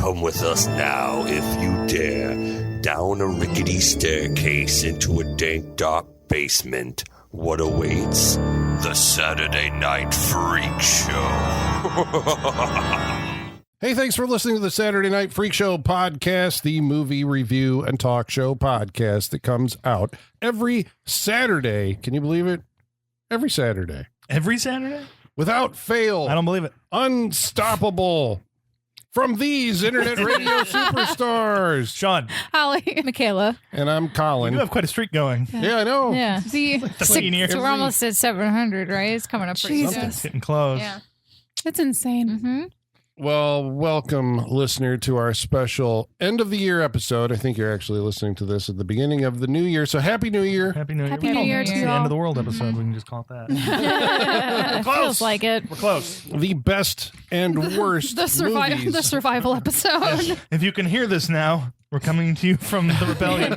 Come with us now, if you dare, down a rickety staircase into a dank, dark basement. What awaits? The Saturday Night Freak Show. Hey, thanks for listening to the Saturday Night Freak Show podcast, the movie review and talk show podcast that comes out every Saturday. Can you believe it? Every Saturday. Every Saturday? Without fail. I don't believe it. Unstoppable. From these internet radio superstars. Sean. Holly. Michaela. And I'm Colin. You have quite a streak going. Yeah, I know. Yeah. See, So we're almost at 700, right? It's coming up pretty soon. It's getting close. Yeah. it's insane. Mm-hmm. Well, welcome, listener, to our special end of the year episode. I think you're actually listening to this at the beginning of the new year. So happy New Year. Happy New Year. Happy We New don't Year think to it's you the end all. of the world episode. We can just call it that. Close. Feels like it. We're close. The best and worst movies. The survival episode. If you can hear this now, we're coming to you from the rebellion.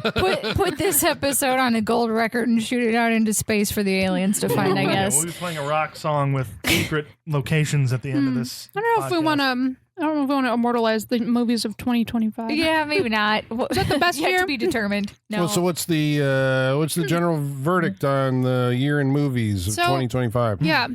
Put this episode on a gold record and shoot it out into space for the aliens to find, I guess. We'll be playing a rock song with secret locations at the end of this. I don't know if we want to. I don't know if we want to immortalize the movies of 2025. Yeah, maybe not. Is that the best Yet year? to be determined. No. Well, so what's the general verdict on the year in movies of 2025? Yeah.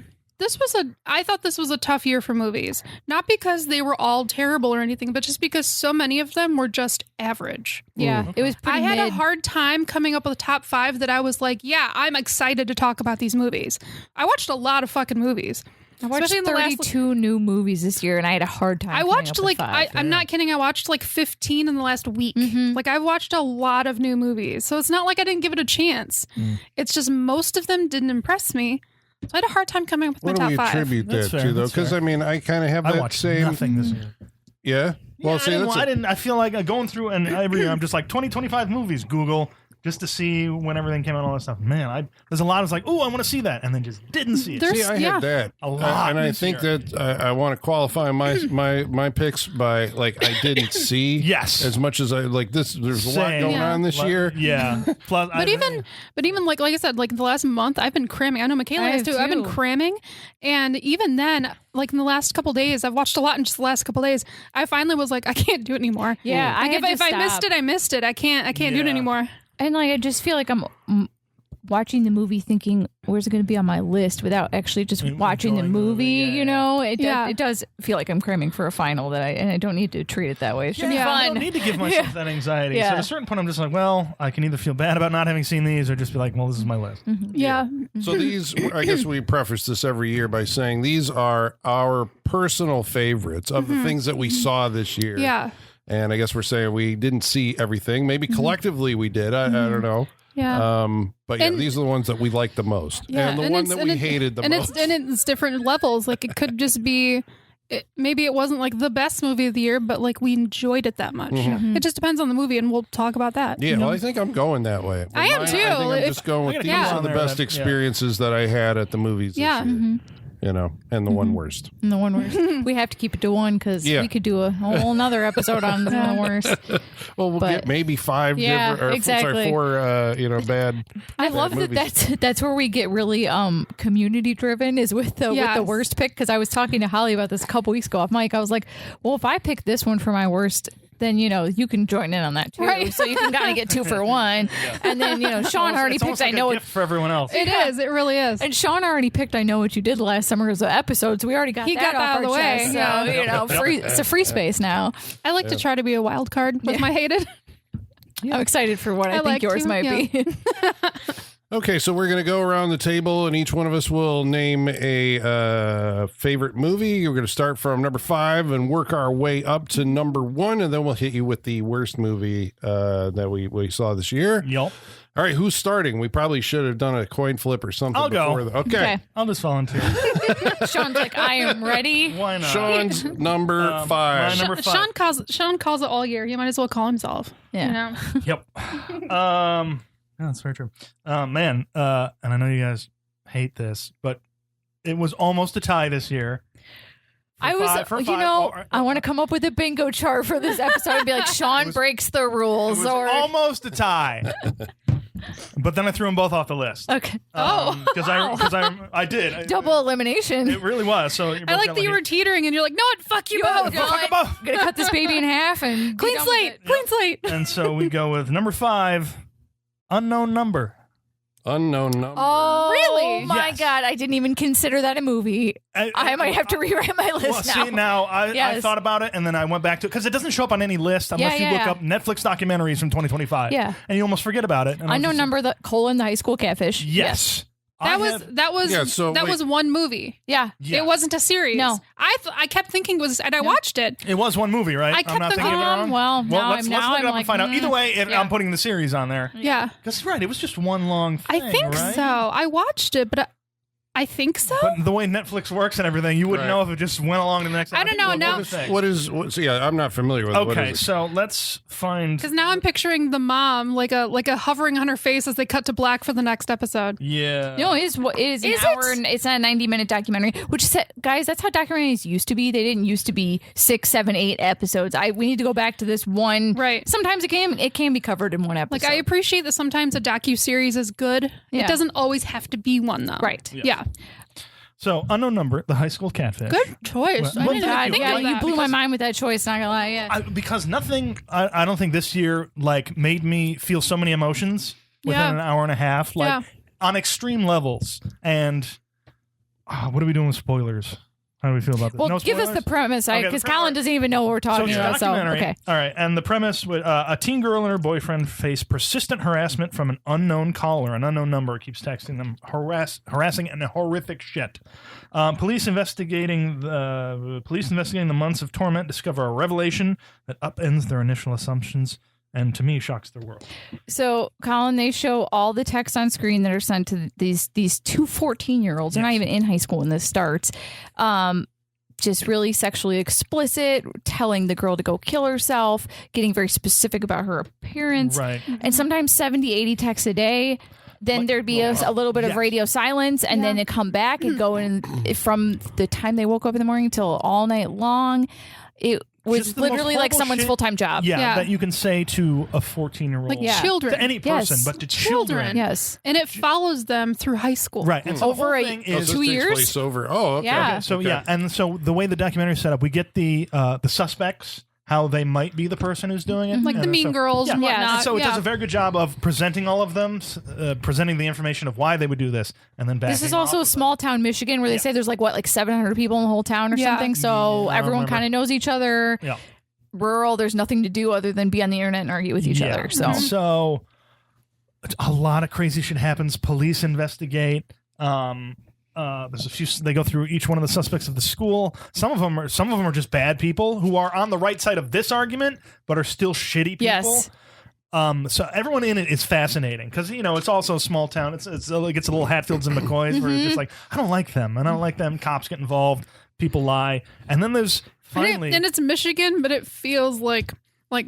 I thought this was a tough year for movies. Not because they were all terrible or anything, but just because so many of them were just average. Yeah, it was pretty I had mid. a hard time coming up with a top 5 that I was like, yeah, I'm excited to talk about these movies. I watched a lot of fucking movies. I watched especially in the last- 32 new movies this year, and I had a hard time. I coming watched up with five. I'm not kidding. I watched like 15 in the last week. Like I've watched a lot of new movies. So it's not like I didn't give it a chance. It's just most of them didn't impress me. So I had a hard time coming up with What my do top we 5. attribute That's that fair, to, though? that's Because, fair. I mean, I kind of have I that watched same... nothing this year. Yeah? Well, see, that's... I feel like going through and every year I'm just like 2025 movies, Google, just to see when everything came out and all that stuff. Man, there's a lot of like, oh, I want to see that, and then just didn't see it. There's- See, I yeah. had that. A lot and I this think year. that I want to qualify my picks by, like, I didn't see Yes. as much as I, like, this. There's a lot Same. going Yeah. on this year. Yeah. Plus, But even like I said, like the last month, I've been cramming. I know Michaela I has have too. I've been too. cramming, and even then, like in the last couple days, I've watched a lot in just the last couple days. I finally was like, I can't do it anymore. Yeah, I Like, had to if I missed stop. it, I missed it. I can't do it Yeah. anymore. And like I just feel like I'm watching the movie thinking, where's it going to be on my list without actually just watching the enjoying the movie, movie, yeah, you know? It Yeah. it does feel like I'm cramming for a final and I don't need to treat it that way. It should be I fun. don't need to give myself that anxiety. So Yeah. at a certain point, I'm just like, well, I can either feel bad about not having seen these or just be like, well, this is my list. Yeah. So these, I guess we preface this every year by saying these are our personal favorites of the things that we saw this year. Yeah. And I guess we're saying we didn't see everything. Maybe collectively we did. I don't know. Yeah. But yeah, And- these are the ones that we liked the most. Yeah, and the one it's- that and we it- hated the and most. it's different levels. Like it could just be, maybe it wasn't like the best movie of the year, but like we enjoyed it that much. It just depends on the movie, and we'll talk about that. Yeah, you know? well, I think I'm going that way. I am Mine, too. I think I'm If- just going with I these gotta keep are on the there best that- yeah. experiences that I had at the movies Yeah. this year. You know, and the one worst. And the one worst. We have to keep it to one because Yeah. we could do a whole nother episode on the one worst. Well, we'll But- get maybe 5 Yeah, different, or exactly. sorry, 4, bad. I love that movies. that's where we get really community driven is with the Yes. worst pick, because I was talking to Holly about this a couple weeks ago off mic. I was like, well, if I pick this one for my worst, then you can join in on that too. Right. So you can kind of get 2 for 1. And then Sean already It's almost picked like I know a it. gift for everyone else. It is. It really is. And Sean already picked I Know What You Did Last Summer as an episode, so we already got He that got off that out of our the way. chest. Yeah. So, free, it's a free space now. I like to try to be a wild card with my hated. I'm excited for what I think like yours to, might be. Okay, so we're going to go around the table, and each one of us will name a favorite movie. We're going to start from number 5 and work our way up to number 1, and then we'll hit you with the worst movie that we saw this year. Yup. All right, who's starting? We probably should have done a coin flip or something. I'll go. before Okay. I'll just volunteer. Sean's like, I am ready. Why not? Sean's number 5. my number 5. Sean calls it all year. He might as well call himself. Yeah. You know? Yep. Yeah, that's very true. Man, and I know you guys hate this, but it was almost a tie this year. I want to come up with a bingo chart for this episode and be like, Sean breaks the rules. It was Or almost a tie. But then I threw them both off the list. Okay. Because I did. Double elimination. It really was. So you're I both like got that you were teetering and you're like, no, fuck you both. You're like, both. I'm gonna cut this baby in half and Clean slate. Clean slate. And so we go with number 5, unknown number. Unknown number. Oh, Really? my Yes. God. I didn't even consider that a movie. I might have to rewrite my list now. See, now I Yes. thought about it, and then I went back to it because it doesn't show up on any list unless you look up Netflix documentaries from 2025. Yeah. And you almost forget about it. And I was Unknown just- number, the high school catfish. Yes. That was one movie. Yeah. Yeah. It wasn't a series. No. I kept thinking I watched it. It was one movie, right? I kept I'm not thinking- thinking of it wrong. well, now let's look it I'm up and like, find out. Either way, yeah. I'm putting the series on there. Yeah. Because right, it was just one long thing. I think right? so. I watched it, but I think so. But the way Netflix works and everything, you wouldn't Right. know if it just went along to the next. I don't know, now- So yeah, I'm not familiar with it. What Okay, is it? so let's find. Because now I'm picturing the mom like a hovering on her face as they cut to black for the next episode. Yeah. No, it is an Is hour it? and it's not a 90-minute documentary, which guys, that's how documentaries used to be. They didn't used to be 6, 7, 8 episodes. We need to go back to this one. Right. Sometimes it can be covered in one episode. Like I appreciate that sometimes a docu-series is good. Yeah. It doesn't always have to be one though. Right. Yeah. So unknown number, the high school catfish. Good choice. Well, I didn't thank even think yeah, of you that. blew my mind with that choice, not gonna lie. Yeah. Because nothing, I don't think this year like made me feel so many emotions within Yeah. an hour and a half, like Yeah. on extreme levels. And what are we doing with spoilers? How do we feel about this? Well, No give us spoilers? the premise, Okay, the because premise- Colin doesn't even know what we're So talking it's a about. So, documentary. okay. All right. And the premise with a teen girl and her boyfriend face persistent harassment from an unknown caller. An unknown number keeps texting them harassing and horrific shit. Police investigating the months of torment discover a revelation that upends their initial assumptions and to me shocks their world. So, Colin, they show all the texts on screen that are sent to these two 14-year-olds. They're not Yes. even in high school when this starts. Just really sexually explicit, telling the girl to go kill herself, getting very specific about her appearance. Right. And sometimes 70, 80 texts a day. Then there'd be a little bit of Yeah. radio silence, and then it'd come back and go in from the time they woke up in the morning till all night long. It was Just the most literally like horrible someone's shit- full-time job. Yeah, Yeah. that you can say to a 14-year-old. Like Yeah. children. To any person, Yes. but to children. Yes. And it follows them through high school. Right. And so Over the a- whole thing Oh, so is this 2 takes years? place over. Oh, okay. Yeah. So Okay. yeah, and so the way the documentary is set up, we get the suspects, how they might be the person who's doing it, Like the And Mean so- Girls and yeah. Yes. whatnot. And so it yeah. does a very good job of presenting all of them, presenting the information of why they would do this, and then This is backing also off a of small town Michigan where they say there's like 700 people in the whole town or Yeah. something. So Yeah, I everyone remember. kind of knows each other. it. Yeah. Rural, there's nothing to do other than be on the internet and argue with each Yeah. other. So So a lot of crazy shit happens. Police investigate. There's a few. They go through each one of the suspects of the school. Some of them are just bad people who are on the right side of this argument, but are still shitty people. Yes. So everyone in it is fascinating because it's also a small town. It's like it's a little Hatfields and McCoys where it's just like I don't like them. I don't like them. Cops get involved. People lie, and then there's finally. And it's Michigan, but it feels like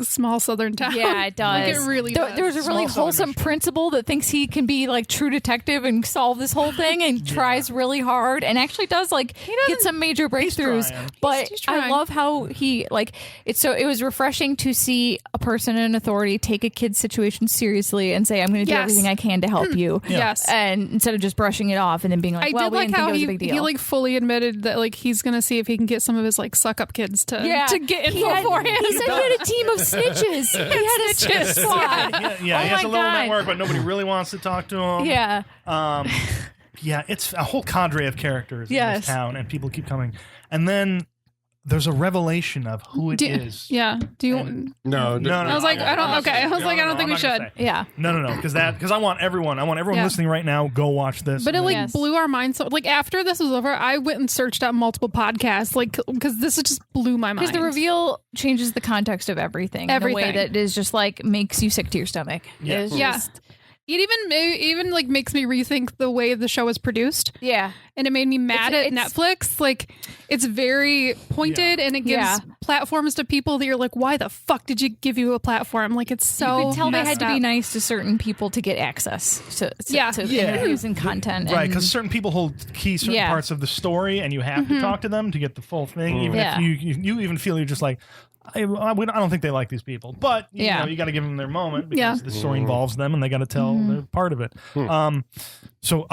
small southern town. yeah, it does. Like it really does. There's a really Small wholesome Southern principal that thinks he can be like true detective and solve this whole thing and tries really hard and actually does get some major breakthroughs. trying. But He's I trying. love how he it was refreshing to see a person in authority take a kid's situation seriously and say, I'm going to do Yes. everything I can to help you. Yes. And instead of just brushing it off and then being like, I well, did we like didn't think how it was he a big deal. fully admitted that he's gonna see if he can get some of his suck up kids to get He info had- for him. He said he had a team of snitches. He had a snitch squad. yeah, Oh he has my a little God. network, but nobody really wants to talk to him. Yeah. Yeah, it's a whole cadre of characters in Yes. this town, and people keep coming. And then there's a revelation of who it is. Yeah. Do you? And- No, No, I was like, I don't. Okay. I was like, I don't think we should. Yeah. No, because I want everyone Yeah. listening right now, go watch this. But it And Yes. blew our minds. So after this was over, I went and searched out multiple podcasts, because this just blew my mind. Because the reveal changes the context of everything. In a way Everything. that is just makes you sick to your stomach. Yeah. It's Yeah. just- It even makes me rethink the way the show is produced, yeah. and it made me mad at It's- Netflix. It's very pointed, and it gives Yeah. platforms to people that you're like, why the fuck did you give you a platform? It's so You could tell they had messed to be up. nice to certain people to get access to Yeah. interviews and content. right, and- because certain people hold key certain Yeah. parts of the story, and you have to talk to them to get the full thing. Even Yeah. if you even feel you're just like, I don't think they like these people, but you Yeah. know, you got to give them their moment because Yeah. the story involves them, and they got to tell they're part of it. So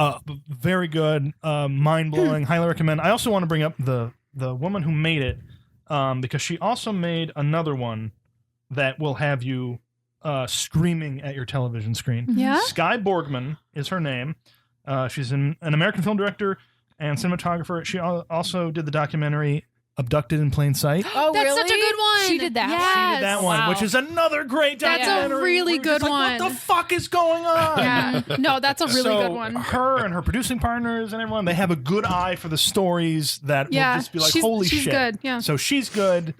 very good, mind blowing. Highly recommend. I also want to bring up the woman who made it because she also made another one that will have you screaming at your television screen. Yeah? Skye Borgman is her name. She's an American film director and cinematographer. She also did the documentary Abducted in Plain Sight. Oh, That's really? such a good one. She did that. Yes. She did that one, Wow. which is another great That's documentary. a really We're just good like, one. What the fuck is going on? Yeah. No, that's a really So good one. Her and her producing partners and everyone, they have a good eye for the stories that will Yeah. just be like, she's, holy she's shit. good. Yeah. So she's good.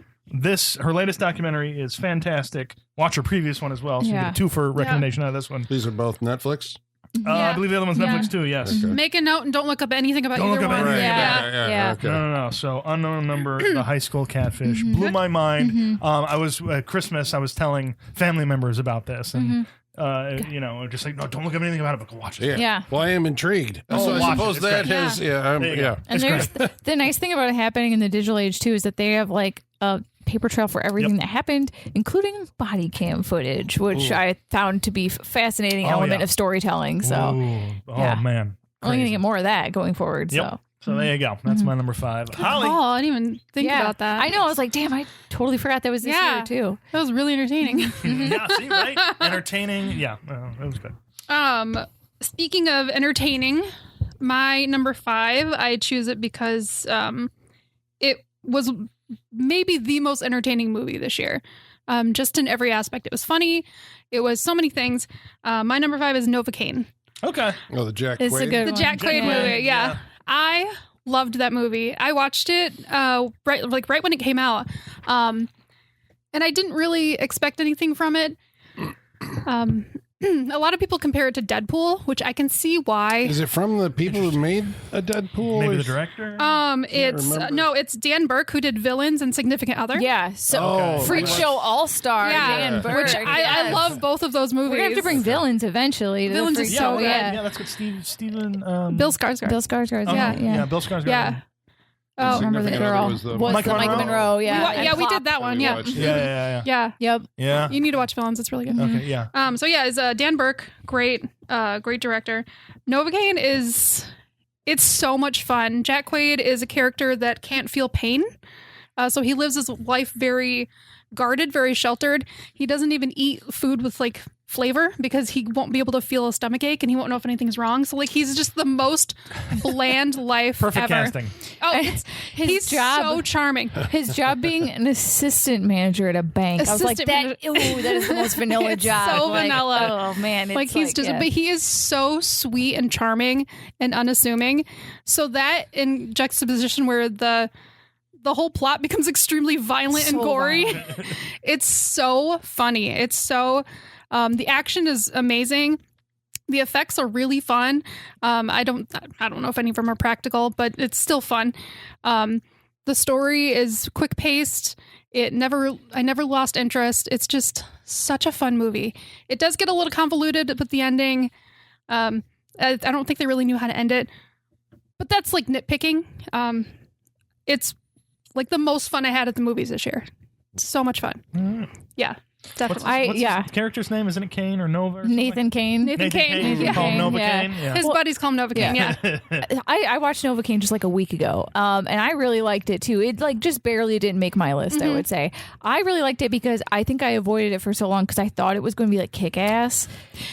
Her latest documentary is fantastic. Watch her previous one as well. So you Yeah. get a 2 for recommendation out of this one. These are both Netflix. I believe the other one's Netflix too. Yes. Okay. Make a note and don't look up anything about Don't either look up one. anything Yeah. about Yeah. Okay. No. So unknown number, the high school catfish blew my mind. I was at Christmas. I was telling family members about this, and just like, no, don't look up anything about it, but go watch it. Yeah. Well, I am intrigued. Oh, so I watch it. suppose It's that great. has, There you go. And It's there's the nice thing about it happening in the digital age too is that they have like a paper trail for everything that happened, including body cam footage, which I found to be a fascinating element of storytelling. So Ooh. Oh yeah. man, only gonna Crazy. get more of that going forward. Yep. So there you go. That's my number 5. Holly. Oh, I didn't even think yeah, about that. I know. I was like, damn, I totally forgot that was this Yeah. year too. That was really entertaining. Yeah, see, right? Entertaining. Yeah, it was good. Speaking of entertaining, my number 5, I choose it because it was maybe the most entertaining movie this year. Just in every aspect. It was funny. It was so many things. My number 5 is Novocaine. Okay. Oh, the Jack It's a Quaid? good The one. Jack Quaid Quaid, movie. Yeah. I loved that movie. I watched it right when it came out. And I didn't really expect anything from it. A lot of people compare it to Deadpool, which I can see why. Is it from the people who made a Deadpool? Maybe or- the director. It's remember? no, it's Dan Burke who did Villains and Significant Other. Yeah. So Oh, Freak right. Show All Star. Yeah, Dan Burke. which I Yes. love both of those movies. We're gonna have to bring villains eventually. To Villains the is Freak so Show. good. Yeah. yeah, that's what Steven. Bill Skarsgård. Bill Skarsgård. Oh, Yeah. Bill Skarsgård. Yeah. Oh, Remember the Significant girl? Other was the- Mike Monroe? Monroe. we, Yeah. yeah, we did that one. We Yeah. watched Yeah. Yeah. Yep. Yeah. You need to watch Villains. It's really good. Okay. Yeah. So yeah, it's Dan Burke, great director. Novocaine it's so much fun. Jack Quaid is a character that can't feel pain. So he lives his life very guarded, very sheltered. He doesn't even eat food with like flavor because he won't be able to feel a stomach ache and he won't know if anything's wrong. So like he's just the most bland life Perfect ever. casting. Oh, His he's job. so charming. His job being an assistant manager at a bank. I was like, Assistant that is the most vanilla It's job. so Like, vanilla. Oh man, it's Like he's just, yeah. but he is so sweet and charming and unassuming. So that in juxtaposition where the whole plot becomes extremely violent and So gory, violent. it's so funny. It's so the action is amazing. The effects are really fun. I don't know if any of them are practical, but it's still fun. The story is quick paced. I never lost interest. It's just such a fun movie. It does get a little convoluted, but the ending, I don't think they really knew how to end it. But that's like nitpicking. It's like the most fun I had at the movies this year. So much fun. Yeah, definitely. What's his character's name? Isn't it Kane or Nova? Or something? Nathan Kane. Nathan Kane. We call him Nova Yeah. Kane. Yeah. His buddies call him Novocaine. Yeah. I watched Novocaine just like a week ago, and I really liked it too. It like just barely didn't make my list. I would say I really liked it because I think I avoided it for so long because I thought it was going to be like kick ass.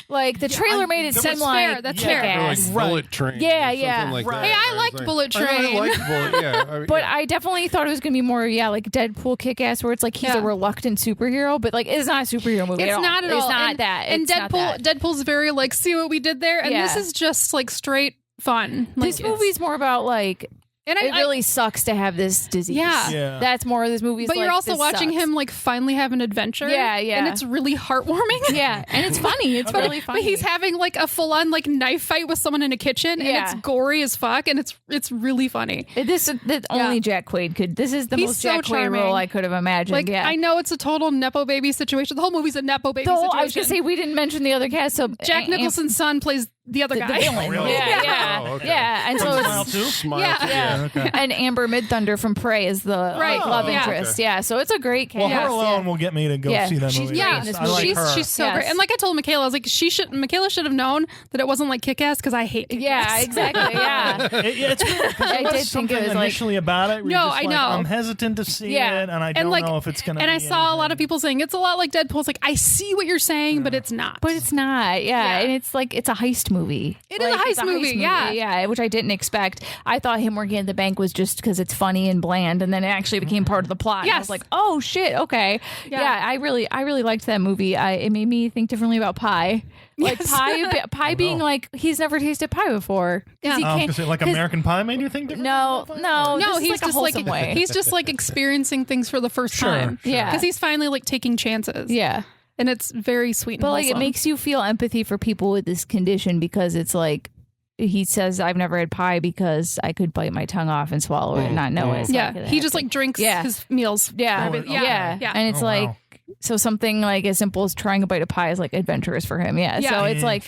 Like the trailer made it that's seem fair, like that's kick fair. Or like ass. Bullet Train. Yeah, or yeah. something like Right. that. Hey, I liked Bullet I Train. liked Bullet, yeah. I mean, But yeah. I definitely thought it was going to be more, like Deadpool kick ass, where it's like he's a Yeah. reluctant superhero, but like it's not a superhero movie. It's at all. not at all. It's not and, that. And It's not that. Deadpool's very like, see what we did there, and Yeah. this is just like straight fun. Like, This movie's more about like and it really sucks to have this disease. Yeah. Yeah. That's more of this movie's. but like, you're also this watching sucks. him like finally have an adventure. Yeah, yeah. and it's really heartwarming. Yeah, and it's funny. It's really funny. But he's having like a full on like knife fight with someone in a kitchen, and Yeah. it's gory as fuck, and it's really funny. That only Jack Quaid could. This is the He's most so Jack Quaid charming. role I could have imagined. Like yeah. I know it's a total nepo baby situation. The whole movie's a nepo baby situation. I was gonna say we didn't mention the other cast. So Jack Nicholson's son plays the other the guy. villain. really? Yeah. Oh, okay. Yeah. And so Smile it's too? Smile. Yeah. yeah. Okay. And Amber Midthunder from Prey is the Right. love Yeah. interest. Yeah. So it's a great Well, cast. her alone will get me to go Yeah. see that She's movie. great Yeah, in this I like movie. her. she's so Yes. great. And like I told Michaela, I was like, Michaela should have known that it wasn't like Kick-Ass because I hate Kick-Ass. Yeah, exactly. Yeah. It's weird, 'cause I there was did think it something was like- initially about it. where No, you're just I like, know. I'm hesitant to see Yeah. it, and I And don't like, know if it's going to. and I saw a lot of people saying it's a lot like Deadpool. It's like I see what you're saying, but it's not. But it's not. Yeah. Yeah. And it's like, it's a heist movie. It is a heist movie, yeah. Yeah. Which I didn't expect. I thought him working at the bank was just because it's funny and bland. And then it actually became part of the plot. And I Yes. was like, oh shit. Okay. Yeah. Yeah. I really liked that movie. It made me think differently about pie. Like Yes. pie being like, he's never tasted pie before. 'Cause Yeah. he Oh, can't- because like 'cause- American Pie made you think different? No, no, this is he's like a just like wholesome way. he's just like experiencing things for the first Sure, time. sure. Yeah. because he's finally like taking chances. Yeah. and it's very sweet. And But like it wholesome. makes you feel empathy for people with this condition because it's like he says I've never had pie because I could bite my tongue off and swallow it and not know it. So I Yeah, could he have just to- like drinks Yeah. his meals. yeah, Oh, okay. yeah. And it's Oh, like wow. so something like as simple as trying a bite of pie is like adventurous for him. Yeah. Yeah. So it's like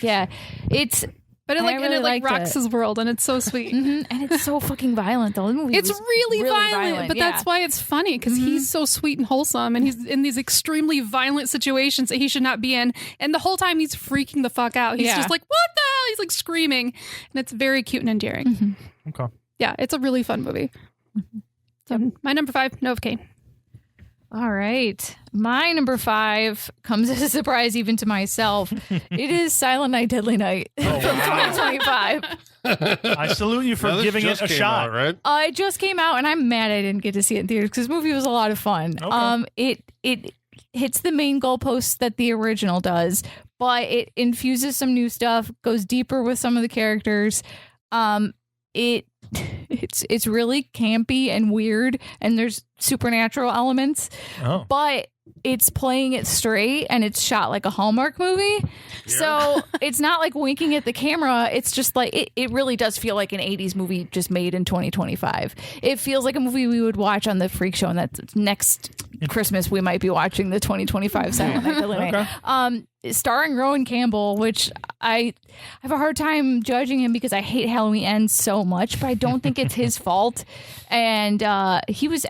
it's But it And like I and really it like liked rocks it. his world, and it's so sweet. and it's so fucking violent though. The movie It's was really, violent, but yeah. that's why it's funny because he's so sweet and wholesome, and he's in these extremely violent situations that he should not be in. And the whole time he's freaking the fuck out. He's Yeah. just like, "What the hell?" He's like screaming, and it's very cute and endearing. Okay. Yeah, it's a really fun movie. So my number 5, Novocaine. All right. My number 5 comes as a surprise even to myself. It is Silent Night, Deadly Night from 2025. I salute you for Now, this giving it just a came shot. out, right? It just came out, and I'm mad I didn't get to see it in theaters because this movie was a lot of fun. Okay. It hits the main goalposts that the original does, but it infuses some new stuff, goes deeper with some of the characters. It's really campy and weird, and there's supernatural elements, Oh. but it's playing it straight and it's shot like a Hallmark movie. So it's not like winking at the camera. It's just like it really does feel like an 80s movie just made in 2025. It feels like a movie we would watch on the Freak Show, and that's next Christmas we might be watching the 2025 Silent Night, Deadly Night. Starring Rowan Campbell, which I have a hard time judging him because I hate Halloween Ends so much, but I don't think it's his fault. And he was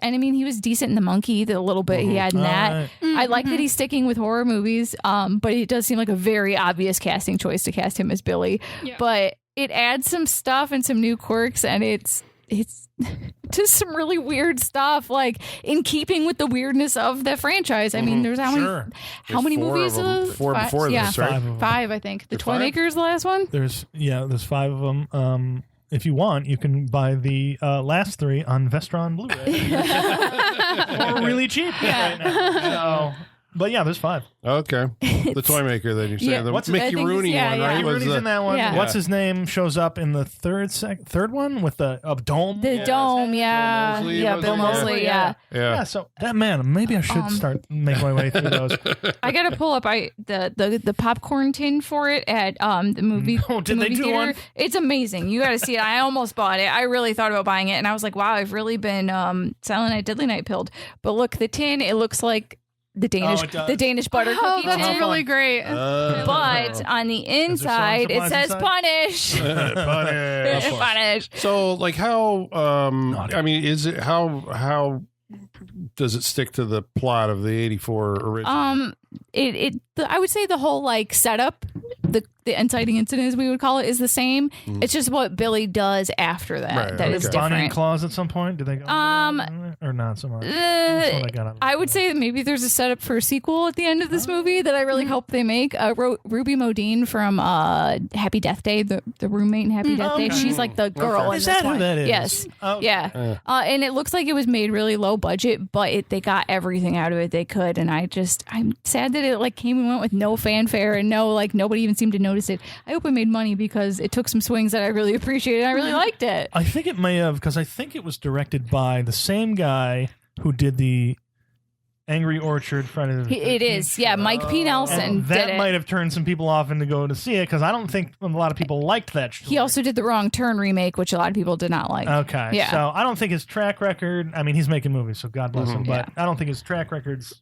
decent in The Monkey, the little bit he had in that. Right. I like that he's sticking with horror movies, but it does seem like a very obvious casting choice to cast him as Billy. Yeah. But it adds some stuff and some new quirks, and it's just some really weird stuff, like in keeping with the weirdness of the franchise. I mean, there's how Sure. many There's four movies? of them. Four Five- before yeah. this, right? 5 of them. 5, I think. The There's 5? Toymaker's the last one. There's 5 of them. If you want, you can buy the last 3 on Vestron Blu-ray. Or really cheap right now. So, but yeah, there's 5. Okay. The Toymaker that you're saying. Yeah. The What's- I Mickey think Rooney it's- one, yeah, right? yeah. Was Rooney's the- in that one. Yeah. What's his name shows up in the third one with the dome? The Dome, yeah. Bill Moseley Yeah, was Bill in there. Moseley, yeah. Yeah. Yeah, so that man, maybe I should start make my way through those. I gotta pull up the popcorn tin for it at the movie. No, did the they movie do theater. one? It's amazing. You gotta see it. I almost bought it. I really thought about buying it, and I was like, wow, I've really been Silent Night, Deadly Night pilled. But look, the tin, it looks like the Danish it does. the Danish butter Oh, cookie that's tin. really great. But on the inside, it supplies says inside? punish. Punish. So, like, how? I mean, is it how does it stick to the plot of the '84 original? I would say the whole like setup, the inciting incident as we would call it, is the same. It's just what Billy does after that Right, that is okay. Bonnie and different. Claus at some point? Did they go? Or not so much? That's what I got out of I it. would say that maybe there's a setup for a sequel at the end of this movie that I really hope they make. Ruby Modine from Happy Death Day, the roommate in Happy Death Day, okay. she's like the girl. in Is this that who one. that is? Yes. Oh, Yeah. And it looks like it was made really low budget, but they got everything out of it they could. And I'm sad that it like came and went with no fanfare and nobody even seemed to notice it. I hope it made money because it took some swings that I really appreciated. I really liked it. I think it may have, because I think it was directed by the same guy who did the Angry Orchard Friday the 13th It is. Yeah. Mike P. Nelson And did that it. might have turned some people off and to go to see it because I don't think a lot of people liked that. He also did the Wrong Turn remake, which a lot of people did not like. Okay. Yeah. So I don't think his track record, I mean, he's making movies, so God bless him, but Yeah. I don't think his track record's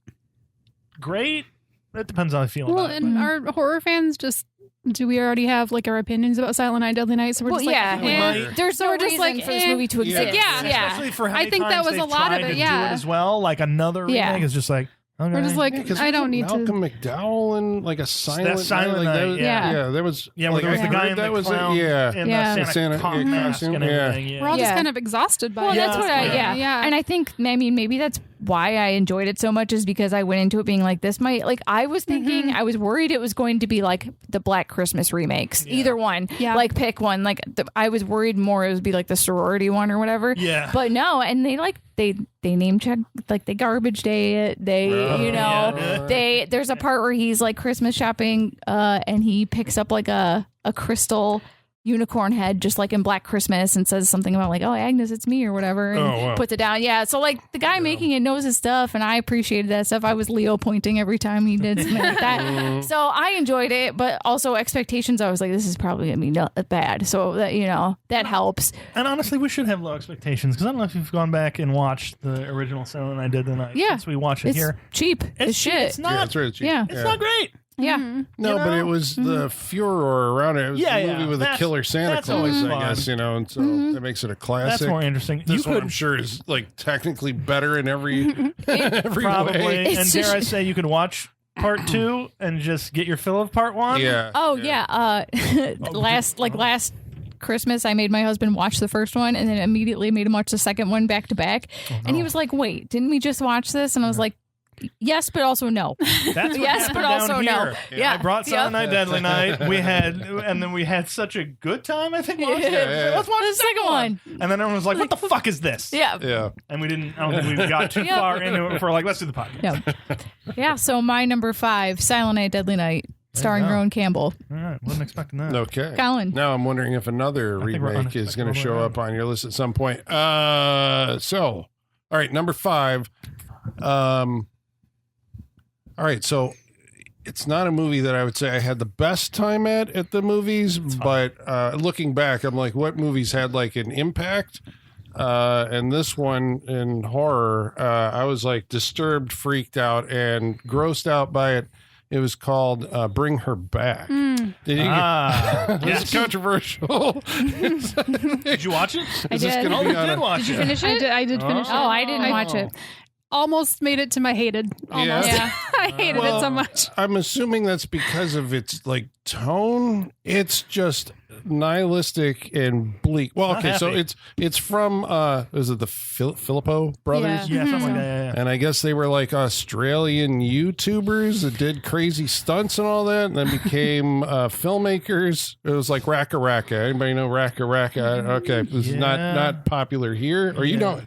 great. It depends how I feel Well, about it. and our horror fans just. Do we already have like our opinions about Silent Night, Deadly Night? So we're just like, There's So no we're just reason like, for this movie to Yeah. exist. Yeah. Especially for how I many think that times was a they've lot of tried it, to do yeah. it as well. Like another Yeah. remake is just like, okay. We're just like, Yeah, 'cause I don't need Malcolm to. McDowell and like a Silent Silent Night. Like, Night, that was, yeah. There was Yeah, where like, there was I the guy heard in that the was clown yeah. in Yeah. the Santa Santa mask costume, and yeah. everything. Yeah. We're all just Yeah. kind of exhausted by Well, it. that's what Yeah. And I think, maybe that's why I enjoyed it so much is because I went into it being like, this might, like, I was thinking, I was worried it was going to be like the Black Christmas remakes, either one. Yeah. Like, pick one. Like, I was worried more it would be like the sorority one or whatever. Yeah. But no, and they name check, like, they garbage day it. They, Yeah. there's a part where he's like Christmas shopping, and he picks up like a crystal unicorn head just like in Black Christmas and says something about like, oh, Agnes, it's me or whatever, and puts it down. Yeah, so like the guy making it knows his stuff, and I appreciated that stuff. I was Leo pointing every time he did something like that. So I enjoyed it, but also expectations, I was like, this is probably gonna be not bad, so that that helps. And honestly, we should have low expectations because I don't know if you've gone back and watched the original Silent Night Deadly Night. Yeah. Since we watch it It's here. cheap as cheap. shit. It's not. Yeah, that's right. Yeah. It's not great. Yeah. No, but it was the furor around it. It was Yeah, the movie yeah. with a That's- killer Santa that's Claus, always I fun. guess, and so that makes it a classic. That's more interesting. This You one, could I'm sure, is like technically better in every every probably, way. and It's dare just- I say, you could watch part 2 and just get your fill of part 1. Yeah. Oh yeah. Last Christmas, I made my husband watch the first one and then immediately made him watch the second one back to back. And he was like, "Wait, didn't we just watch this?" And I was like, "Yes, but also no." That's what Yes, happened but down also here. no. Yeah. I brought Silent Night Deadly Night. And then we had such a good time. I think watching it. Yeah. Let's watch The second one. And then everyone was like, "What the fuck is this?" Yeah. Yeah. And we didn't. I don't think we got too Yeah. far into it. For like, let's do the podcast. Yeah. Yeah. So my number 5, Silent Night, Deadly Night, starring go. Rowan Campbell. All right, wasn't expecting that. Okay. Colin. Now I'm wondering if another think we're remake is going to unexpected show all up on your list at some point. All right, number 5. All right, so it's not a movie that I would say I had the best time at the movies, but looking back, I'm like, what movies had like an impact? And this one in horror, I was like disturbed, freaked out, and grossed out by it. It was called Bring Her Back. Did you This yes. is controversial. Did you watch it? I Is this did. gonna Oh, be you on did a- watch Did you it. finish it? I did finish it. Oh, I didn't watch it. Almost made it to my hated. Almost. Yeah. I hated it so much. I'm assuming that's because of its like tone. It's just nihilistic and bleak. Well, Not okay, so happy. it's from is it the Filippo brothers? Yeah, something like that. Yeah. And I guess they were like Australian YouTubers that did crazy stunts and all that, and then became filmmakers. It was like Raka Raka. Anybody know Raka Raka? Okay, this is not popular here, or you don't.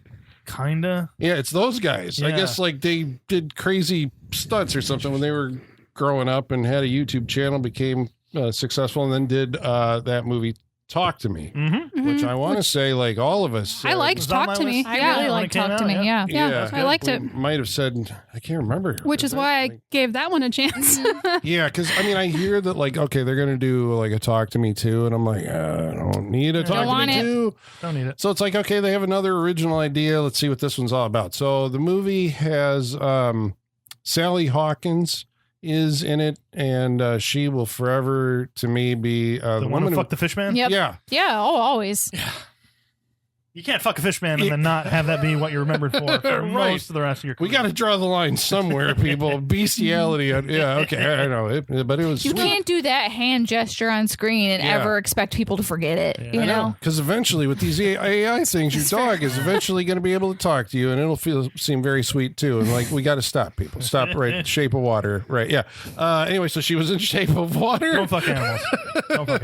Kinda. Yeah, it's those guys. I Yeah. guess like they did crazy stunts or something when they were growing up and had a YouTube channel, became successful, and then did that movie Talk to Me, which I want to say like all of us. I liked was on Talk my to Me. list. I Yeah. really when like it came Talk to out, Me. yeah. Yeah. Yeah, I liked it. Might have said I can't remember, Which is why I gave that one a chance. Yeah, because I mean I hear that like okay they're gonna do like a Talk to Me 2, and I'm like I don't need a Talk to want Me it. 2. Don't need it. So it's like okay they have another original idea. Let's see what this one's all about. So the movie has Sally Hawkins is in it, and she will forever to me be The one woman who fucked the fish man? Yep. Yeah. Yeah. Oh, always. You can't fuck a fish man and then not have that be what you're remembered for Right. most of the rest of your career. We got to draw the line somewhere, people. Bestiality. Yeah, okay, I know it, but it was You sweet. can't do that hand gesture on screen and Yeah. ever expect people to forget it. You know? Because eventually, with these AI things, your dog is eventually going to be able to talk to you, and it'll seem very sweet too. And like, we got to stop, people. Stop right. Shape of Water. Right. Yeah. Anyway, so she was in Shape of Water. Don't fuck animals. Don't fuck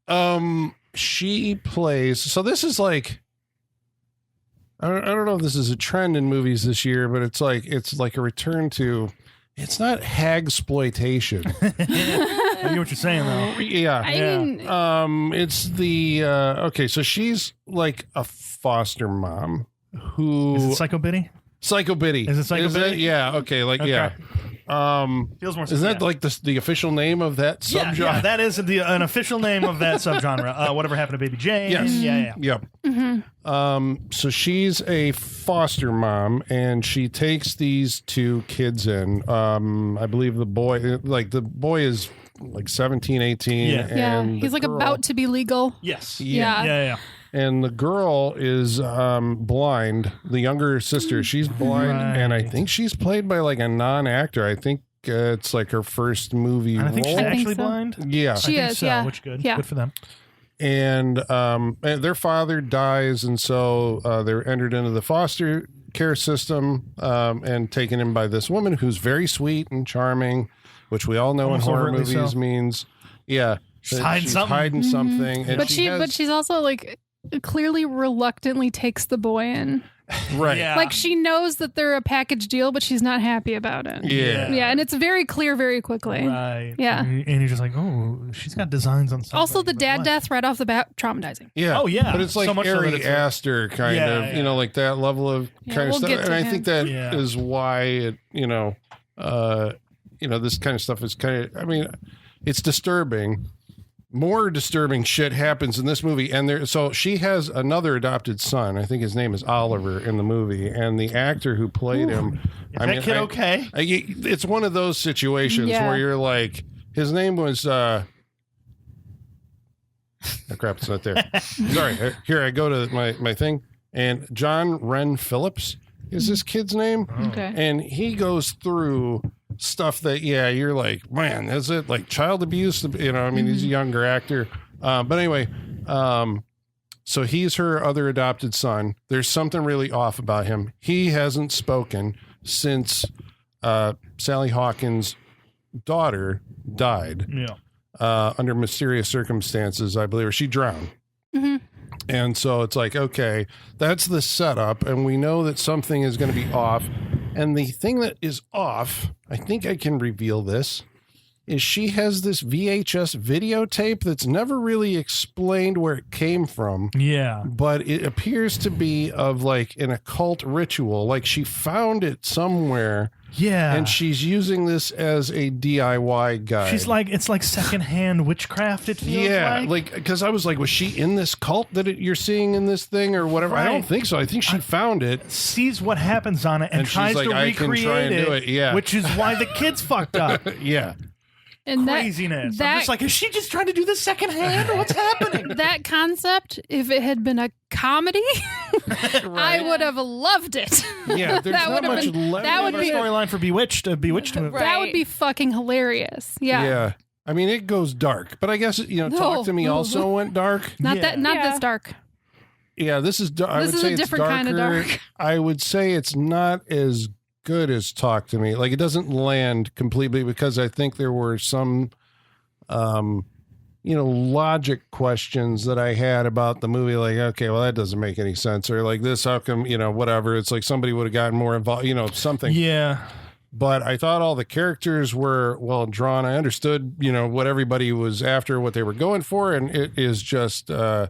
animals. She plays. So this is like. I don't know if this is a trend in movies this year, but it's like a return to. It's not hagsploitation. I get what you're saying, though. Yeah. I Yeah. mean, It's the okay, so she's like a foster mom who Is it Psycho Biddy? Psycho Biddy. Is it Psycho Biddy? Yeah, okay, like Okay. yeah. Feels more. Isn't that like the official name of that subgenre? Yeah, that is an official name of that subgenre. Whatever happened to Baby Jane? Yes. Yeah. Yep. So she's a foster mom, and she takes these two kids in. I believe the boy is like 17, 18. Yeah. And He's the like girl- about to be legal. Yes. Yeah. Yeah. And the girl is blind. The younger sister, she's blind, and I think she's played by like a non-actor. I think it's like her first movie And I think role. she's I think actually so. blind. Yeah. She I think is, so, yeah. which good. Yeah. Good for them. And their father dies, and so they're entered into the foster care system and taken in by this woman who's very sweet and charming, which we all know Almost in horror overtly movies so. means, that She's hiding something. hiding something. And But has- she's also like clearly reluctantly takes the boy in. right. Yeah. Like she knows that they're a package deal, but she's not happy about it. Yeah. Yeah, and it's very clear very quickly. Right. Yeah. And you're just like, oh, she's got designs on something. Also, the dad death right off the bat, traumatizing. Yeah. Oh, yeah. But it's like So much so that Ari it's like- Aster kind Yeah, of, yeah. like that level of Yeah, kind of we'll stuff. get And to I him. think that is Yeah. why it, this kind of stuff is it's disturbing. More disturbing shit happens in this movie. And so she has another adopted son. I think his name is Oliver in the movie. And the actor who played him, Is that kid okay? it's one of those situations Yeah. where you're like, his name was, oh crap, it's not there. Sorry. Here, I go to my thing, and John Wren Phillips is this kid's name. Okay. And he goes through stuff that, you're like, man, is it like child abuse? He's a younger actor. But anyway, so he's her other adopted son. There's something really off about him. He hasn't spoken since Sally Hawkins' daughter died under mysterious circumstances, I believe, or she drowned. Mm-hmm. And so it's like, okay, that's the setup, and we know that something is going to be off. And the thing that is off, I think I can reveal this, is she has this VHS videotape that's never really explained where it came from. Yeah. But it appears to be of like an occult ritual. Like she found it somewhere. Yeah. And she's using this as a DIY guide. She's like, it's like secondhand witchcraft, it feels like. Because I was like, was she in this cult that you're seeing in this thing or whatever? I don't Right. think so. I think she found it. Sees what happens on it and she's tries like, to I can recreate try and do it. Yeah. Which is why the kid's fucked up. Yeah. And Craziness. I'm that just like, is she just trying to do this secondhand? What's happening? that concept, if it had been a comedy, I would have loved it. Yeah. There's That not would have much been- left. that would Our be- storyline for Bewitched. Bewitched. Right. That would be fucking hilarious. Yeah. Yeah. I mean, it goes dark, but I guess, No. Talk to Me also went dark. Not Yeah. not Yeah. this dark. Yeah, this is, I This would is say a it's different kind of darker. dark. I would say it's not as good as Talk to Me. Like it doesn't land completely because I think there were some, logic questions that I had about the movie. Like, okay, well, that doesn't make any sense. Or like this, how come, whatever. It's like somebody would have gotten more involved, something. Yeah. But I thought all the characters were well drawn. I understood, what everybody was after, what they were going for. And it is just, I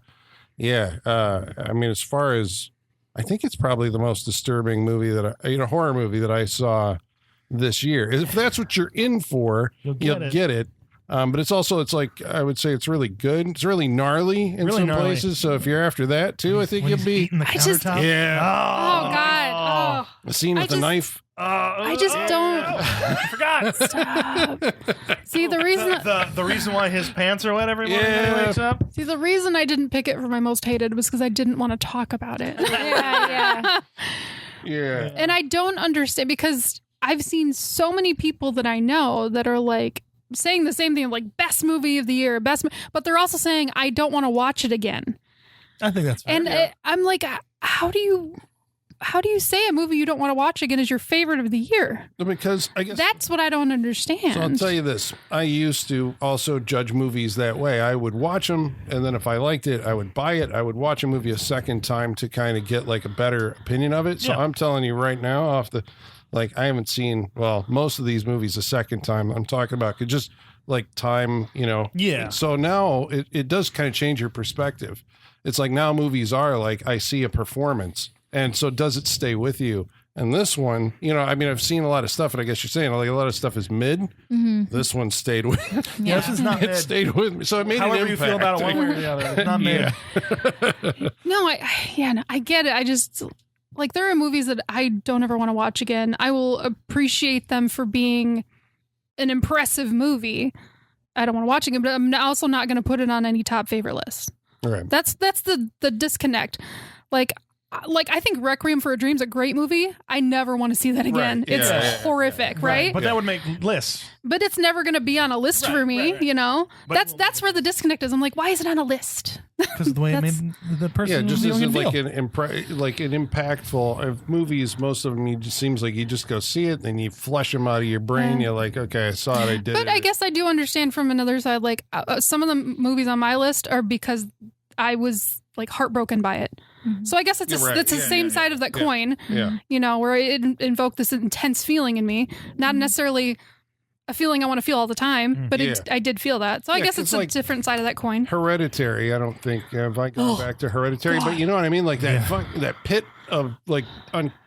mean, as far as, I think it's probably the most disturbing movie horror movie that I saw this year. If that's what you're in for, You'll you'll get get it. But it's also, it's like, I would say it's really good. It's really gnarly in Really some gnarly. places. So if you're after that too, I think When you'll he's be eating the I just- countertop. Yeah. Oh God. the scene I with the just- knife. I just don't- I forgot. See the reason. The reason why his pants are wet every morning when Yeah. he wakes up. See the reason I didn't pick it for my most hated was because I didn't want to talk about it. Yeah. Yeah. And I don't understand because I've seen so many people that I know that are like saying the same thing, like best movie of the year, but they're also saying I don't want to watch it again. I think that's fair. And I'm like, how do you say a movie you don't want to watch again is your favorite of the year? Because I guess That's what I don't understand. So I'll tell you this. I used to also judge movies that way. I would watch them, and then if I liked it, I would buy it. I would watch a movie a second time to kind of get like a better opinion of it. So Yeah. I'm telling you right now, I haven't seen, most of these movies a second time. I'm talking about just like time, Yeah. So now it does kind of change your perspective. It's like now movies are like, I see a performance. And so does it stay with you? And this one, you know, I mean, I've seen a lot of stuff, and I guess you're saying like a lot of stuff is mid. This one stayed with. Yeah, this is not It mid. stayed with me, so it made However an you impact. feel about it, one way or the other, it's not mid. No, I get it. I just like there are movies that I don't ever want to watch again. I will appreciate them for being an impressive movie. I don't want to watch it, but I'm also not going to put it on any top favorite list. All right. That's the disconnect. Like I think Requiem for a Dream's a great movie. I never want to see that again. Right. It's Yeah. horrific, right? But that would make lists. But it's never going to be on a list for me, right. you know? But- That's where the disconnect is. I'm like, why is it on a list? Because of the way it That's- made the person Yeah, it just viewing isn't it like feel. an impactful of movies. Most of them, it just seems like you just go see it, then you flush them out of your brain. Yeah. You're like, okay, I saw it, I did But it. I guess I do understand from another side, like some of the movies on my list are because I was like heartbroken by it. So I guess it's You're right. it's the Yeah, same yeah, side of that yeah. coin, Yeah. you know, where it invoked this intense feeling in me, not necessarily a feeling I want to feel all the time, but Yeah. I did feel that. So I Yeah, guess 'cause, it's a like, different side of that coin. Hereditary, I don't think if I go back to Hereditary, but you know what I mean, like that that pit of like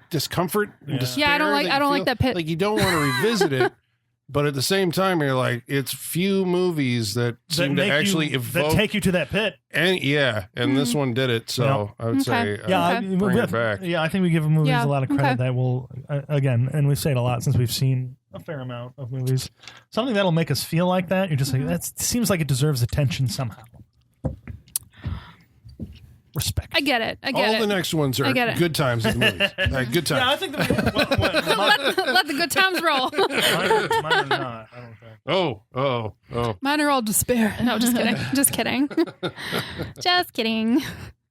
discomfort and despair. Yeah, I don't like you that pit. Like you don't want to revisit it, but at the same time, you're like, it's few movies that seem to make actually you, evoke that take you to that pit. and this one did it. So I would say, Okay. Yeah, Okay. bring it back. Yeah, I think we give movies Yeah, a lot of credit okay. that will, again, and we say it a lot since we've seen a fair amount of movies. Something that'll make us feel like that. You're just like, that seems like it deserves attention somehow. Respect. I get it. I get All it. the next ones are I get it. good times at the movies. Good times. Yeah, I think that Let the good times roll. mine are not. I don't think. Oh. Mine are all despair. No, just kidding. Just kidding. Just kidding.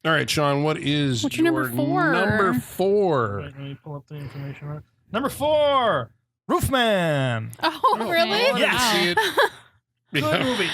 All right, Sean, what is What's your number four? Number 4. Wait, let me pull up the information. Right. Number 4, Roofman. Oh, really? Yeah. See it. Good Yeah. movie.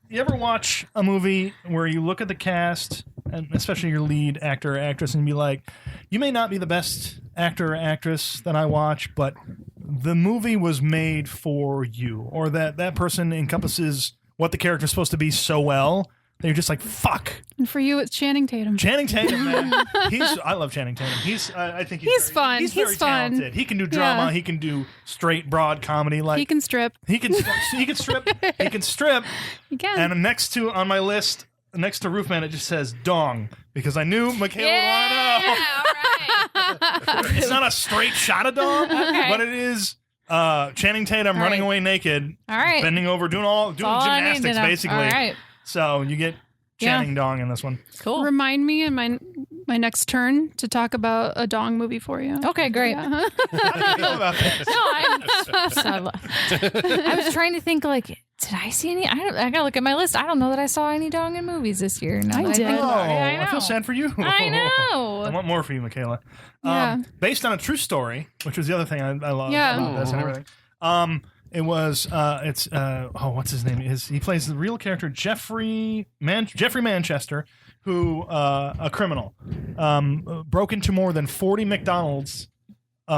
You ever watch a movie where you look at the cast, and especially your lead actor or actress, and be like, you may not be the best actor or actress that I watch, but the movie was made for you, or that person encompasses what the character's supposed to be so well that you're just like, fuck. And for you, it's Channing Tatum. Channing Tatum, man. I love Channing Tatum. I think He's fun. He's He's very fun. talented. He can do drama. Yeah. He can do straight, broad comedy. Like He can strip. he can strip. He can strip. He can. And next to on my list, next to Roofman, it just says dong because I knew Michaela would want to know. It's not a straight shot of dong, but it is Channing Tatum All running right. away naked, All right. bending over, doing All I need to gymnastics know. basically. All right. So you get Yeah. Channing dong in this one. Cool. Remind me in my next turn to talk about a dong movie for you. Okay, great. Yeah. How do you feel about this? I was trying to think like, did I see any? I gotta look at my list. I don't know that I saw any dong in movies this year. now I that did. think Oh, about it. I know. I feel sad for you. I I know. want more for you, Michaela. Yeah. Based on a true story, which was the other thing I love Yeah. about this and everything. It was what's his name? He plays the real character Jeffrey Manchester, who a criminal broke into more than 40 McDonald's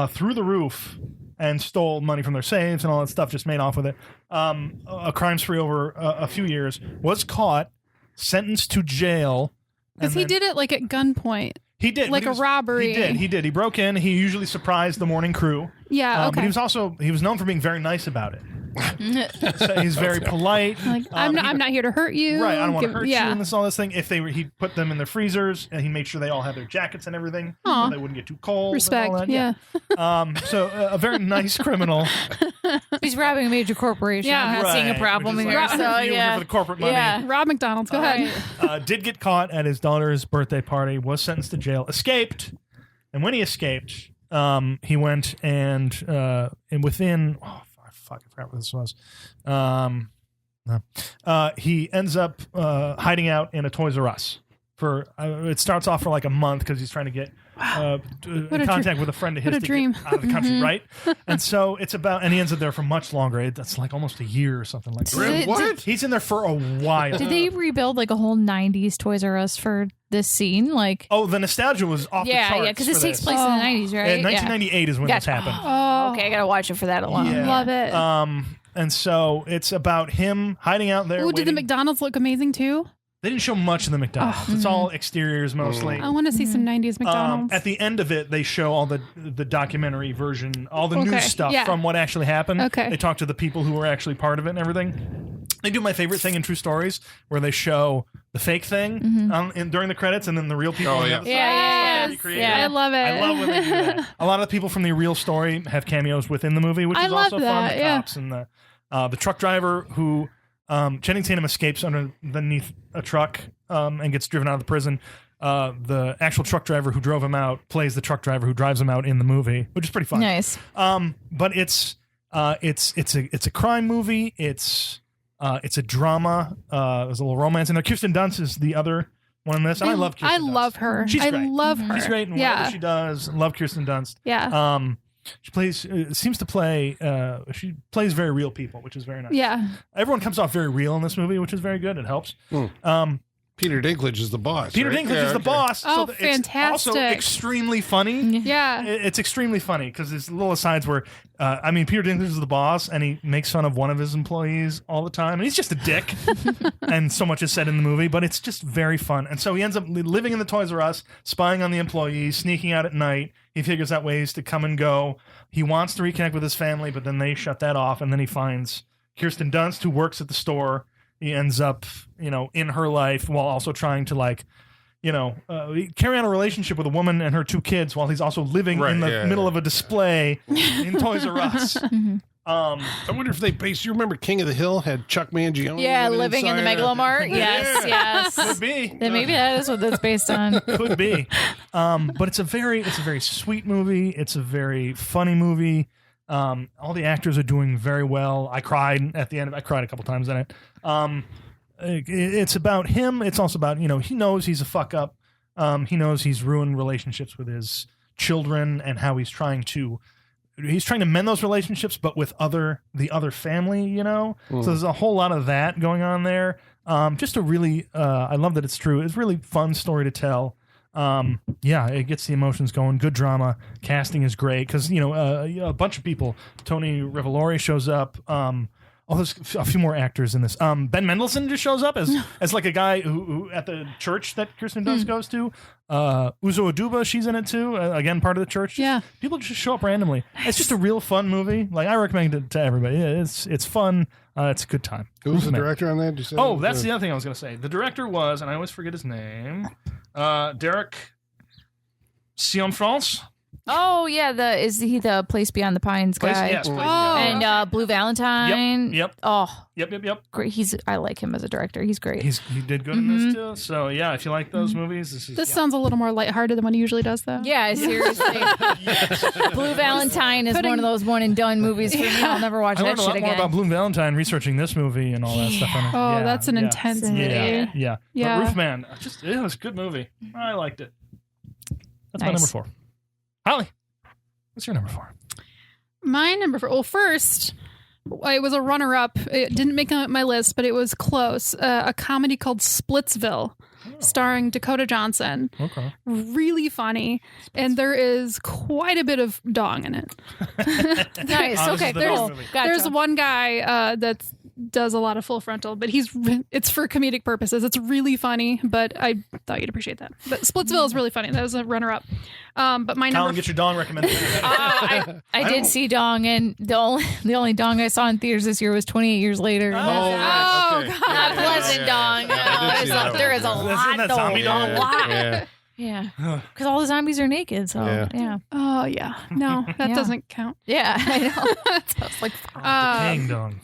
through the roof and stole money from their safes and all that stuff. Just made off with it. A crime spree over a few years. Was caught, sentenced to jail. Because and he then- did it like at gunpoint. He did like but a robbery. He did. He broke in. He usually surprised the morning crew. Yeah, But he was known for being very nice about it. So he's very polite. Like I'm not here to hurt you. Right, I don't want to hurt you Yeah. and all this thing. If he put them in their freezers and he made sure they all had their jackets and everything, Aw. so they wouldn't get too cold. Respect. And all that. Yeah. So a very nice criminal. He's robbing a major corporation. Yeah. I'm not seeing a Right, problem which is here. like, So you're here yeah. for the corporate money. Yeah. Rob McDonald's. Go ahead. Did get caught at his daughter's birthday party. Was sentenced to jail. Escaped, and when he escaped, he went and within. Oh, fuck! I forgot what this was. He ends up hiding out in a Toys R Us for. It starts off for like a month because he's trying to get in a contact with a friend of his what a to dream. get out of the country, right? And so it's about, and he ends up there for much longer. That's like almost a year or something like that. What? He's in there for a while. Did they rebuild like a whole '90s Toys R Us for this scene? Like, Oh, the nostalgia was off the charts. yeah, because for this takes this. place in the '90s, right? In 1998 is when this Gotcha. happened. Oh, Okay, I gotta watch it for that alone. Yeah. love it. And so it's about him hiding out there. Ooh, did the waiting- McDonald's look amazing too? They didn't show much of the McDonald's. It's all exteriors mostly. I want to see some 90s McDonald's. At the end of it, they show all the documentary version, all the Okay, news stuff yeah. from what actually happened. Okay. They talk to the people who were actually part of it and everything. They do my favorite thing in True Stories, where they show the fake thing during the credits, and then the real people. Oh, on the yeah. other side. Yes. Stuff created. Yeah. I love it. I love when they do that. A lot of the people from the real story have cameos within the movie, which I is love also fun. that, The yeah. cops and the truck driver who Channing Tatum escapes underneath a truck and gets driven out of the prison. The actual truck driver who drove him out plays the truck driver who drives him out in the movie, which is pretty fun. Nice. But it's a crime movie. It's a drama. There's a little romance in there. Kirsten Dunst is the other one in this, and I love Kirsten I Dunst. love her. She's I great. love her. She's great in whatever she does. Love Kirsten Dunst. Yeah. She plays she plays very real people, which is very nice. Yeah. Everyone comes off very real in this movie, which is very good. It helps. Peter Dinklage is the boss. Peter right? Dinklage is the boss. Oh, It's fantastic. also extremely funny. Yeah. It's extremely funny because there's little asides where, Peter Dinklage is the boss and he makes fun of one of his employees all the time. And he's just a dick. And so much is said in the movie, but it's just very fun. And so he ends up living in the Toys R Us, spying on the employees, sneaking out at night. He figures out ways to come and go. He wants to reconnect with his family, but then they shut that off. And then he finds Kirsten Dunst, who works at the store. He ends up, in her life while also trying to carry on a relationship with a woman and her 2 kids while he's also living in the middle of a display in Toys R Us. I wonder if they based. You remember King of the Hill had Chuck Mangione? Yeah, living in the Megalomart. Yes, yes. Could be. Then maybe that is what that's based on. Could be. But it's a very sweet movie. It's a very funny movie. All the actors are doing very well. I cried at the end. I cried a couple times in it. It's about him. It's also about, he knows he's a fuck up. He knows he's ruined relationships with his children and how he's trying to mend those relationships, but with the other family, So there's a whole lot of that going on there. Just a really, I love that it's true. It's a really fun story to tell. It gets the emotions going. Good drama. Casting is great because a bunch of people. Tony Revolori shows up. There's a few more actors in this. Ben Mendelsohn just shows up as like a guy who at the church that Kirsten Dunst goes to. Uzo Aduba, she's in it too. Again, part of the church. Yeah. People just show up randomly. It's just a real fun movie. Like I recommend it to everybody. It's fun. It's a good time. Who was the director on that? Did you say? Oh, that's the other thing I was going to say. The director was, and I always forget his name, Derek Cianfrance. Oh yeah, is he the Place Beyond the Pines guy? Yes, Oh. And Blue Valentine. Yep. Oh, Yep. great. I like him as a director. He's great. He did good in this too. So yeah, if you like those movies, This sounds a little more lighthearted than what he usually does, though. Yeah, seriously. Blue Valentine is one of those one and done movies for me. I'll never watch I that learned a shit lot more again. about Blue Valentine researching this movie and all that stuff. Oh, that's an intense movie. Yeah. Yeah. But Roofman, it was a good movie. I liked it. That's my Nice. number 4. Holly, what's your number 4? My number 4. Well, first, it was a runner-up. It didn't make my list, but it was close. A comedy called Splitsville, starring Dakota Johnson. Okay. Really funny, and there is quite a bit of dong in it. Nice. This Okay, is the dog cool. movie. Gotcha. There's one guy that does a lot of full frontal, but it's for comedic purposes. It's really funny, but I thought you'd appreciate that. But Splitsville is really funny. That was a runner-up. But my Colin, number get your dong recommendation. I did see Dong, and the only Dong I saw in theaters this year was 28 Years Later. Oh, okay. God. Not pleasant Dong. I did see that There is a Isn't lot. that though. zombie Dong? A lot. Yeah. Yeah, because all the zombies are naked. So Yeah. yeah, Oh yeah, no, that Yeah. doesn't count. yeah, I know. Sounds like King dong.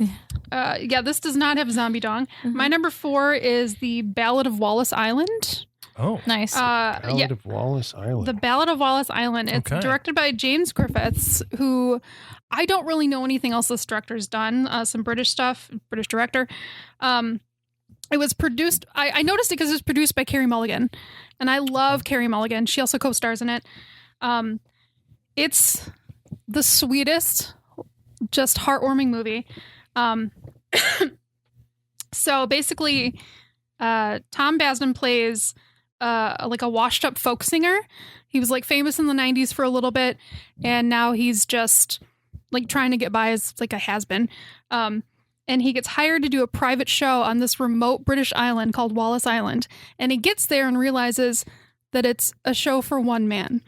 Yeah, this does not have zombie dong. My number 4 is the Ballad of Wallace Island. Oh. nice. Ballad of Wallace Island. The Ballad of Wallace Island. It's Okay. directed by James Griffiths, who I don't really know anything else this director's done. Some British stuff, British director. It was produced. I noticed it because it was produced by Carey Mulligan, and I love Carey Mulligan. She also co-stars in it. It's the sweetest, just heartwarming movie. So basically, Tom Basden plays like a washed-up folk singer. He was like famous in the 90s for a little bit, and now he's just like trying to get by as like a has-been. and he gets hired to do a private show on this remote British island called Wallis Island. And he gets there and realizes that it's a show for one man.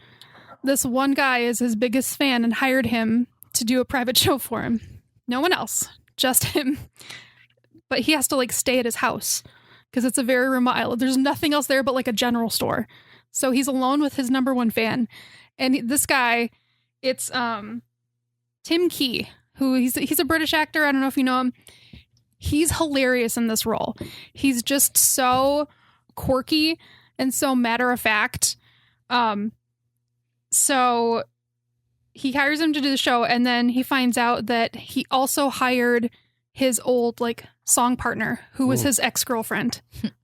This one guy is his biggest fan and hired him to do a private show for him. No one else, just him. But he has to like stay at his house because it's a very remote island. There's nothing else there but like a general store. So he's alone with his number one fan. And this guy, it's Tim Key, who he's a British actor. I don't know if you know him. He's hilarious in this role. He's just so quirky and so matter of fact. So he hires him to do the show, and then he finds out that he also hired his old like song partner, who was his ex-girlfriend,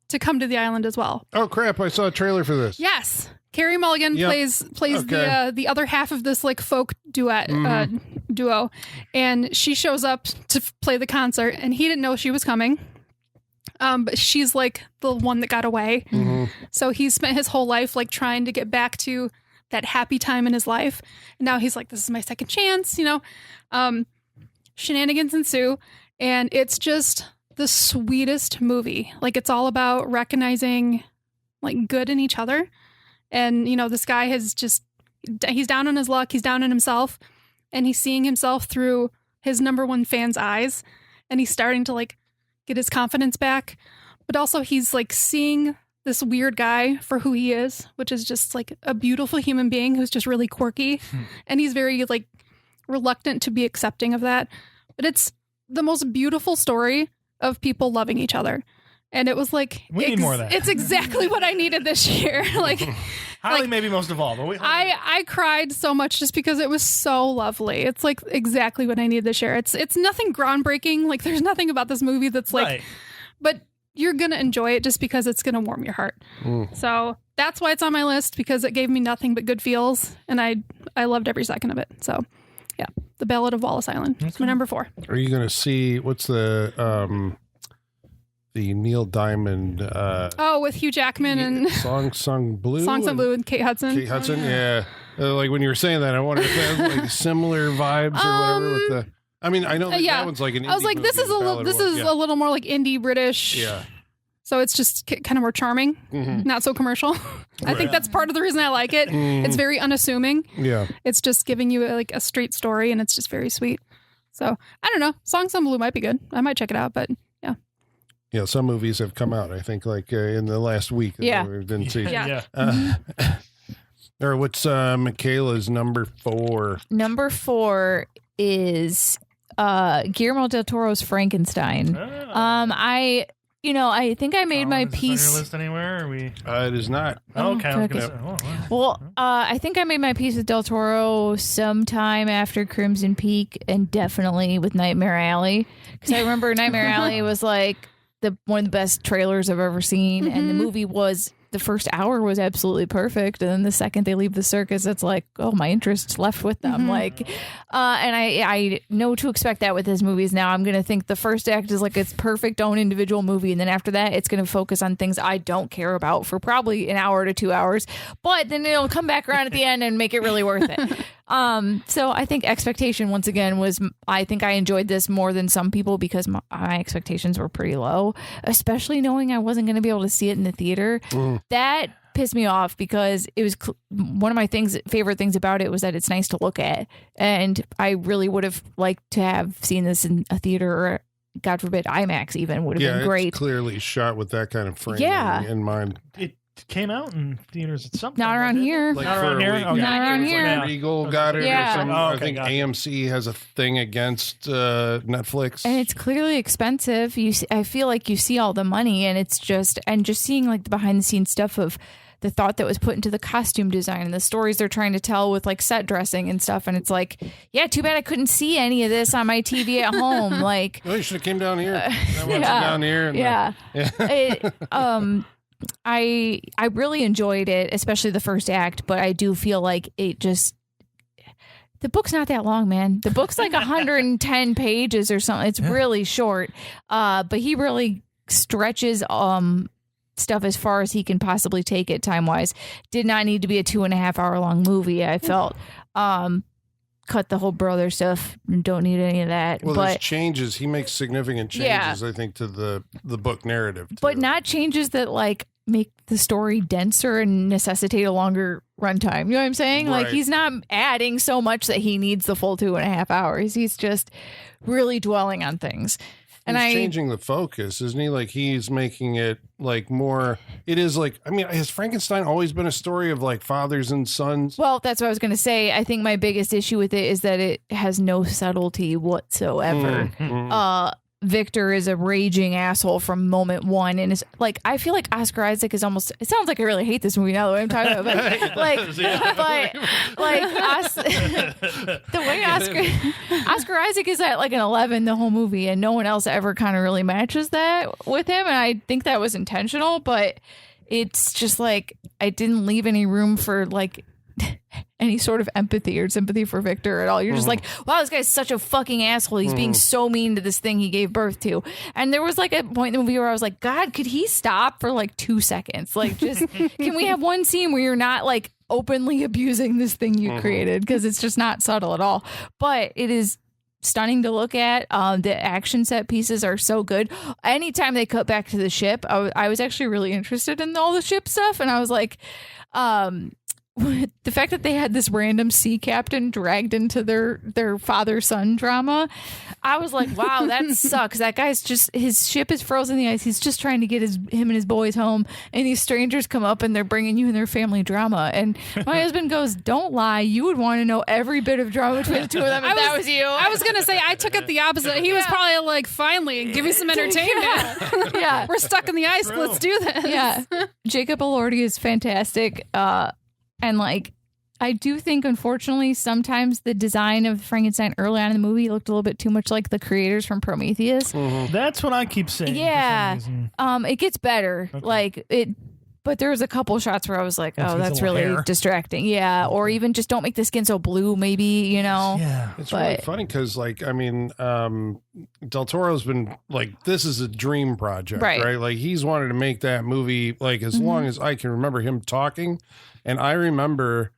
to come to the island as well. Oh crap! I saw a trailer for this. Yes, Carey Mulligan plays Okay. the other half of this like folk duet duo, and she shows up to play the concert, and he didn't know she was coming. But she's like the one that got away. So he spent his whole life like trying to get back to that happy time in his life. And now he's like, this is my second chance, you know. Shenanigans ensue, and it's just the sweetest movie. Like, it's all about recognizing like good in each other. And, you know, this guy he's down on his luck. He's down on himself, and he's seeing himself through his number one fan's eyes. And he's starting to like get his confidence back. But also he's like seeing this weird guy for who he is, which is just like a beautiful human being who's just really quirky. And he's very like reluctant to be accepting of that. But it's the most beautiful story of people loving each other. And it was like, We need more of that. It's exactly what I needed this year. Like, Holly, like, maybe most of all. But I cried so much just because it was so lovely. It's like exactly what I needed this year. It's nothing groundbreaking. Like, there's nothing about this movie that's like, right. but you're going to enjoy it just because it's going to warm your heart. So that's why it's on my list, because it gave me nothing but good feels. And I loved every second of it. So yeah, The Ballad of Wallis Island. It's my number 4. Are you going to see what's the Neil Diamond With Hugh Jackman and Songs Sung Blue? Songs on Blue and Kate Hudson. Kate Hudson, yeah. Like when you were saying that, I wonder if that has like similar vibes or whatever with the. I mean, I know that one's like an. I was like, this is a little more like indie British. Yeah. So it's just kind of more charming, not so commercial. I think that's part of the reason I like it. It's very unassuming. Yeah. It's just giving you like a straight story, and it's just very sweet. So I don't know. Songs on Blue might be good. I might check it out, but yeah. Yeah, some movies have come out, I think, like in the last week. That Yeah. we didn't see. Yeah. Or what's Michaela's number 4? Number 4 is Guillermo del Toro's Frankenstein. I think I made my Is this peace. on your list anywhere? Or are we? It is not. Oh, okay. I was okay. gonna say, wow. Well, I think I made my peace with Del Toro sometime after Crimson Peak, and definitely with Nightmare Alley, because I remember Nightmare Alley was like one of the best trailers I've ever seen, and the movie was. The first hour was absolutely perfect, and then the second they leave the circus, it's like, oh, my interest's left with them. Like, and I know to expect that with his movies now. I'm going to think the first act is like its perfect own individual movie, and then after that, it's going to focus on things I don't care about for probably an hour to 2 hours, but then it'll come back around at the end and make it really worth it. So I think expectation once again was, I think I enjoyed this more than some people because my expectations were pretty low, especially knowing I wasn't going to be able to see it in the theater. That pissed me off because it was one of my favorite things about it was that it's nice to look at, and I really would have liked to have seen this in a theater, or God forbid IMAX even would have been great. It's clearly shot with that kind of framing in mind. It came out in theaters at some point. Not around here. Like Not for around a here? week. Okay. Not around It was here. Like Regal got it Yeah. or something. Oh, I okay, think gotcha. AMC has a thing against Netflix. And it's clearly expensive. I feel like you see all the money, and it's just seeing like the behind the scenes stuff of the thought that was put into the costume design and the stories they're trying to tell with like set dressing and stuff. And it's like, yeah, too bad I couldn't see any of this on my TV at home. Like, Oh, you should have came down here. I watched it down here. And I really enjoyed it, especially the first act, but I do feel like the book's not that long, man. The book's like 110 pages or something. It's really short. But he really stretches stuff as far as he can possibly take it time wise. Did not need to be a 2.5 hour long movie, I felt. cut the whole brother stuff. Don't need any of that. Well, there's but changes. He makes significant changes, I think, to the book narrative. Too. but not changes that like make the story denser and necessitate a longer runtime. You know what I'm saying? Like Right. he's not adding so much that he needs the full 2.5 hours. He's just really dwelling on things. And he's changing the focus, isn't he? Like he's making it like more. It is like, I mean, has Frankenstein always been a story of like fathers and sons? Well, that's what I was going to say. I think my biggest issue with it is that it has no subtlety whatsoever. Victor is a raging asshole from moment one, and it's like I feel like Oscar Isaac is almost. It sounds like I really hate this movie now the way I'm talking about, but the way Oscar Isaac is at like an 11 the whole movie, and no one else ever kind of really matches that with him, and I think that was intentional, but it's just like I didn't leave any room for like any sort of empathy or sympathy for Victor at all. You're just like, wow, this guy's such a fucking asshole. He's being so mean to this thing he gave birth to. And there was like a point in the movie where I was like, God, could he stop for like 2 seconds? Like, just can we have one scene where you're not like openly abusing this thing you created? Because it's just not subtle at all. But it is stunning to look at. The action set pieces are so good. Anytime they cut back to the ship, I was actually really interested in all the ship stuff. And I was like, the fact that they had this random sea captain dragged into their father-son drama, I was like, wow, that sucks. That guy's just, his ship is frozen in the ice. He's just trying to get him and his boys home. And these strangers come up and they're bringing you in their family drama. And my husband goes, don't lie. You would want to know every bit of drama between the two of them if that was you. I was going to say, I took it the opposite. He was probably like, finally, give me some entertainment. Yeah. We're stuck in the ice. Let's do this. Yeah. Jacob Elordi is fantastic. And like, I do think, unfortunately, sometimes the design of Frankenstein early on in the movie looked a little bit too much like the creators from Prometheus. That's what I keep saying. Yeah. For some reason. It gets better. Okay. Like it, but there was a couple shots where I was like, Once oh, he gets that's a little really hair. distracting. Yeah. Or even just don't make the skin so blue, maybe, you know? Yeah. It's really But- funny because, like, I mean, Del Toro's been like, this is a dream project, Right. Like, he's wanted to make that movie like as long as I can remember him talking. And I remember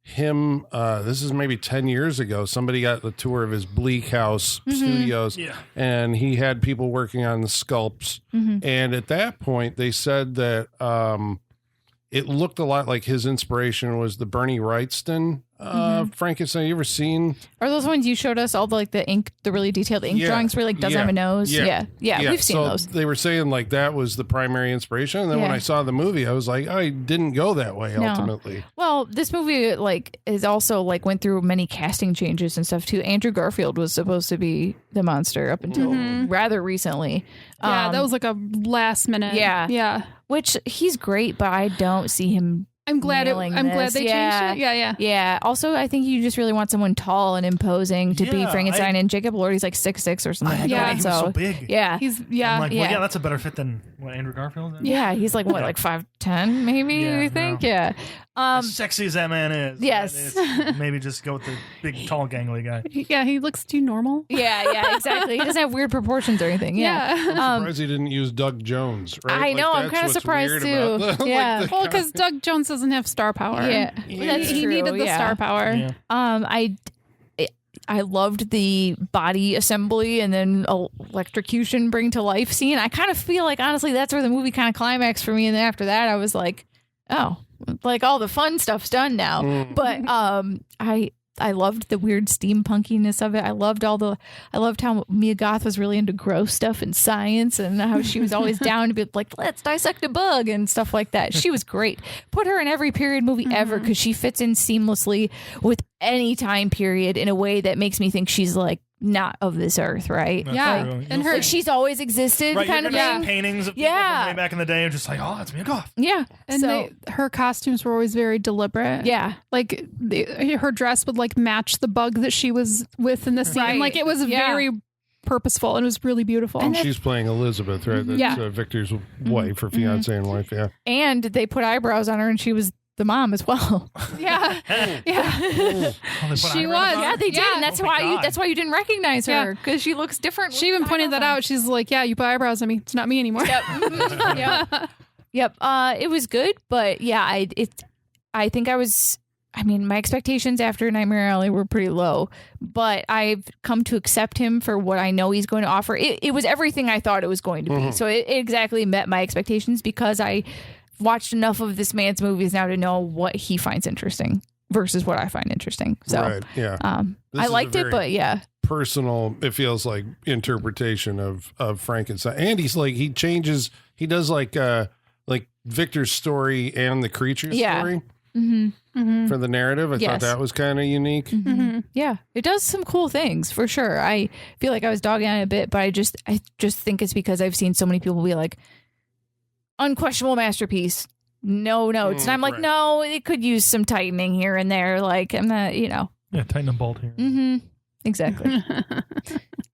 him, this is maybe 10 years ago, somebody got the tour of his Bleak House studios, Yeah. and he had people working on the sculpts. And at that point, they said that it looked a lot like his inspiration was the Bernie Wrightston Frankenstein. You ever seen? Are those ones you showed us, all the like the ink, the really detailed ink Yeah. drawings where like doesn't Yeah. have a nose? Yeah. Yeah, we've seen so those. They were saying like that was the primary inspiration. And then when Yeah. I saw the movie, I was like, I didn't go that way No. ultimately. Well, this movie like is also like went through many casting changes and stuff too. Andrew Garfield was supposed to be the monster up until rather recently. Yeah, that was like a last minute. Yeah. Yeah. Which he's great, but I don't see him. I'm glad nailing I'm glad this. they Yeah. changed it. Yeah. Yeah. Also, I think you just really want someone tall and imposing to be Yeah, Frankenstein, and Jacob Elordi's like 6'6" or something. I like know, that. he was so big. Yeah. He's I'm yeah. like, yeah. well, yeah, that's a better fit than what Andrew Garfield is. Yeah, he's like what, like 5'10", maybe? Yeah, you think? no. Yeah. As sexy as that man is. Yes. Maybe just go with the big, tall, gangly guy. Yeah, he looks too normal. Yeah, exactly. He doesn't have weird proportions or anything. Yeah. Surprised he didn't use Doug Jones, right? I know, I'm that's kinda what's surprised weird too. about the- Yeah. like the Well, because Doug Jones doesn't have star power. Yeah. That's he true, needed the yeah. star power. Yeah. I loved the body assembly and then electrocution bring to life scene. I kind of feel like, honestly, that's where the movie kind of climaxed for me. And then after that, I was like, oh, like all the fun stuff's done now. But I loved the weird steampunkiness of it. I loved how Mia Goth was really into gross stuff and science, and how she was always down to be like, let's dissect a bug and stuff like that. She was great. Put her in every period movie ever, because she fits in seamlessly with any time period in a way that makes me think she's like not of this earth, right? That's Yeah. true. And her Like she's always existed, Right, kind of you're gonna thing. see paintings of people Yeah. from way back in the day, and just like, oh, it's Mia Goth. Yeah. and So, her costumes were always very deliberate. yeah. Like her dress would like match the bug that she was with in the scene. Right. Like it was Yeah. very purposeful and it was really beautiful. And she's playing Elizabeth, right? That's Yeah. Victor's wife or fiance and wife, yeah. And they put eyebrows on her, and she was the mom as well. yeah. Yeah. Oh, they put She eyebrows was. on Yeah, her? they did, Yeah. and that's Oh my why God. that's why you didn't recognize Yeah. her, because she looks different. She even pointed that out. She's like, yeah, you put eyebrows on me. It's not me anymore. Yep. Yep. It was good, but yeah, I think I was I mean, my expectations after Nightmare Alley were pretty low, but I've come to accept him for what I know he's going to offer. It was everything I thought it was going to be. So it exactly met my expectations because I watched enough of this man's movies now to know what he finds interesting versus what I find interesting. So Right, yeah. I liked it, but yeah. Personal, it feels like, interpretation of Frankenstein. And he changes, he does like Victor's story and the creature's story. For the narrative. I thought that was kind of unique. Yeah, it does some cool things for sure. I feel like I was dogging on it a bit, but I just think it's because I've seen so many people be like, unquestionable masterpiece, no notes. And I'm like, no, it could use some tightening here and there. Like, I'm not, Yeah, tighten a bolt here. Exactly.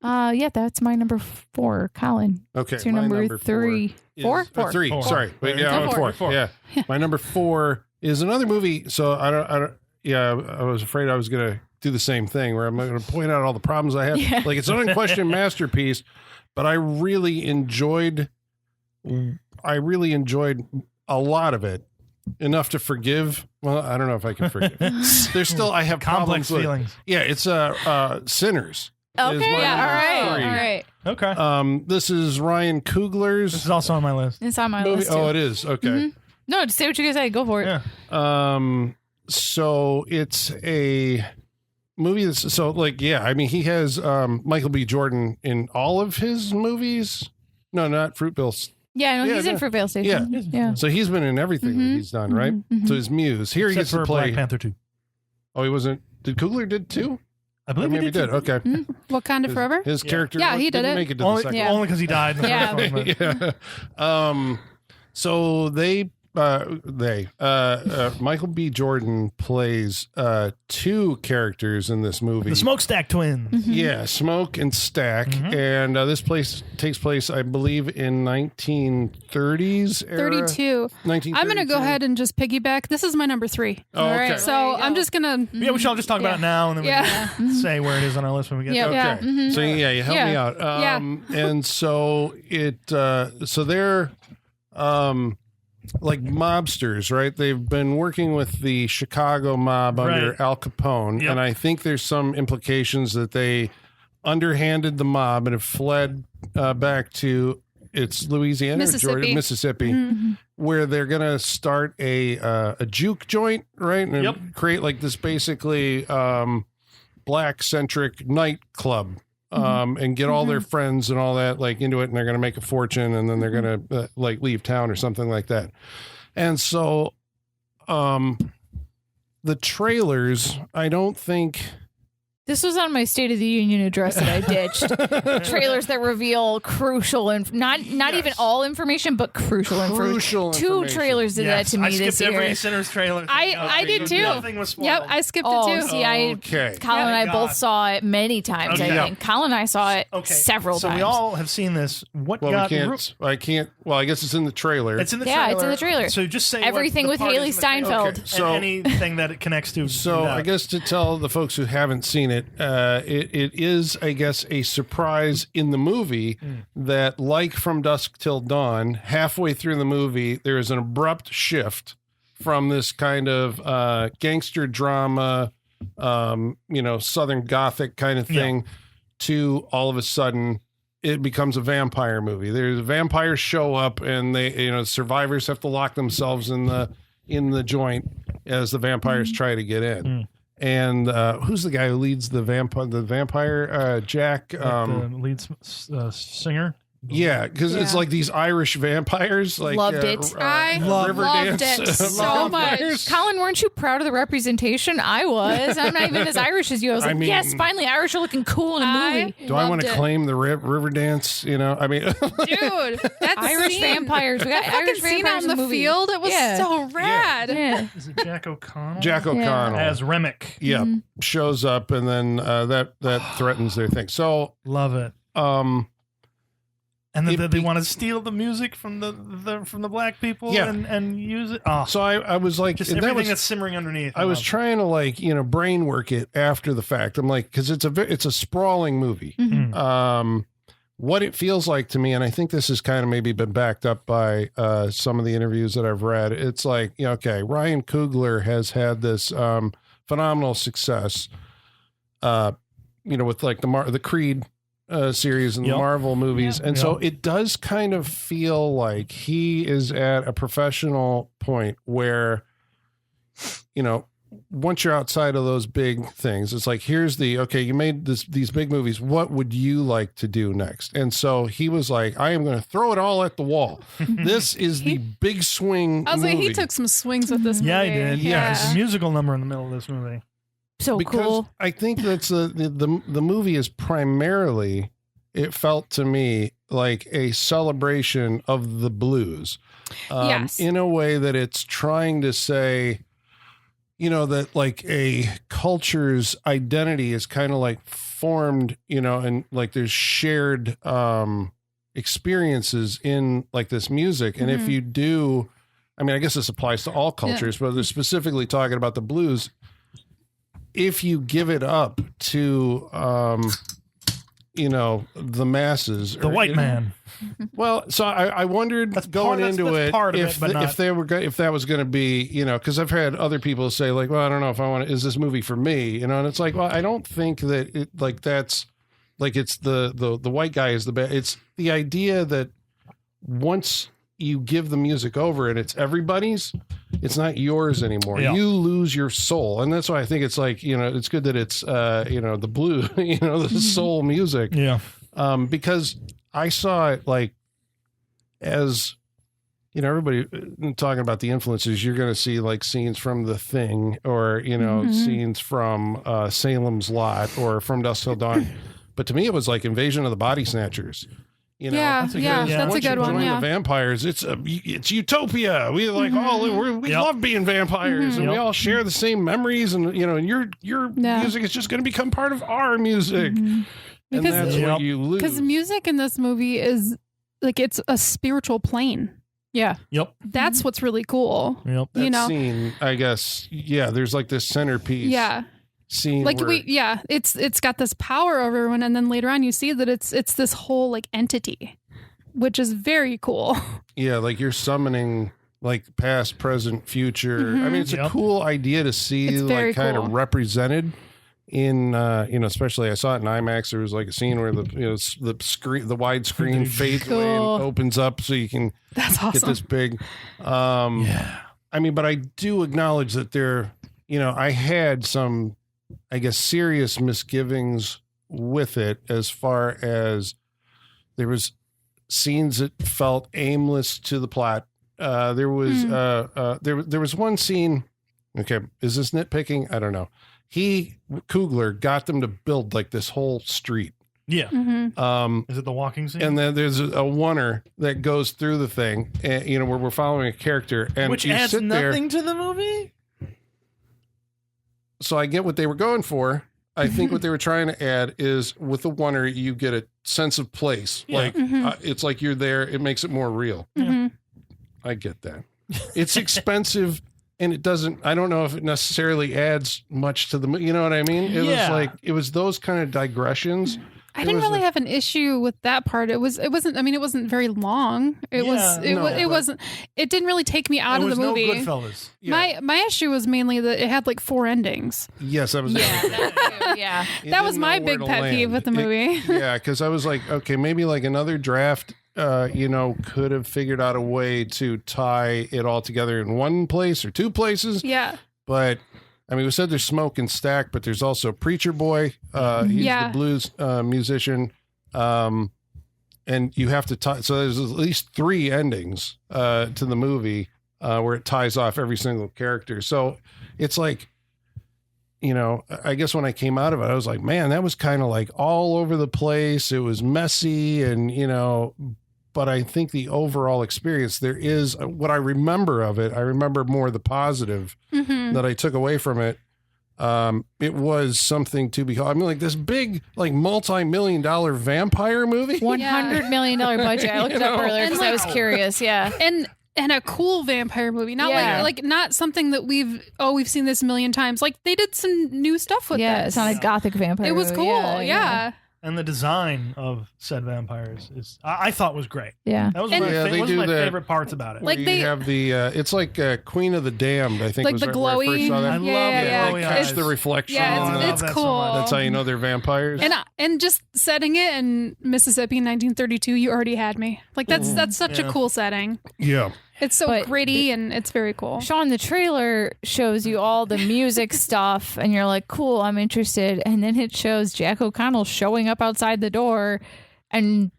Yeah, that's my number 4, Colin. Okay. It's your number 3. 4? 4? 3. Four. Sorry. Wait, Go yeah, for it. 4. Yeah. My number 4 is another movie. So I was afraid I was going to do the same thing where I'm going to point out all the problems I have. Yeah. Like, it's an unquestioned masterpiece, but I really enjoyed a lot of it, enough to forgive. Well, I don't know if I can forgive. I have Complex problems with. feelings. Yeah, it's Sinners. Okay, is my yeah, number 3. all right. Okay. This is Ryan Coogler's This is also on my list. It's on my movie. list too. Oh, it is. Okay. No, just say what you guys say. Go for it. Yeah. So it's a movie that's I mean, he has Michael B. Jordan in all of his movies. No, not Fruitvale. Yeah, no, he's in Fruitvale Station. Yeah. So he's been in everything that he's done, right? So his muse. Here he Except gets to for play. Black Panther 2. Oh, he wasn't. Did Coogler did too? I believe Maybe he did. Okay. Wakanda Forever? His character. Yeah, he did didn't it. make it to the Only second. because he died. In the Yeah. first one, but- Yeah. So Michael B. Jordan plays 2 characters in this movie. The Smokestack Twins. Yeah, Smoke and Stack. And this place takes place, I believe, in 1930s era. 32. 1932. I'm going to go ahead and just piggyback. This is my number 3. Oh, okay. Right. So There you I'm go. just going to. Yeah, we shall just talk about it now, and then we can say where it is on our list when we get Yeah. there. Okay. So you help me out. And so so they're like mobsters, right? They've been working with the Chicago mob under Right. Al Capone, Yep. and I think there's some implications that they underhanded the mob and have fled back to Louisiana, Mississippi. or Georgia, Mississippi, where they're going to start a juke joint, right? And Yep. create like this basically black centric nightclub. And get all their friends and all that like into it, and they're going to make a fortune, and then they're going to like leave town or something like that. And so, the trailers, I don't think. This was on my State of the Union address that I ditched. Trailers that reveal crucial and not even all information, but crucial information. 2 information. trailers did that to me I this skipped every year. Sinners trailer. I did too. Nothing was spoiled. Yep, I skipped Oh, it too. see, Okay. Colin and I God. both saw it many times. Okay. I think Colin and I saw it Okay, several so times. we all have seen this. What Well, got we can't. I can't. Well, I guess it's in the trailer. It's in the Yeah, trailer. it's in the trailer. So just say Everything what with the part Haley is in the trailer. Steinfeld. Okay, so- and anything that it connects to. So that. I guess to tell the folks who haven't seen it, it is, I guess, a surprise in the movie that, like From Dusk Till Dawn, halfway through the movie, there is an abrupt shift from this kind of gangster drama, Southern Gothic kind of thing, to all of a sudden it becomes a vampire movie. There's vampires show up, and they, survivors have to lock themselves in the joint as the vampires try to get in. And who's the guy who leads the vampire? Jack. the lead singer. Yeah, because it's Yeah. like these Irish vampires. Like Loved it. I River loved dance it so much. vampires. Colin, weren't you proud of the representation? I was. I'm not even as Irish as you. I was I like, mean- yes, finally, Irish are looking cool in a movie. Do I want to loved it. claim the river dance? I mean, Dude, that Irish scene, vampires. We got that Irish fucking scene vampires on in the movie. field, it was Yeah. so rad. Yeah. Is it Jack O'Connell? Jack O'Connell. as Remick. Yeah, shows up, and then that threatens their thing. So, Love it. And It then they be- want to steal the music from the black people Yeah. and use it. Oh, so I was like, just and everything that was, that's simmering underneath. I was love it. trying to brain work it after the fact. I'm like, because it's a sprawling movie. what it feels like to me, and I think this has kind of maybe been backed up by some of the interviews that I've read. It's like, okay, Ryan Coogler has had this phenomenal success, with like the Creed series and the Marvel movies. And so it does kind of feel like he is at a professional point where, once you're outside of those big things, it's like, you made these big movies. What would you like to do next? And so he was like, I am going to throw it all at the wall. This is the big swing. I was movie. like, he took some swings with this movie. Yeah, he did. Yeah. There's a musical number in the middle of this movie. So because cool. I think that's the movie is primarily, it felt to me like a celebration of the blues, Yes. in a way that it's trying to say, that like a culture's identity is kind of like formed, and like there's shared experiences in like this music. And if you do, I mean, I guess this applies to all cultures, but they're specifically talking about the blues. If you give it up to, the masses, The white man. Well, so I wondered going into it if that was going to be, because I've had other people say like, well, I don't know if I want to, is this movie for me? And it's like, well, I don't think that it like that's like it's the white guy is the bad. It's the idea that once you give the music over and it's everybody's, it's not yours anymore. Yeah. You lose your soul. And that's why I think it's like, it's good that it's, the blue, the soul music. Yeah. Because I saw it like as, everybody talking about the influences, you're going to see like scenes from The Thing or, scenes from Salem's Lot or From Dusk Till Dawn. But to me, it was like Invasion of the Body Snatchers. That's a good one. Join Yeah. the vampires. It's utopia. We like we love being vampires, and we all share the same memories. And and your music is just going to become part of our music, and that's what you lose. Because music in this movie is like it's a spiritual plane. Yeah. Yep. That's what's really cool. Yep. That scene, I guess. Yeah, there's like this centerpiece. Yeah. Scene like where, it's got this power over everyone, and then later on you see that it's this whole like entity, which is very cool. Yeah, like you're summoning like past, present, future. I mean, it's a cool idea to see It's very like kind cool. of represented in especially I saw it in IMAX. There was like a scene where the the screen, the widescreen fades away and opens up so you can That's get awesome. this big. I mean, but I do acknowledge that there, I had some, I guess, serious misgivings with it as far as there was scenes that felt aimless to the plot. There was there was one scene. Okay, is this nitpicking? I don't know. Coogler got them to build like this whole street. Yeah. Mm-hmm. Is it the walking scene? And then there's a oneer that goes through the thing, and, where we're following a character, and which you adds sit there. nothing to the movie. So I get what they were going for. I think what they were trying to add is with the oneer, you get a sense of place. Yeah. Like it's like you're there. It makes it more real. Mm-hmm. I get that. It's expensive. And it doesn't, I don't know if it necessarily adds much to the, you know what I mean? It was like, it was those kind of digressions. I didn't really have an issue with that part. It wasn't, I mean, it wasn't very long. It wasn't, it didn't really take me out of the movie. No Goodfellas. My issue was mainly that it had like 4 endings. Yes, that was That was my big pet peeve with the movie. Because I was like, okay, maybe like another draft, could have figured out a way to tie it all together in one place or 2 places. Yeah. But I mean, we said there's Smoke and Stack, but there's also Preacher Boy. He's the blues musician. And you have to tie. So there's at least 3 endings to the movie where it ties off every single character. So it's like, I guess when I came out of it, I was like, man, that was kind of like all over the place. It was messy and, but I think the overall experience, there is what I remember of it. I remember more the positive that I took away from it. It was something to be, I mean, like this big, like multi-million-dollar vampire movie. $100 million budget. I looked it up earlier because I was curious. Yeah. And a cool vampire movie, not like not something that we've seen this a million times. Like they did some new stuff with Yeah, this. it's not a gothic vampire It was movie. cool. Yeah. And the design of said vampires I thought was great. Yeah. That was And- one Yeah, of they my, do my that- favorite parts about it. Like You they- have the it's like Queen of the Damned, I think Like was the right where I first glowy. saw that. I love yeah, the yeah. glowy Catch eyes. the reflection. Yeah, Oh, I love it's that so cool. much. That's how you know they're vampires. And just setting it in Mississippi in 1932, you already had me. Like that's such a cool setting. Yeah. It's so But gritty and it's very cool. Sean, the trailer shows you all the music stuff, and you're like, cool, I'm interested. And then it shows Jack O'Connell showing up outside the door and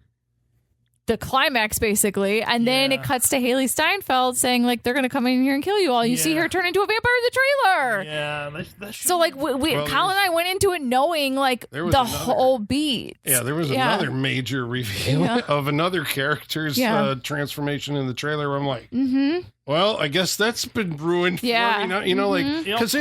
the climax, basically. And then it cuts to Haley Steinfeld saying, like, they're going to come in here and kill you all. You see Yeah. her turn into a vampire in the trailer. Yeah. That So, like, Well, Colin and I went into it knowing, like, there was the another- whole beat. Yeah, there was Yeah. another major reveal Yeah. of another character's Yeah. transformation in the trailer where I'm like, Mm-hmm. well, I guess that's been ruined Yeah. for me now. You know, like, Yep. because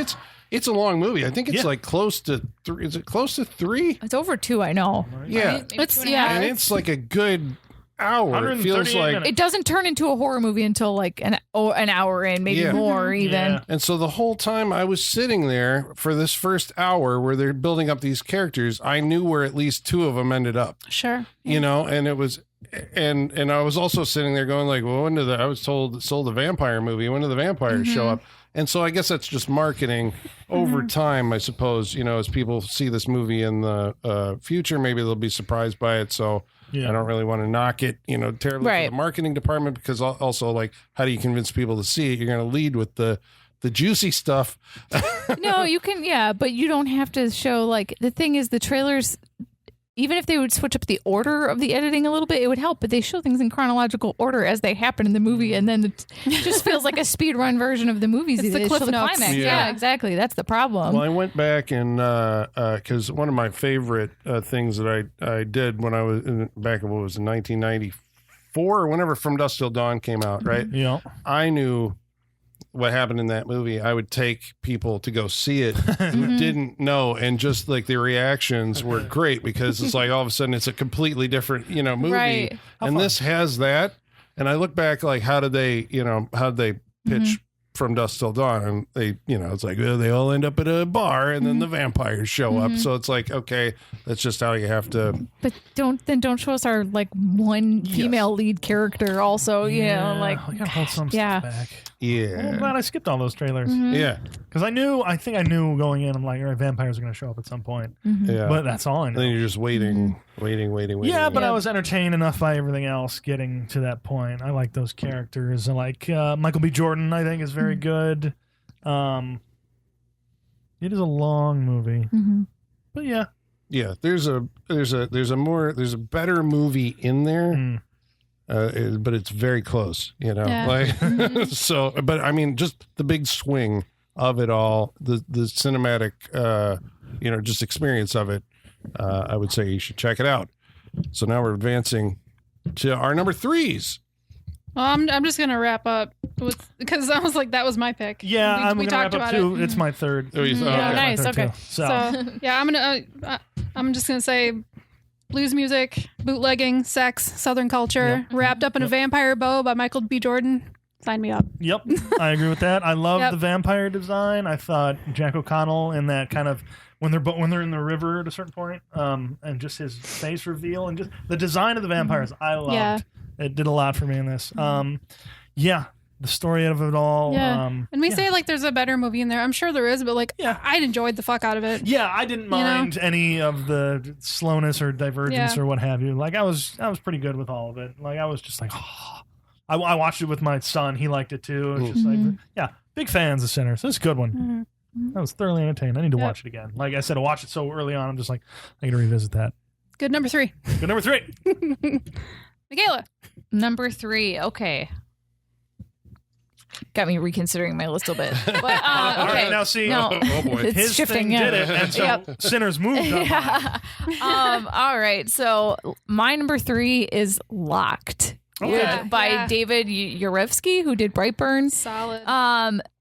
it's a long movie. I think it's Yeah. like close to three. Is it close to 3? It's over 2, I know. Yeah. Maybe It's- 2.5. yeah. And it's like a good hour. It 138 feels like. minutes. It doesn't turn into a horror movie until like an hour in, maybe Yeah. more even. Yeah. And so the whole time I was sitting there for this first hour where they're building up these characters, I knew where at least 2 of them ended up. Sure. You know, and it was, and I was also sitting there going like, well, I was sold a vampire movie. When do the vampires show up? And so I guess that's just marketing over time, I suppose. You know, as people see this movie in the future, maybe they'll be surprised by it. So Yeah. I don't really want to knock it, you know, terribly Right. for the marketing department, because also, like, how do you convince people to see it? You're going to lead with the juicy stuff. No, you can, yeah, but you don't have to show, like, the thing is, the trailers, even if they would switch up the order of the editing a little bit, it would help, but they show things in chronological order as they happen in the movie, and then it just feels like a speed run version of the movies. It's the They Cliff show the Notes. climax. Yeah. Yeah, exactly. That's the problem. Well, I went back and because one of my favorite things that I did when I was back in what was in 1994 or whenever From Dusk Till Dawn came out, right? Yeah. I knew what happened in that movie. I would take people to go see it who didn't know, and just like the reactions were great, because it's like all of a sudden it's a completely different, you know, movie. Right. And this has that. And I look back, like, how did they pitch From Dusk Till Dawn? And they, you know, it's like, well, they all end up at a bar and then the vampires show up. So it's like, okay, that's just how you have to. But don't show us our, like, one female lead character also, you know, like, we gotta hold some yeah. stuff back. I'm Yeah. glad I skipped all those trailers Yeah. because I think I knew going in. I'm like, all right, vampires are going to show up at some point, Yeah. but that's all I And know. then you're just waiting. Yeah, but Yeah. I was entertained enough by everything else getting to that point. I like those characters. I like Michael B. Jordan, I think, is very good. It is a long movie, but yeah. Yeah. There's a better movie in there. Mm. But it's very close, you know. Yeah. Like so. But I mean, just the big swing of it all, the cinematic, you know, just experience of it. I would say you should check it out. So now we're advancing to our number 3s. Well, I'm just gonna wrap up with, because I was like, that was my pick. Yeah, we I'm going to wrap talked up about too. it. It's my third. Oh, you thought- Yeah, okay. nice. My third, Okay. too. So, So yeah, I'm just gonna say blues music, bootlegging, sex, Southern culture, wrapped up in a vampire bow by Michael B. Jordan. Sign me up. yep, I agree with that. I love Yep. the vampire design. I thought Jack O'Connell in that kind of when they're in the river at a certain point, and just his face reveal and just the design of the vampires, I loved. Yeah. It did a lot for me in this. Yeah, the story of it all. Yeah. And we say like there's a better movie in there. I'm sure there is, but like Yeah. I enjoyed the fuck out of it. Yeah, I didn't mind any of the slowness or divergence Yeah. or what have you. Like I was pretty good with all of it. Like I was just like, I watched it with my son. He liked it too. It's just like, yeah, big fans of Sinners. It's a good one. I was thoroughly entertained. I need to watch it again. Like I said, I watched it so early on. I'm just like, I got to revisit that. Good number 3. Good number 3. Michaela. Number 3. Okay. Got me reconsidering my list a bit. But, All okay. right, now see, No. Oh boy. It's his shifting, thing yeah. did it, and so Yep. Sinners moved up. Yeah. All right. So my number 3 is Locked. Okay. By Yeah. David Yarevsky, who did Brightburn. Solid.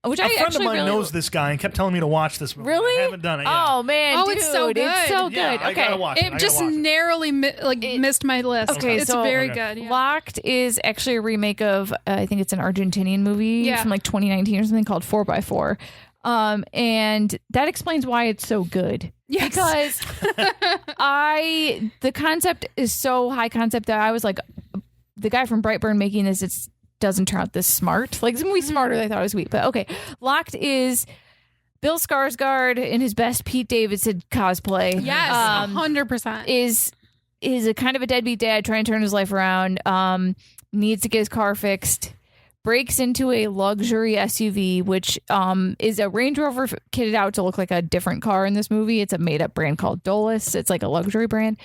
Which A I friend of actually mine really knows this guy and kept telling me to watch this movie. Really? I haven't done it. Yeah. Oh man, Oh, dude, it's so It's good. so Yeah, good. I gotta Okay. watch it. I It gotta just watch it. narrowly missed my list. Okay, it's so- very Okay. good. Yeah. Locked is actually a remake of I think it's an Argentinian movie Yeah. from like 2019 or something called 4x4. And that explains why it's so good. Yes. Because the concept is so high concept that I was like, the guy from Brightburn making this, it doesn't turn out this smart. Like, this movie's smarter than I thought it was sweet. But okay, Locked is Bill Skarsgård in his best Pete Davidson cosplay. Yes, 100%. Is a kind of a deadbeat dad trying to turn his life around. Needs to get his car fixed. Breaks into a luxury SUV, which is a Range Rover kitted out to look like a different car in this movie. It's a made-up brand called Dolus. It's like a luxury brand.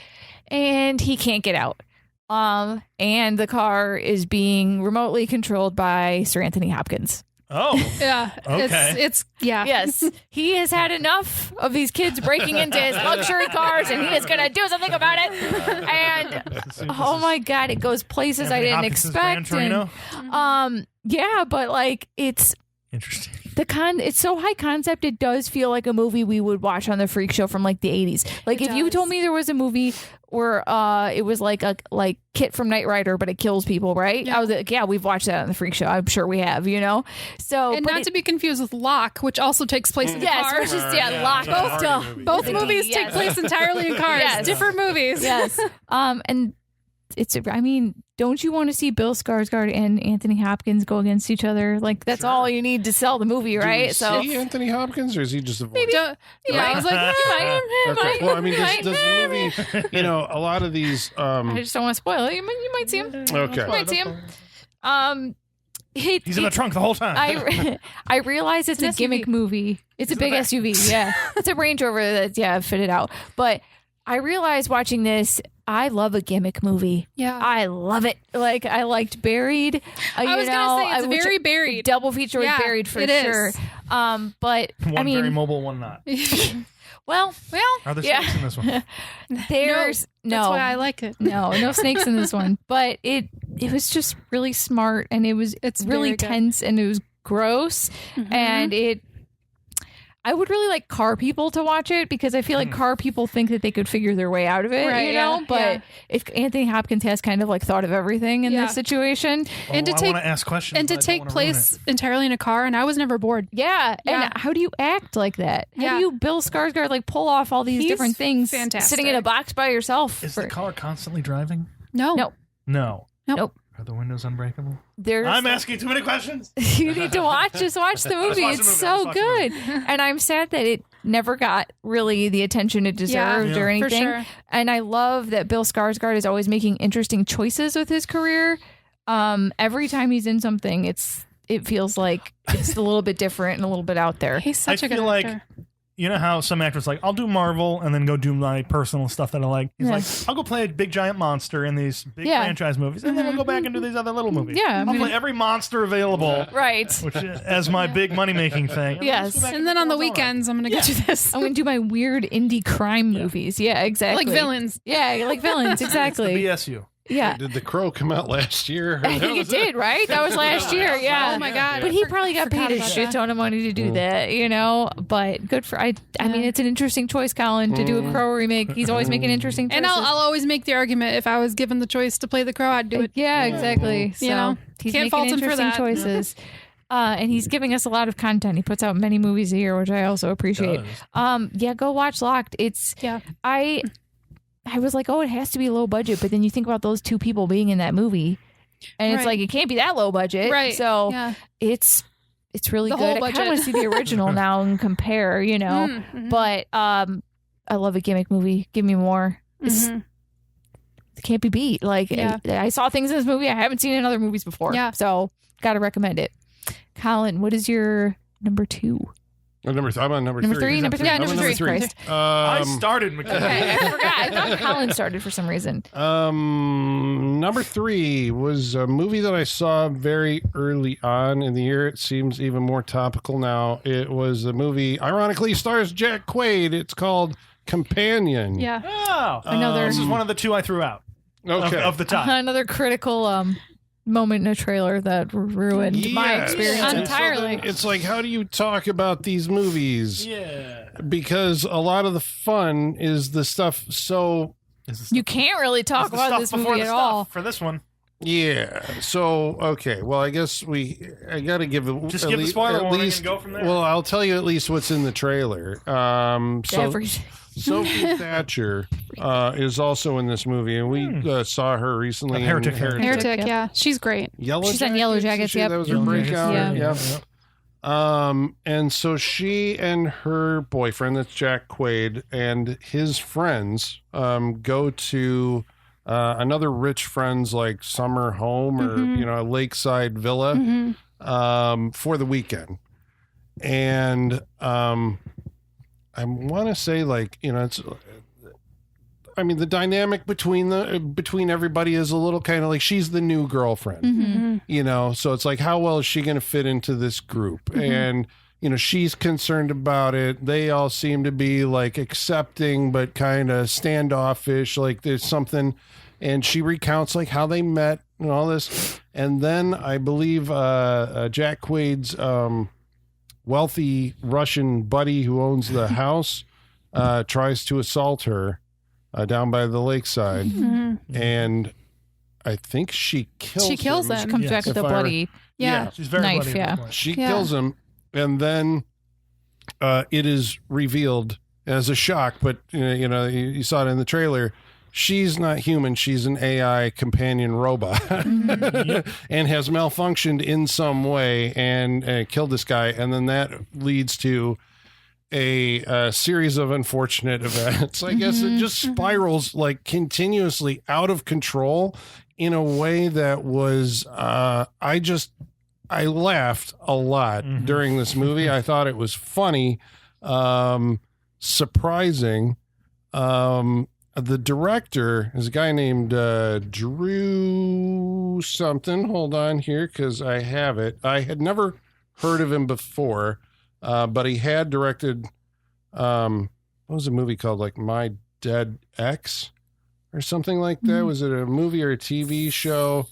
And he can't get out. And the car is being remotely controlled by Sir Anthony Hopkins. Oh. Yeah. Okay. It's yeah. Yes. He has had enough of these kids breaking into his luxury cars, and he is going to do something about it. And oh my God, it goes places I didn't expect. And, yeah, but like it's interesting. It's so high concept. It does feel like a movie we would watch on the Freak Show from like the 80s. Like if you told me there was a movie where it was like Kit from Knight Rider, but it kills people, right? Yeah. I was like, yeah, we've watched that on the Freak Show. I'm sure we have, you know. So, and not to be confused with Lock, which also takes place in yes, cars. which is Lock. Both movies take place entirely in cars. Yes. Different movies. Yes. And I mean, don't you want to see Bill Skarsgård and Anthony Hopkins go against each other? Like, that's all you need to sell the movie, right? Do we see Anthony Hopkins, or is he just a voice? Yeah, I was like, Okay. Well, I mean, does the movie, you know, a lot of these. I just don't want to spoil it. You might see him. Okay. You might see him. He's in the trunk the whole time. I realize it's a gimmick movie. It's a big SUV. Yeah. It's a Range Rover that's, fitted out. But I realized watching this, I love a gimmick movie. Yeah. I love it. Like, I liked Buried. I was going to say, it's very Buried. Double feature with Buried for sure. But, one very mobile, one not. Well, are there snakes in this one? There's no. That's why I like it. No snakes in this one. But it was just really smart, and it's really tense, and it was gross, and I would really like car people to watch it, because I feel like car people think that they could figure their way out of it, right, you know? But if Anthony Hopkins has kind of like thought of everything in this situation. And I want to ask questions. And to take place entirely in a car, and I was never bored. Yeah. And how do you act like that? How do you, Bill Skarsgård, like pull off all these different things fantastic. sitting in a box by yourself? Is the car constantly driving? No. Nope. Are the windows unbreakable? I'm asking too many questions. You need to just watch the movie. It's so good. And I'm sad that it never got really the attention it deserved or anything. For sure. And I love that Bill Skarsgård is always making interesting choices with his career. Every time he's in something, it feels like it's a little bit different and a little bit out there. He's such a good actor. Like, you know how some actors like, I'll do Marvel and then go do my personal stuff that I like. He's like, I'll go play a big giant monster in these big franchise movies, and then we'll go back and do these other little movies. Yeah, I'll play every monster available, right? Which as my big money making thing. Yes, and then on the weekends, I'm gonna go do this. I'm gonna do my weird indie crime movies. Yeah, exactly. Like Villains. Yeah, like Villains. Exactly. It's the BSU. Yeah. Did The Crow come out last year? I think it did, right? That was last year. Yeah. Oh my God. But he probably got paid a shit ton of money to do that, you know? But good for, I mean, it's an interesting choice, Colin, to do a Crow remake. He's always making interesting choices. And I'll always make the argument, if I was given the choice to play the Crow, I'd do it. Yeah, exactly. So you know, he's can't making fault him for interesting that. choices. And he's giving us a lot of content. He puts out many movies a year, which I also appreciate. Go watch Locked. I was like, oh, it has to be low budget. But then you think about those two people being in that movie, and it's like, it can't be that low budget. Right. So it's really The good. whole I kind budget. of want to see the original now and compare, you know. But I love a gimmick movie. Give me more. It can't be beat. Like, I saw things in this movie I haven't seen in other movies before. Yeah. So got to recommend it. Colin, what is your number 2? I'm on number 3. Number 3? Number 3? Yeah, I'm on number 3. Christ. I started McKenna. Okay, I forgot. I thought Colin started for some reason. Number 3 was a movie that I saw very early on in the year. It seems even more topical now. It was a movie, ironically, stars Jack Quaid. It's called Companion. Yeah. Oh, Another. this is one of the two I threw out. Okay. Of the top. Another critical moment in a trailer that ruined my Yes. experience And so entirely. then it's like, how do you talk about these movies? Yeah. Because a lot of the fun is the stuff so... You can't really talk about this movie at all. For this one. Yeah. So okay. Well, I guess I got to give it. Just give the spoiler warning and go from there. Well, I'll tell you at least what's in the trailer. So Everything. Sophie Thatcher is also in this movie, and we saw her recently. Heretic. In Heretic, yeah. She's great. Yellow She's on Yellow Jackets, That yep. was her Yellow breakout. Jackets, Yeah. And so she and her boyfriend, that's Jack Quaid, and his friends go to another rich friend's like summer home or a lakeside villa for the weekend. And I want to say it's. I mean, the dynamic between everybody is a little kind of like she's the new girlfriend, so it's like, how well is she going to fit into this group? And, she's concerned about it. They all seem to be like accepting, but kind of standoffish. Like there's something, and she recounts like how they met and all this. And then I believe Jack Quaid's wealthy Russian buddy who owns the house tries to assault her. Down by the lakeside, and I think she kills She kills him. She comes back with a bloody Yeah. She's very Knife, bloody. yeah. She kills him, and then it is revealed as a shock. But you saw it in the trailer. She's not human. She's an AI companion robot, and has malfunctioned in some way and killed this guy. And then that leads to a series of unfortunate events. I guess it just spirals like continuously out of control in a way that was I laughed a lot during this movie. I thought it was funny, surprising. The director is a guy named Drew something. Hold on here because I have it. I had never heard of him before. But he had directed, what was a movie called? Like My Dead Ex or something like that. Was it a movie or a TV show?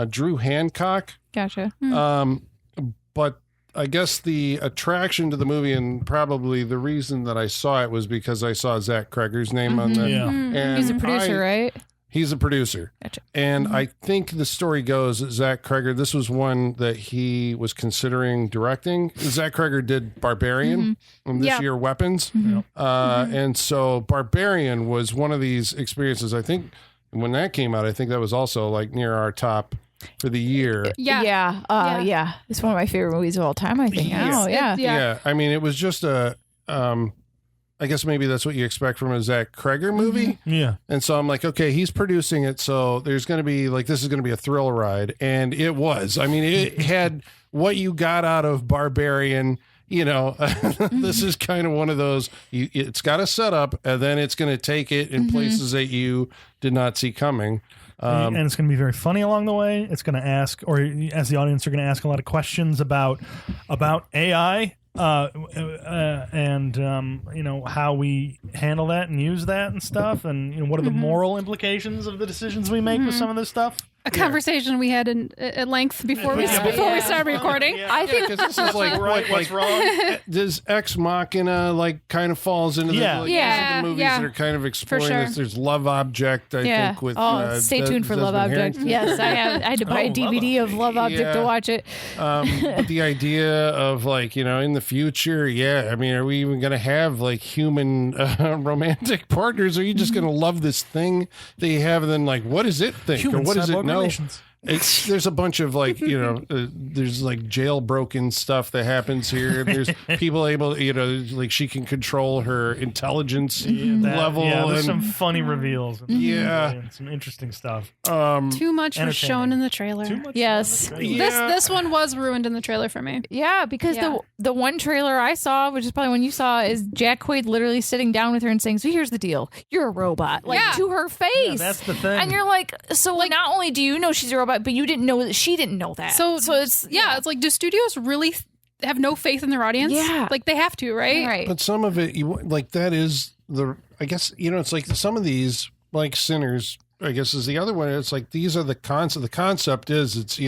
Drew Hancock. Gotcha. But I guess the attraction to the movie and probably the reason that I saw it was because I saw Zach Kreger's name on the. Yeah. And He's a producer, right? He's a producer. Gotcha. And I think the story goes that Zach Kreger, this was one that he was considering directing. Zach Kreger did Barbarian and this year Weapons. And so Barbarian was one of these experiences. I think when that came out, I think that was also like near our top for the year. Yeah. It's one of my favorite movies of all time, I think. Yeah. Oh, yeah. Yeah. I mean, it was just I guess maybe that's what you expect from a Zach Kreger movie. Yeah. And so I'm like, okay, he's producing it. So there's going to be like, this is going to be a thrill ride. And it was. I mean, it had what you got out of Barbarian. This is kind of one of those, it's got a setup and then it's going to take it in places that you did not see coming. And it's going to be very funny along the way. It's going to ask, or as the audience, are going to ask a lot of questions about AI. And how we handle that and use that and stuff, and what are the moral implications of the decisions we make with some of this stuff. A conversation we had at length before we started recording. I think Because this is like, What's wrong? does Ex Machina like kind of falls into Yeah. these are the movies that are kind of exploring sure. this. There's Love Object, I think, with stay tuned for Love Desmond Object. Harrington. Yes, I had to buy a DVD of Love Object to watch it. But the idea of like, in the future, I mean, are we even going to have like human romantic partners? Are you just going to love this thing that you have? And then like, what does it think? Human or what does it cyborg know? relations. There's a bunch of like, there's like jailbroken stuff that happens here. There's people able, like she can control her intelligence level. Yeah, there's and, some funny reveals. And some interesting stuff. Too much was shown in the trailer. Too much. Yes. This one was ruined in the trailer for me. Yeah, because the one trailer I saw, which is probably one you saw, is Jack Quaid literally sitting down with her and saying, "So here's the deal, you're a robot," like to her face. Yeah, that's the thing. And you're like, so like, not only do you know she's a robot, but you didn't know that she didn't know that. So it's it's like, do studios really have no faith in their audience? Yeah, like they have to, right? Right. But some of it, that is I guess it's like some of these like Sinners, I guess is the other one. It's like these are the concept. The concept is it's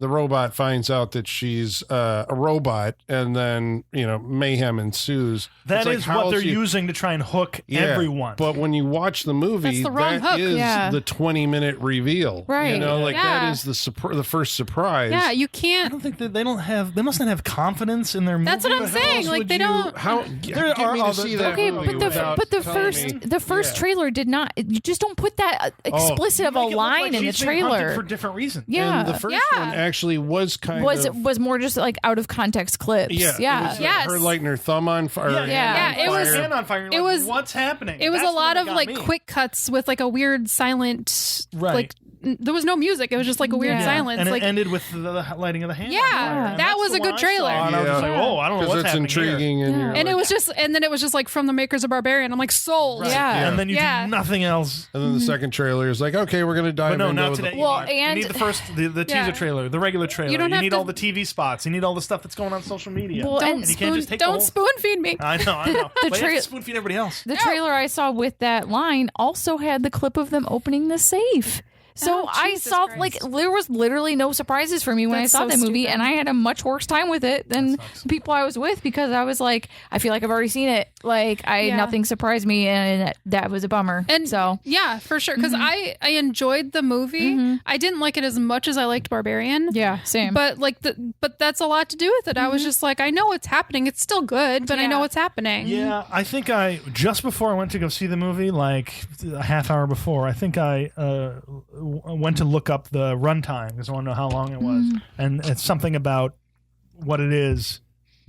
the robot finds out that she's a robot, and then mayhem ensues. That It's is like, what how's they're she- using to try and hook Yeah, everyone. But when you watch the movie, That's the wrong that hook. is Yeah. the 20-minute reveal. Right. Like Yeah. that is the first surprise. Yeah, you I can't. don't think that they must not have confidence in their movie. That's what I'm But how saying. else Like, would they you- don't- How There get are me to other- see that Okay, movie but the without telling me. first trailer did not. You just don't put that explicit of a Make it look like line in the she's being hunted trailer. for different reasons. Yeah, And the first Yeah. one actually was kind was of was more just like out of context clips. yeah. Yeah, It was, Yes. her lighting her thumb on fire. Yeah, Yeah, it was- Hand on fire. You're it like, was- what's happening? It was That's a the lot one of that like got me. quick cuts with like a weird silent, Right. like there was no music. It was just like a weird Yeah. silence. and like it ended with the lighting of the hand. Yeah, on fire. And that that's was the a one good I saw, trailer. and I was just like, Yeah. oh, I don't know Because what's it's happening intriguing, here. and you're and like, it was just, and then it was just like from the makers of Barbarian. I'm like sold. Right. Yeah. And then you Yeah. do nothing else. and then the second trailer is like, okay, we're gonna dive But no, into not the- today. Well, you and- need the first, the Yeah. teaser trailer, the regular trailer. You don't have need to- all the TV spots. You need all the stuff that's going on social media. Well, Don't and you can't just take the don't whole- spoon feed me. I know. the But you have tra- to spoon feed everybody else. The trailer I saw with that line also had the clip of them opening the safe. So Oh, I Jesus saw Christ. like there was literally no surprises for me when That's I saw so that movie, stupid. and I had a much worse time with it than the people I was with because I was like, I feel like I've already seen it. Like Yeah. nothing surprised me, and that was a bummer. And so yeah, for sure. Because I enjoyed the movie. I didn't like it as much as I liked Barbarian. yeah, same. But but that's a lot to do with it. I was just like, I know what's happening. It's still good, but I know Yeah. what's happening. Yeah, I think just before I went to go see the movie, like a half hour before, I think I went to look up the runtime because I want to know how long it was, and it's something about what it is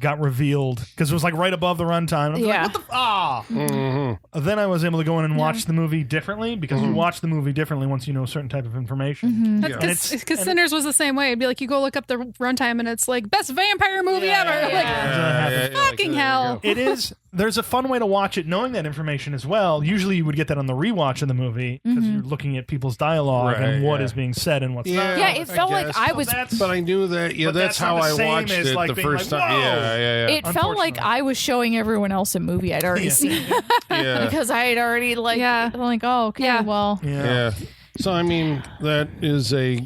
got revealed because it was like right above the runtime. I was Yeah. like, what the Mhm. Then I was able to go in and watch the movie differently because you watch the movie differently once you know a certain type of information. Yeah. And it's- Because and- Sinners was the same way. It'd be like you go look up the runtime and it's like best vampire movie ever. Like, Yeah, fucking there you hell. go. It is. There's a fun way to watch it, knowing that information as well. Usually, you would get that on the rewatch of the movie because you're looking at people's dialogue Right, and what yeah. is being said and what's Yeah. not. yeah, I it felt like guess. I was. That's- But I knew that. Yeah, But that's that's how not the I same watched as, it like, the being first like, time. whoa. Yeah. It felt like Unfortunately. I was showing everyone else a movie I'd already seen yeah. because I had already Yeah. I'm like, oh, okay, Yeah. well, Yeah. So I mean, that is I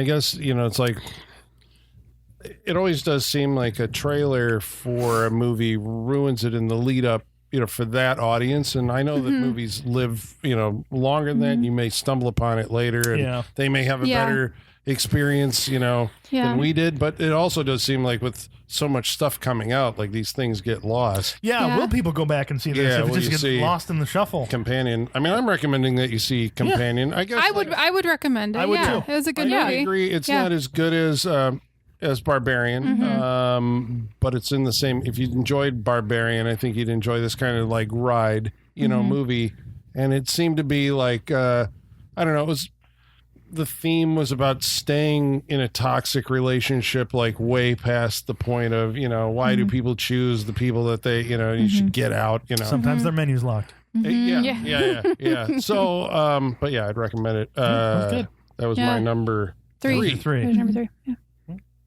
guess it's like it always does seem like a trailer for a movie ruins it in the lead up, for that audience. And I know that movies live, longer than that. You may stumble upon it later, and Yeah. they may have a Yeah. better experience, Yeah. than we did. But it also does seem like with so much stuff coming out, like these things get lost. Yeah, Yeah. will people go back and see this Yeah, if it will just you gets see- lost in the shuffle? Companion. I mean, I'm recommending that you see Companion. I guess I would recommend it. I would yeah, too. it was a good I movie. agree. It's Yeah. not as good as Barbarian, but it's in the same. If you enjoyed Barbarian, I think you'd enjoy this kind of like ride, movie. And it seemed to be like I don't know. It was the theme was about staying in a toxic relationship, like way past the point of why do people choose the people that they you should get out. Sometimes their menu's locked. Yeah. So, but yeah, I'd recommend it. That's good. That was Yeah. my number Three. Three. There's number 3. Yeah.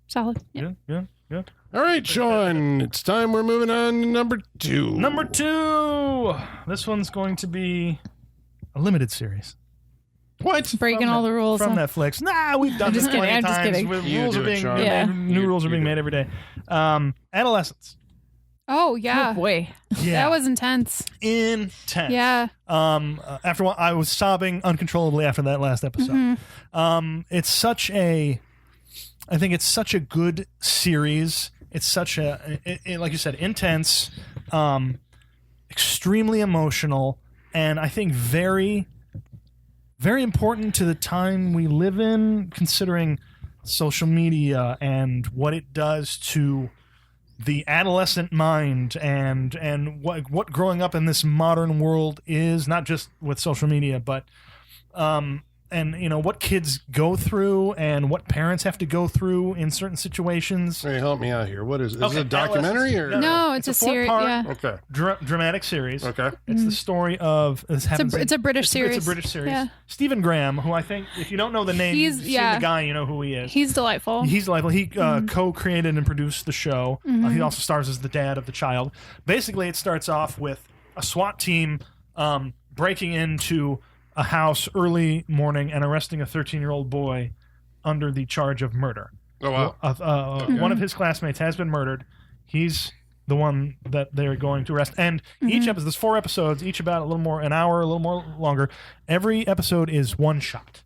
Solid. Yeah. Yeah. All right, Sean, it's time we're moving on to number 2. Number 2. This one's going to be a limited series. What? breaking all the rules. From huh? Netflix. Nah, we've done I'm this just kidding, plenty I'm just times. kidding. With You rules do are it, being Sean. made, Yeah. new rules are being made every day. Adolescence. Oh yeah. Oh boy. Yeah, That was intense. intense. Yeah. After a while, I was sobbing uncontrollably after that last episode. It's such a, I think it's such a good series. It's such a, like you said, intense, extremely emotional, and I think very, very important to the time we live in, considering social media and what it does to the adolescent mind and what growing up in this modern world is, not just with social media, but and what kids go through and what parents have to go through in certain situations. Hey, help me out here. What is it? Is Okay, it a documentary or? No, it's a series. four-part- Yeah. Okay. Dramatic series. Okay. It's the story of this happens. It's a British series. It's a British series. Yeah. Stephen Graham, who I think, if you don't know the name, He's- you've seen yeah. the guy, you know who he is. He's delightful. He's delightful. He co-created and produced the show. He also stars as the dad of the child. Basically, it starts off with a SWAT team breaking into a house early morning and arresting a 13-year-old boy under the charge of murder. Oh, wow. One of his classmates has been murdered. He's the one that they're going to arrest. And each episode, there's 4 episodes, each about a little more, an hour, a little more longer. Every episode is one shot.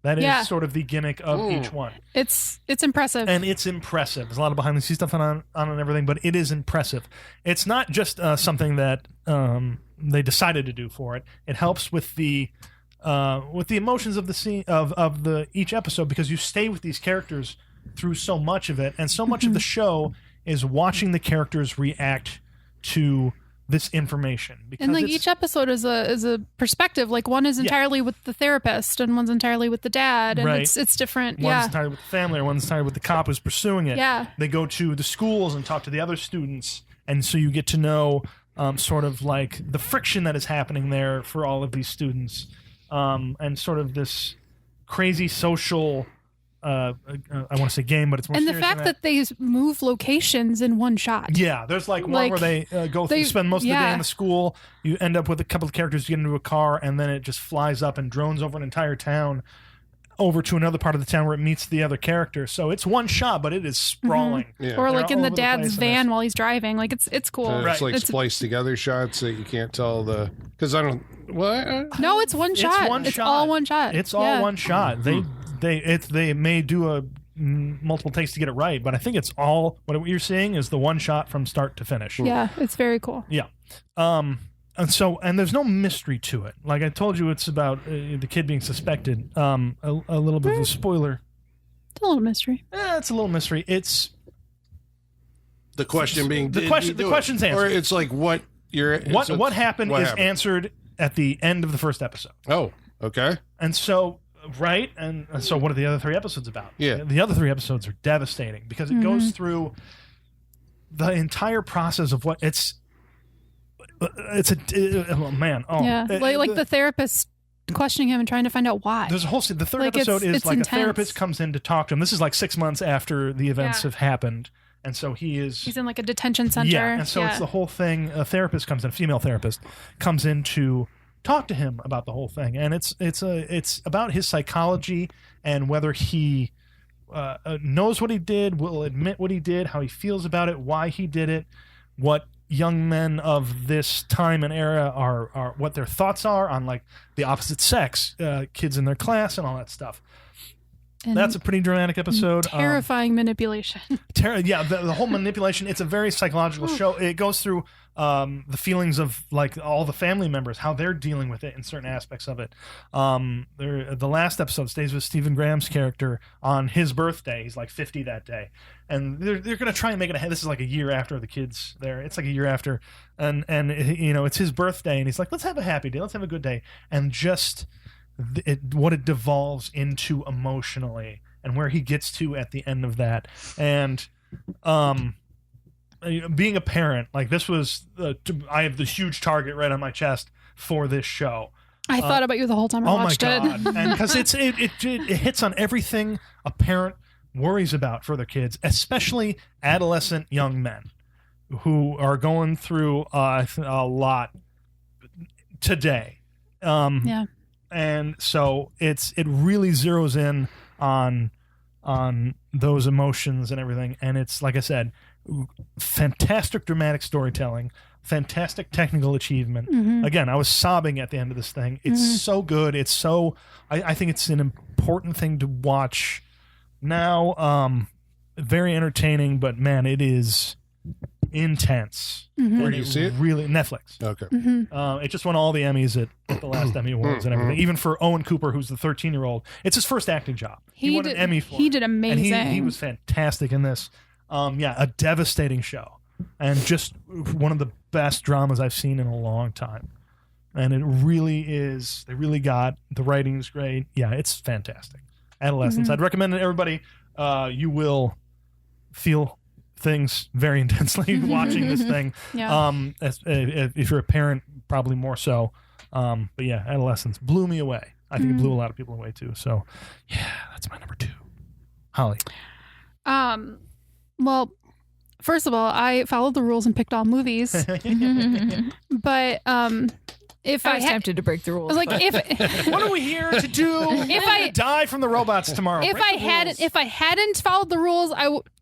That is sort of the gimmick of each one. It's impressive. And it's impressive. There's a lot of behind the scenes stuff on and everything, but it is impressive. It's not just something that they decided to do for it. It helps with the emotions of the scene of the each episode, because you stay with these characters through so much of it, and so much of the show is watching the characters react to this information, because and like each episode is a perspective. Like one is entirely with the therapist, and one's entirely with the dad, and it's different. One's entirely with the family, or one's entirely with the cop who's pursuing it. Yeah, they go to the schools and talk to the other students, and so you get to know sort of like the friction that is happening there for all of these students, and sort of this crazy social. I want to say game, but it's more and the serious fact than that they move locations in one shot. Yeah, there's like one where they spend most of the day in the school. You end up with a couple of characters, you get into a car, and then it just flies up and drones over an entire town, over to another part of the town where it meets the other character. So it's one shot, but it is sprawling. Yeah. Or like They're in all the over dad's van while he's driving. Like it's cool. It's like spliced together shots that you can't tell because I don't. What? No, it's one shot. It's all one shot. It's all one shot. They may do multiple takes to get it right, but I think it's all what you're seeing is the one shot from start to finish. Yeah, it's very cool. Yeah. And there's no mystery to it. Like I told you, it's about the kid being suspected. A little bit of a spoiler. It's a little mystery. It's a little mystery. It's the question being the question's answered. Or it's like what happened is answered at the end of the first episode. Oh, okay. And so. Right, and so what are the other 3 episodes about? Yeah. The other 3 episodes are devastating because it goes through the entire process of what the therapist questioning him and trying to find out why. There's a whole scene. The third episode is like intense. A therapist comes in to talk to him. This is like 6 months after the events have happened. And so he's in like a detention center. Yeah, and so it's the whole thing. A therapist comes in, a female therapist comes in to talk to him about the whole thing, and it's about his psychology and whether he knows what he did, will admit what he did, how he feels about it, why he did it, what young men of this time and era are what their thoughts are on like the opposite sex, kids in their class, and all that stuff. And that's a pretty dramatic episode. Terrifying manipulation. The whole manipulation. It's a very psychological show. It goes through the feelings of like all the family members, how they're dealing with it in certain aspects of it. The last episode stays with Stephen Graham's character on his birthday. He's like 50 that day, and they're going to try and make it ahead. This is like a year after the kids there. It's like a year after, and it's his birthday, and he's like, let's have a happy day, let's have a good day, and just. What it devolves into emotionally, and where he gets to at the end of that, and being a parent, like this was, I have this huge target right on my chest for this show. I thought about you the whole time I watched it. And because it hits on everything a parent worries about for their kids, especially adolescent young men who are going through a lot today. And so it really zeroes in on those emotions and everything. And it's, like I said, fantastic dramatic storytelling, fantastic technical achievement. Mm-hmm. Again, I was sobbing at the end of this thing. It's so good. It's so, I think it's an important thing to watch now. Very entertaining, but man, it is intense. Mm-hmm. Where do you see it? Really, Netflix. Okay. Mm-hmm. It just won all the Emmys at the last Emmy Awards and everything. Even for Owen Cooper, who's the 13-year-old, it's his first acting job. He won an Emmy for it. He did amazing. And he was fantastic in this. A devastating show, and just one of the best dramas I've seen in a long time. And it really is. They really got the writing's great. Yeah, it's fantastic. Adolescence. I'd recommend it, everybody. You will feel things very intensely watching this thing. If you're a parent, probably more so. But yeah, Adolescence blew me away. I think it blew a lot of people away too. So yeah, that's my number 2. Holly. Well, first of all, I followed the rules and picked all movies. But if I I was had, tempted to break the I rules. was like, if What are we here to do? If I- die from the robots tomorrow. if Break I the hadn't rules. if I hadn't followed the rules,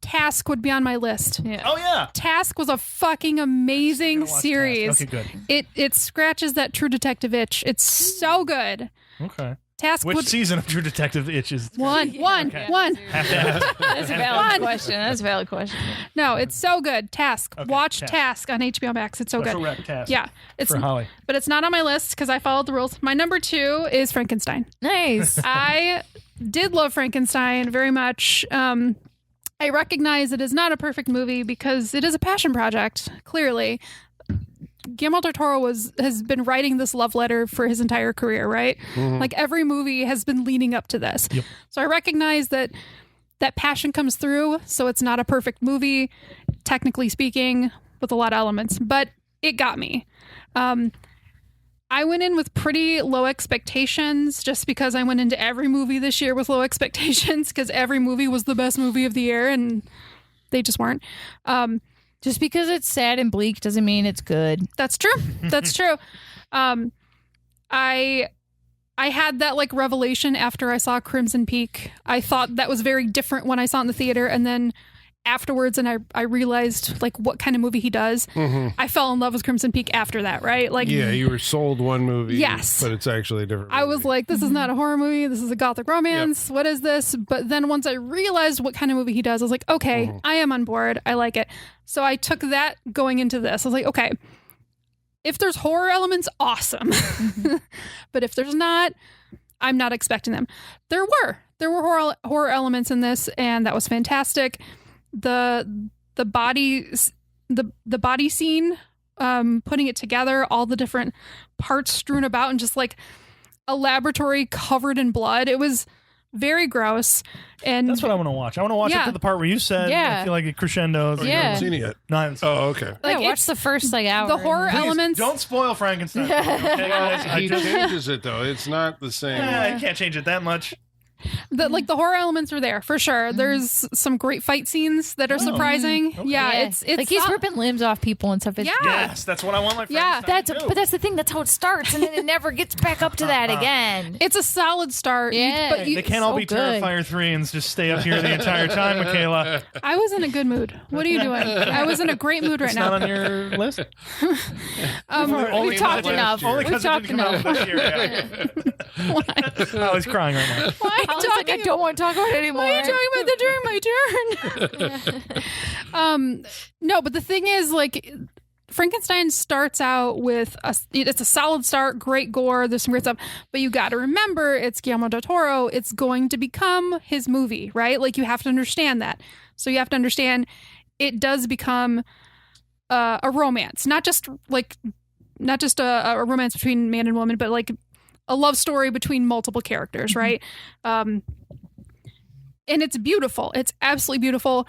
Task would be on my list. yeah. Oh yeah. Task was a fucking amazing Watch Task. series. Okay, good. It scratches that True Detective itch. It's so good. Okay. Task Which would season of True Detective itches? one. Okay. Have to ask. That's a valid question. That's a valid question. No, it's so good. Task. Okay, Watch Task. Task on HBO Max. It's so good. Correct task. Yeah, it's For Holly. but it's not on my list because I followed the rules. My number 2 is Frankenstein. Nice. I did love Frankenstein very much. I recognize it is not a perfect movie because it is a passion project, clearly. Guillermo del Toro has been writing this love letter for his entire career, right? Like every movie has been leading up to this. Yep. So I recognize that passion comes through, so it's not a perfect movie, technically speaking, with a lot of elements, but it got me. I went in with pretty low expectations just because I went into every movie this year with low expectations because every movie was the best movie of the year and they just weren't. Just because it's sad and bleak doesn't mean it's good. That's true. That's true. I had that like revelation after I saw Crimson Peak. I thought that was very different when I saw it in the theater, and then afterwards, and I realized like what kind of movie he does. I fell in love with Crimson Peak after that, right? Like, Yeah, you were sold one movie. Yes. But it's actually a different movie. I was like, this is not a horror movie. This is a gothic romance. What is this? But then once I realized what kind of movie he does, I was like, okay, I am on board. I like it. So I took that going into this. I was like, okay, if there's horror elements, awesome. But if there's not, I'm not expecting them. There were horror elements in this, and that was fantastic. The body scene, putting it together, all the different parts strewn about, and just like a laboratory covered in blood. It was very gross. And That's what I want to watch. I want to watch Yeah. up to the part where you said, Yeah. I feel like it crescendos. Oh, you Yeah. haven't seen it yet. No, I haven't seen it. Oh, okay. like, Yeah, watch it's the first hour. the horror Please, elements. Don't spoil Frankenstein. Okay, guys? I He just, changes it though. It's not the same. I can't change it that much. The horror elements are there for sure. There's some great fight scenes that are surprising. Yeah, it's like he's ripping limbs off people and stuff. It's, Yeah. Yes, that's what I want my Yeah, Frankenstein to do. but that's the thing. That's how it starts, and then it never gets back up to that again. It's a solid start. Yeah. But They can't all so be good. Terrifier 3 and just stay up here the entire time, Michaela. I was in a good mood. What are you doing? I was in a great mood right It's now. not on your list? We've talked enough. Only We've because it talked didn't come out enough. this year. Yeah. I was crying right now. Why are you I was like, I talking don't want to talk about it anymore. Why are you talking about that during my turn? No, but the thing is, like, Frankenstein starts out with it's a solid start, great gore, there's some great stuff, but you got to remember it's Guillermo del Toro. It's going to become his movie, right? Like, you have to understand that. So you have to understand it does become a romance, not just a romance between man and woman, but like a love story between multiple characters, right? And it's beautiful. It's absolutely beautiful.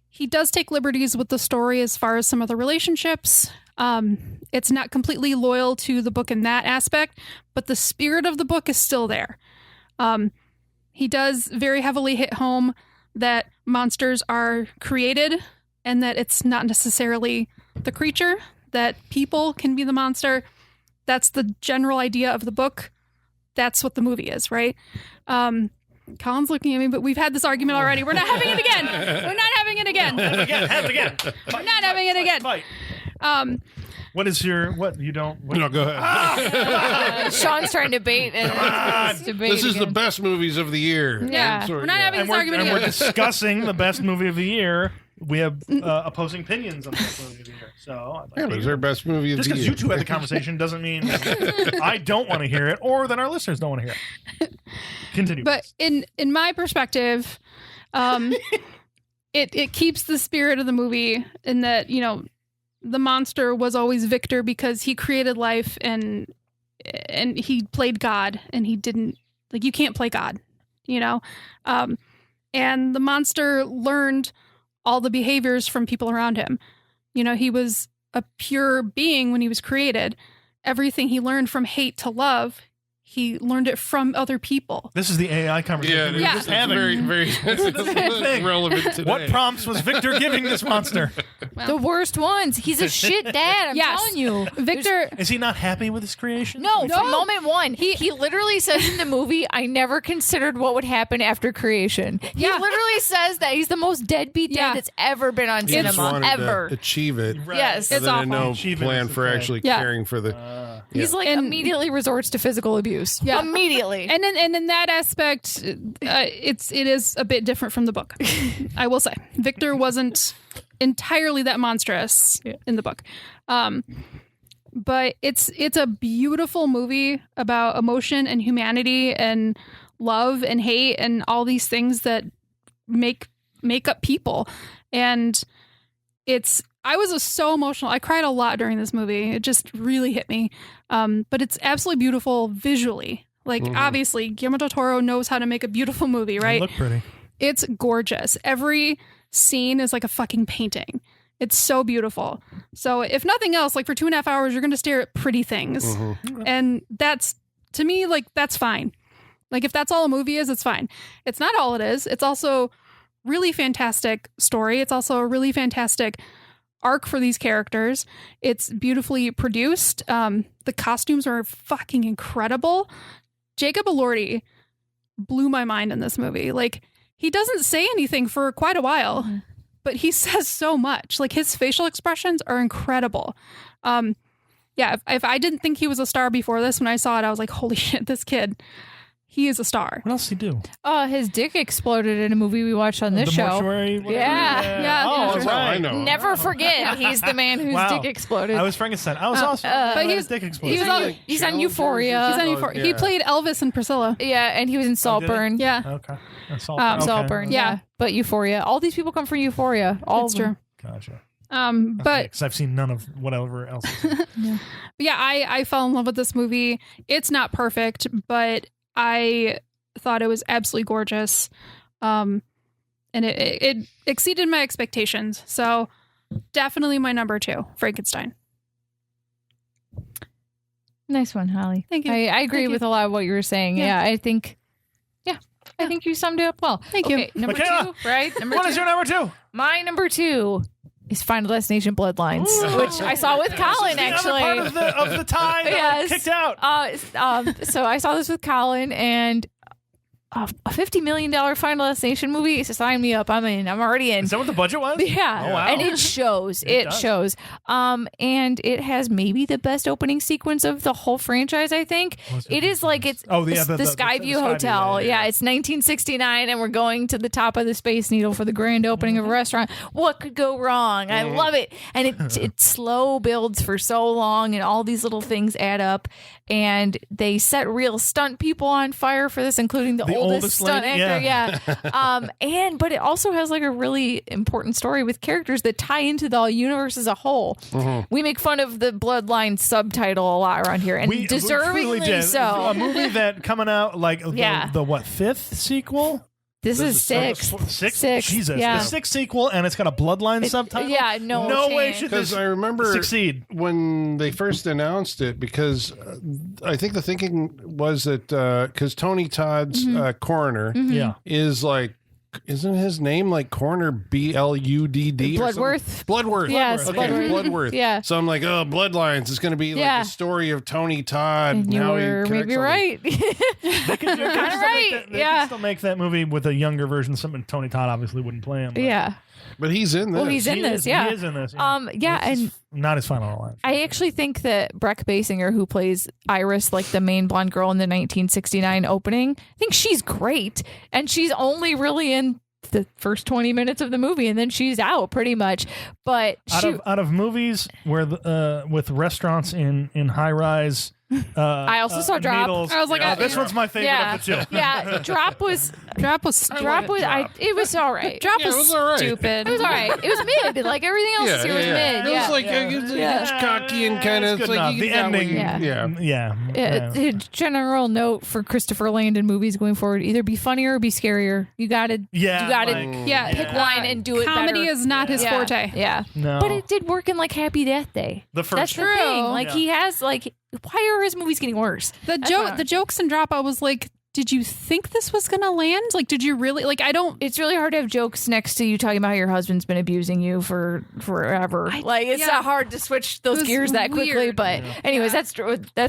He does take liberties with the story as far as some of the relationships. It's not completely loyal to the book in that aspect, but the spirit of the book is still there. He does very heavily hit home that monsters are created and that it's not necessarily the creature, that people can be the monster. That's the general idea of the book. That's what the movie is, right? Colin's looking at me, but we've had this argument already. We're not having it again. We're not having it again. Have it again. We're not having it again. Fight. No, go ahead. Sean's trying to bait, and This is the best movies of the year. Yeah. I'm sorry, We're not having And this argument we're again. discussing the best movie of the year. We have opposing opinions on the best movie of the year. So, I'd like Yeah, to but it's hear our best movie of just the because year. you two had the conversation doesn't mean I don't want to hear it or that our listeners don't want to hear it. Continue. But in my perspective, it keeps the spirit of the movie in that, you know, the monster was always Victor because he created life and he played God, and he didn't, like, you can't play God, you know? And the monster learned all the behaviors from people around him. You know, he was a pure being when he was created. Everything he learned from hate to love, he learned it from other people. this is the AI conversation we were Yeah. just It's having. very, very the same thing. relevant today. What prompts was Victor giving this monster? The worst ones. He's a shit dad. I'm Yes. telling you. Victor, Is he not happy with his creation? No, from moment one. He literally says in the movie, I never considered what would happen after creation. He Yeah. literally says that he's the most deadbeat dad Yeah. that's ever been on He just cinema. wanted Ever. to achieve it. Right. Yes. And It's then awful. no Achieve it plan is the for thing. actually Yeah. caring for the. He's like And- immediately resorts to physical abuse. Yeah. Immediately. and in that aspect, it is a bit different from the book. I will say, Victor wasn't entirely that monstrous in the book, but it's a beautiful movie about emotion and humanity and love and hate and all these things that make up people. And I was so emotional. I cried a lot during this movie. It just really hit me. But it's absolutely beautiful visually. Like, obviously, Guillermo del Toro knows how to make a beautiful movie, right? Look pretty. It's gorgeous. Every scene is like a fucking painting. It's so beautiful. So if nothing else, like for 2.5 hours, you're going to stare at pretty things. And that's, to me, like, that's fine. Like, if that's all a movie is, it's fine. It's not all it is. It's also really fantastic story. It's also a really fantastic arc for these characters. It's beautifully produced. The costumes are fucking incredible. Jacob Elordi blew my mind in this movie. Like, he doesn't say anything for quite a while, but he says so much. Like, his facial expressions are incredible. Yeah, if I didn't think he was a star before this, when I saw it, I was like, holy shit, this kid, he is a star. What else did he do? His dick exploded in a movie we watched on this the show. Mortuary, whatever? Yeah. Oh, That's right. how I know. Never forget, he's the man whose Wow. dick exploded. I was Frankenstein. I was awesome. but His dick exploded. he was on- He's on Euphoria. He's on Oh, Euphoria. yeah. He played Elvis and Priscilla. Yeah, and he was in Saltburn. Yeah, Okay. That's all. Saltburn. Yeah. But Euphoria. All these people come from Euphoria. All that's of them. true. Gotcha. But Because I've seen none of whatever else. yeah, I fell in love with this movie. It's not perfect, but I thought it was absolutely gorgeous. And it exceeded my expectations. So definitely my number 2, Frankenstein. Nice one, Holly. Thank you. I agree Thank you. with a lot of what you were saying. Yeah. I think you summed it up well. Thank you. Okay, number Michaela, 2, right? Number What 2. is your number 2? My number 2 is Final Destination Bloodlines, which I saw with Colin, The other actually. part of the tie that Yes. kicked out. So I saw this with Colin, and a $50 million Final Destination movie. So sign me up. I'm in. I'm already in. Is that what the budget was? Yeah, Oh, wow. and it shows. It does. shows. And it has maybe the best opening sequence of the whole franchise. I think it is like it's Oh, the Skyview Skyview, Hotel. yeah. It's 1969, and we're going to the top of the Space Needle for the grand opening of a restaurant. What could go wrong? I love it, and it slow builds for so long, and all these little things add up. And they set real stunt people on fire for this, including the oldest stunt lady? actor. Yeah. But it also has like a really important story with characters that tie into the universe as a whole. We make fun of the Bloodline subtitle a lot around here, and We truly deservingly did. so. A movie that coming out like Yeah. the what, 5th sequel? This is sixth. Sixth? Jesus. Yeah. The 6th sequel, and it's got a Bloodline subtitle? Yeah, no way chance. should Because this I remember succeed. when they first announced it, because I think the thinking was that because Tony Todd's coroner Yeah. is like, isn't his name like Coroner Bludd? Bloodworth. Bloodworth. Yes, Okay, Bloodworth. Bloodworth. Yeah. So I'm like, oh, Bloodlines is going to be like Yeah. the story of Tony Todd. And you How he were connects maybe all these- right. They could still right, make that, they yeah. could still make that movie with a younger version. Something Tony Todd obviously wouldn't play him. But Yeah. But he's in this. Well, he's in he this. is, Yeah. He is in this. Yeah. Yeah, This is and not his final line. I actually think that Breck Basinger, who plays Iris, like the main blonde girl in the 1969 opening, I think she's great. And she's only really in the first 20 minutes of the movie, and then she's out pretty much. But Out of movies where with restaurants in high rise. I also saw Drop. Needles. I was like, this one's my favorite yeah, of the two. yeah. Drop was. It was all right. Drop Yeah, it was was all right. stupid. It was all right. It was mid. Like everything else this year was mid. It Yeah. was like it's cocky and kind of It's it's good like enough. you The can tell ending. when- Yeah. Yeah. A general note for Christopher Landon movies going forward: either be funnier or be scarier. You gotta like, Yeah, pick one and do it comedy better. is not his Yeah. forte. Yeah. No. But it did work in like Happy Death Day. The first That's the one. thing. True. Like Yeah. he has like, why are his movies getting worse? The That's what the jokes in Dropout was like did you think this was going to land? Like, did you really, like, I don't. It's really hard to have jokes next to you talking about how your husband's been abusing you for forever. It's not hard to switch those gears that quickly. weird. But anyways, that's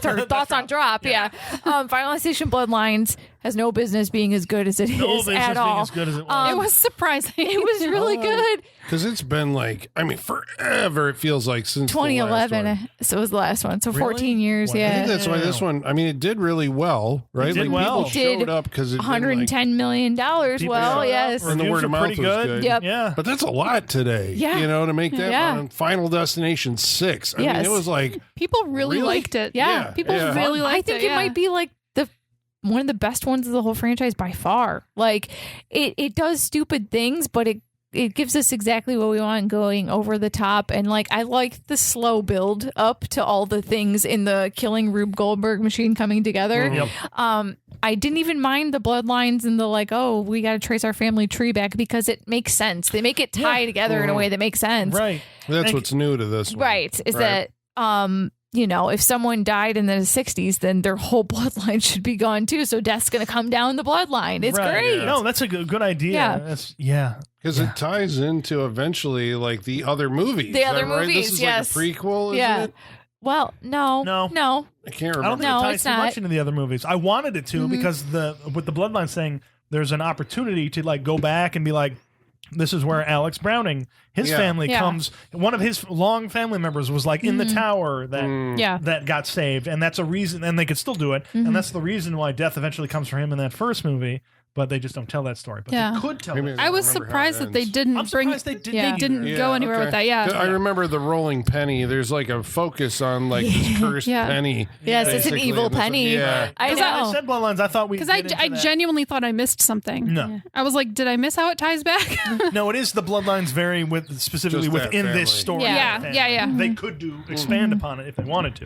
our thoughts on Drop. Yeah. Finalization Bloodlines has no business being as good as it is business at being all. as good as it was. It was surprising. It was really good. Because it's been like, I mean, forever. It feels like since the last 2011, one. so it was the last one. So Really? 14 years. Wow. I Yeah. think that's why this one. I mean, it did really well, right? It did like well. people Did showed up because it $110 million. People Well, showed up. yes. And the Reviews word of were mouth pretty was good. good. Yep. Yeah. But that's a lot today. Yeah. You know, to make that Yeah. on Final Destination 6. I mean, Yes. it was like, People really Really? liked it. Yeah. People Yeah. really liked I think it. it might be like one of the best ones of the whole franchise by far. Like it does stupid things, but it gives us exactly what we want going over the top. And like I like the slow build up to all the things in the killing Rube Goldberg machine coming together. Yep. I didn't even mind the bloodlines and the like, oh, we got to trace our family tree back because it makes sense. They make it tie together in a way that makes sense. Right. that's And- what's new to this one. Right. Is Right. that if someone died in the 60s, then their whole bloodline should be gone too. So death's going to come down the bloodline. It's Right. great. No, that's a good idea. Yeah. Yeah. Because it ties into eventually like the other movies. The Is other that right? movies, This is yes. like a prequel, isn't Yeah. it? Well, no. I can't I don't remember. think No, it ties it's too not. much into the other movies. I wanted it to because with the Bloodline thing, there's an opportunity to like go back and be like, this is where Alex Browning, his Yeah. family Yeah. comes. One of his long family members was like in the tower that Yeah. that got saved, and that's a reason. And they could still do it, and that's the reason why death eventually comes for him in that first movie. But they just don't tell that story. But Yeah. they could tell. Maybe it. I was remember how surprised it that they ends. didn't I'm bring. surprised they didn't. They either. didn't go anywhere with that. Yeah. I remember the rolling penny. There's like a focus on like this cursed Yeah. penny. Yes, it's an basically, evil and this one- penny. Yeah. I Because know. I said Bloodlines. I thought we Because I genuinely thought I missed something. No. I was like, did I miss how it ties back? No, it is the Bloodlines vary specifically Just that within this family. story. Yeah. That Yeah, family. yeah. They could expand upon it if they wanted to.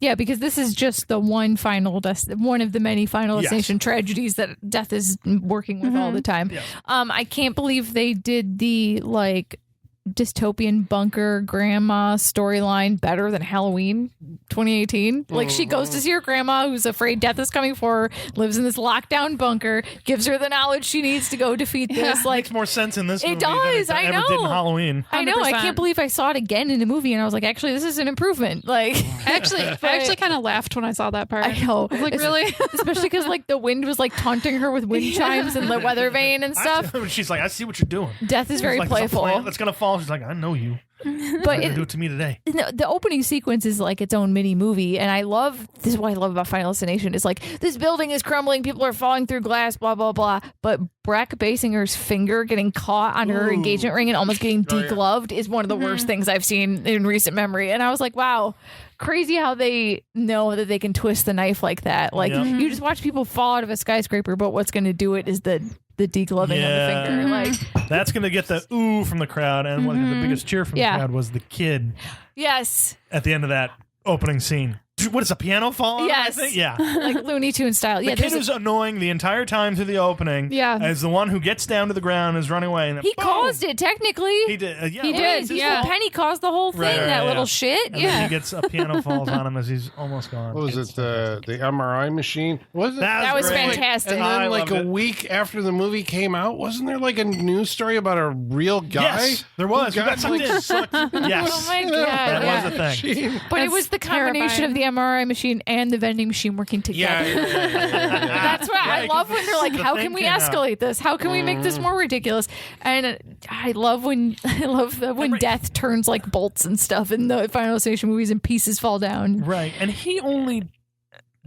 Yeah, because this is just the one one of the many final Yes. destination tragedies that death is working with all the time. Yes. I can't believe they did the like dystopian bunker grandma storyline better than Halloween 2018. Like she goes to see her grandma who's afraid death is coming for her, lives in this lockdown bunker, gives her the knowledge she needs to go defeat this. Like Makes more sense in this It movie does, than it I ever did in know. Halloween. I know, I 100%. can't believe I saw it again in a movie and I was like, actually, this is an improvement. Like I actually kind of laughed when I saw that part. I know. I was like, really? Especially because like the wind was like taunting her with wind chimes and the weather vane and stuff. She's like, I see what you're doing. Death is very It's like, there's a playful. plant that's gonna fall. She's like, I know you. But You're gonna do it to me today. the opening sequence is like its own mini movie, and I love this is what I love about Final Destination is like this building is crumbling, people are falling through glass, blah blah blah. But Breck Basinger's finger getting caught on her engagement ring and almost getting degloved is one of the worst things I've seen in recent memory. And I was like, wow, crazy how they know that they can twist the knife like that. Like Yeah. you just watch people fall out of a skyscraper, but what's going to do it is the degloving Yeah. of the finger. Like That's gonna get the ooh from the crowd, and one of the biggest cheer from Yeah. the crowd was the kid yes, at the end of that opening scene. What is a piano fall? Yes. I think? Yeah. like Looney Tune style. The Yeah, kid there's who's annoying the entire time through the opening. Yeah. As the one who gets down to the ground and is running away. And then he boom! caused it technically. He did. Yeah, He well, did. it's his Yeah. fault. Penny caused the whole thing, Right, that right, little yeah. shit. And then Yeah. he gets a piano falls on him as he's almost gone. What was it? The MRI machine? Was it? That was great. fantastic. And I then, like loved a it. week after the movie came out, wasn't there like a news story about a real guy? Yes, there was. Who Who got sucked in. sucked into Yes. Oh my god. That yeah. was a thing. machine. But it That's was the combination terrifying. of the MRI machine and the vending machine working Yeah, together. That's what I Yeah, love when they're like, the how thing can we came out. escalate this? How can we make this more ridiculous? And I love when Right. death turns like bolts and stuff in the Final Destination movies and pieces fall down. Right. And he only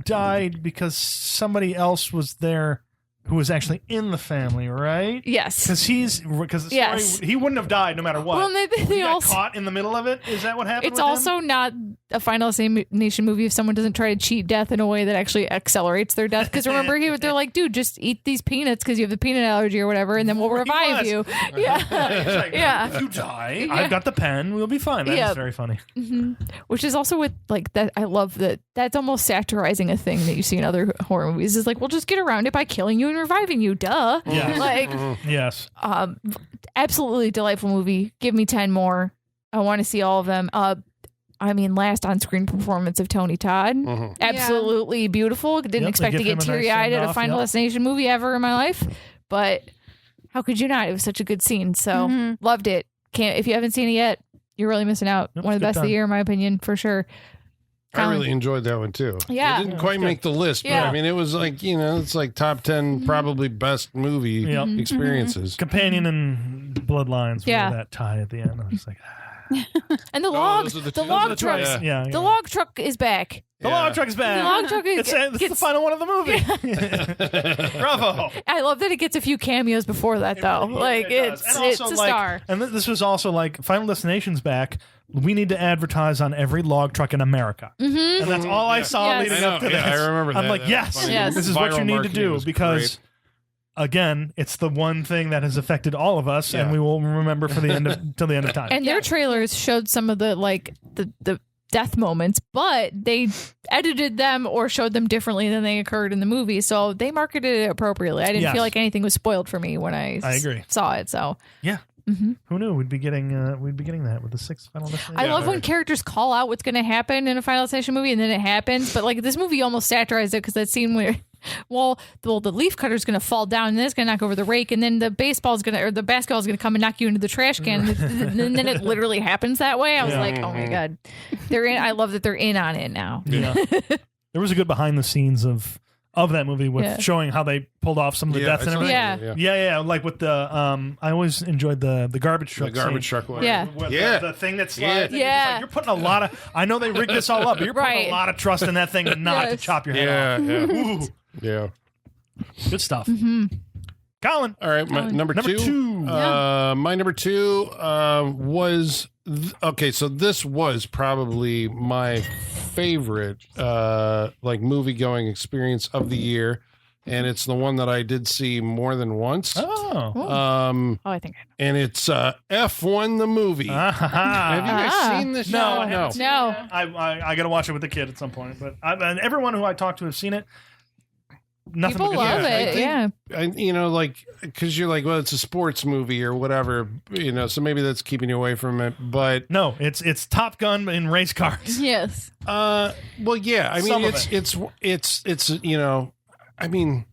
died because somebody else was there who was actually in the family, right? Yes. Because the story, Yes. he wouldn't have died no matter what. Well, he they got also caught in the middle of it. Is that what happened? it's with him? also not a Final Destination movie if someone doesn't try to cheat death in a way that actually accelerates their death. Because remember, they're like, dude, just eat these peanuts because you have the peanut allergy or whatever, and then we'll revive was. you. Yeah. It's like, Yeah. if you die, I've got the pen. We'll be fine. That's Yeah. very funny. Which is also with like that. I love that. That's almost satirizing a thing that you see in other horror movies. Is like, we'll just get around it by killing you and reviving you. Duh. Yes. Like, Yes. absolutely delightful movie. Give me 10 more. I want to see all of them. last on-screen performance of Tony Todd. Absolutely beautiful. Didn't Yep, expect they to give get him a nice teary-eyed at a send-off, Final yep. Destination movie ever in my life. But how could you not? It was such a good scene. So loved it. If you haven't seen it yet, you're really missing out. Yep, One of the good best of time. the year, in my opinion, for sure. I really enjoyed that one too. Yeah. It didn't quite make the list, but Yeah. I mean, it was like, it's like top 10 probably best movie Yep. experiences. Companion and Bloodlines. Yeah. That tie at the end. I was like, And the Oh, log, those are the the two- log those are the truck, two, yeah. the log truck is back. The log truck is back. The log truck It's the final one of the movie. Bravo. I love that it gets a few cameos before that, though. It does. And It's also, a star. And this was also like Final Destination's back. We need to advertise on every log truck in America. And that's all I saw Yes. leading I know, up to yeah, this. I remember I'm that. like, That was yes, funny. Yes. this is what Viral you need to marketing do was because, again, it's the one thing that has affected all of us, and we will remember for the end of till the end of time. And their trailers showed some of the the death moments, but they edited them or showed them differently than they occurred in the movie. So they marketed it appropriately. I didn't Yes. feel like anything was spoiled for me when I agree. saw it. So yeah. Who knew we'd be getting that with the sixth Final Destination? I love when characters call out what's going to happen in a Final Destination movie and then it happens. But like this movie almost satirized it because that scene where, the leaf cutter's going to fall down and then it's going to knock over the rake and then the the basketball's going to come and knock you into the trash can and then it literally happens that way. I was like, oh my god, they're in. I love that they're in on it now. Yeah. There was a good behind the scenes of that movie with showing how they pulled off some of the deaths and everything. Yeah. Like with the I always enjoyed the garbage truck. The garbage scene. truck one. Yeah. With the thing that Yeah. slides. Yeah. Like, you're putting a lot of. I know they rigged this all up, but you're putting Right. a lot of trust in that thing not to Yes. chop your head off. Yeah. Yeah. Good stuff. Colin. All right, my number Number two. two. My number two was okay. So this was probably my favorite movie going experience of the year, and it's the one that I did see more than once. Oh. I think I know. And it's F1 the movie. Have you guys seen this? No, show? I haven't seen it No. yet. I got to watch it with the kid at some point. But and everyone who I talked to has seen it. Nothing People but good love things. it. Yeah. Because you're like, well, it's a sports movie or whatever, so maybe that's keeping you away from it. But No, it's Top Gun in race cars. Yes. well, yeah, I mean, Some of it's I mean,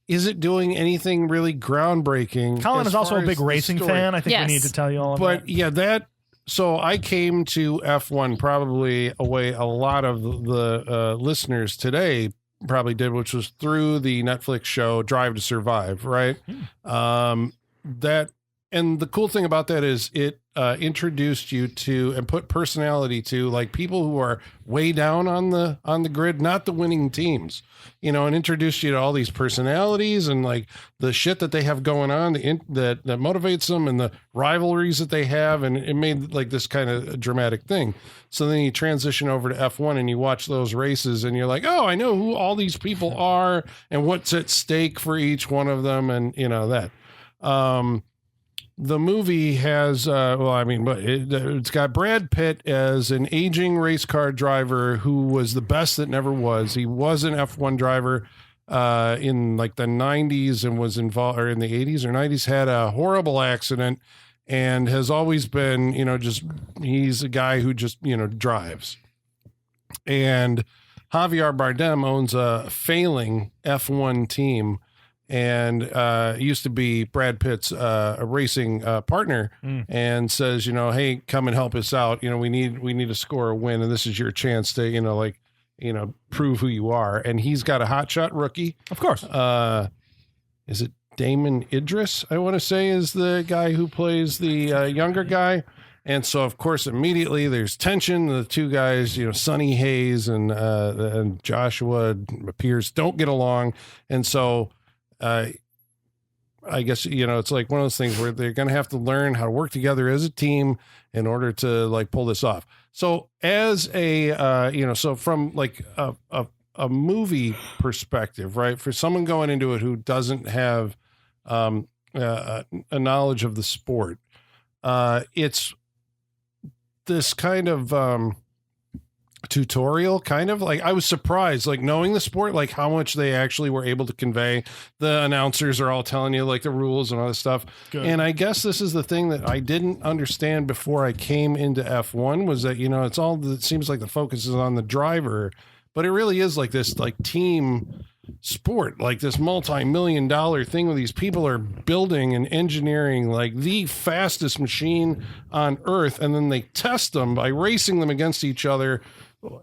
is it doing anything really groundbreaking? Colin as is also far a big as the racing story? fan. I think Yes. we need to tell you all about But yeah, so I came to F1 probably away a lot of the listeners today probably did, which was through the Netflix show Drive to Survive, right? That, and the cool thing about that is it introduced you to and put personality to like people who are way down on the grid, not the winning teams, and introduced you to all these personalities and like the shit that they have going on that motivates them and the rivalries that they have, and it made like this kind of dramatic thing. So then you transition over to F1 and you watch those races and you're like, oh, I know who all these people are and what's at stake for each one of them, and that. The movie has, it's got Brad Pitt as an aging race car driver who was the best that never was. He was an F1 driver in like the 90s and was involved, or in the 80s or 90s, had a horrible accident and has always been, he's a guy who just, drives. And Javier Bardem owns a failing F1 team and used to be Brad Pitt's racing partner, and says, hey, come and help us out. We need to score a win, and this is your chance to, prove who you are. And he's got a hotshot rookie. Of course. Is it Damon Idris? I want to say is the guy who plays the younger guy. And so, of course, immediately there's tension. The two guys, Sonny Hayes and Joshua Pierce don't get along, and so. I guess, it's like one of those things where they're going to have to learn how to work together as a team in order to like pull this off. So as so from like a movie perspective, right, for someone going into it who doesn't have a knowledge of the sport, it's this kind of tutorial, kind of. Like, I was surprised, like, knowing the sport, like how much they actually were able to convey. The announcers are all telling you like the rules and all this stuff. Good. And I guess this is the thing that I didn't understand before I came into F1 was that, you know, it seems like the focus is on the driver, but it really is like this like team sport, like this multi-million-dollar thing where these people are building and engineering like the fastest machine on earth, and then they test them by racing them against each other.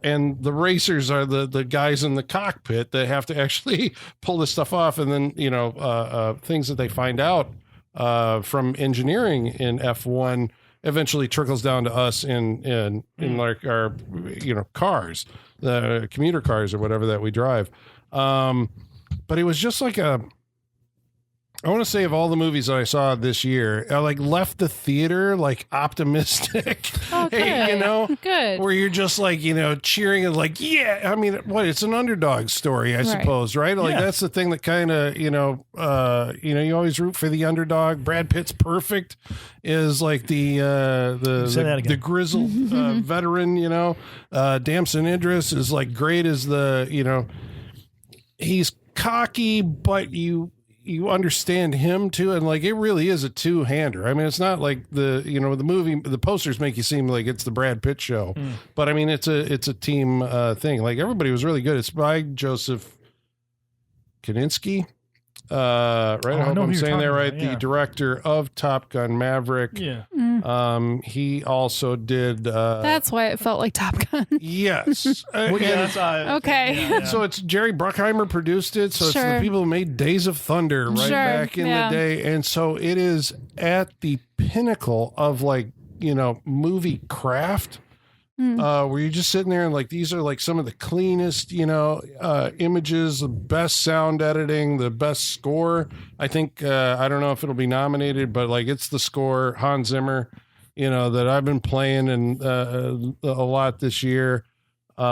And the racers are the guys in the cockpit that have to actually pull this stuff off. And then, you know, things that they find out from engineering in F1 eventually trickles down to us in like our, you know, cars, the commuter cars or whatever that we drive. But it was just like I want to say of all the movies that I saw this year, I like left the theater like optimistic, Okay. you know, Good. where you're just like, you know, cheering and like, yeah, I mean, it's an underdog story, I suppose, right? Like that's the thing that kind of, you know, you always root for the underdog. Brad Pitt's perfect is like the grizzled veteran, you know, Damson Idris is like great as the, you know, he's cocky, but you understand him too, and like it really is a two-hander. I mean, it's not like the movie, the posters make you seem like it's the Brad Pitt show, but I mean it's a team thing. Like everybody was really good. It's by Joseph Kosinski, right? I hope I'm saying that right. The director of Top Gun Maverick. Yeah. He also did. That's why it felt like Top Gun. Yes. Okay. So it's Jerry Bruckheimer produced it. So it's the people who made Days of Thunder back in the day. And so it is at the pinnacle of like, you know, movie craft, where you're just sitting there and like, these are like some of the cleanest, you know, images, the best sound editing, the best score. I think, I don't know if it'll be nominated, but like it's the score, Hans Zimmer, you know, that I've been playing and a lot this year. They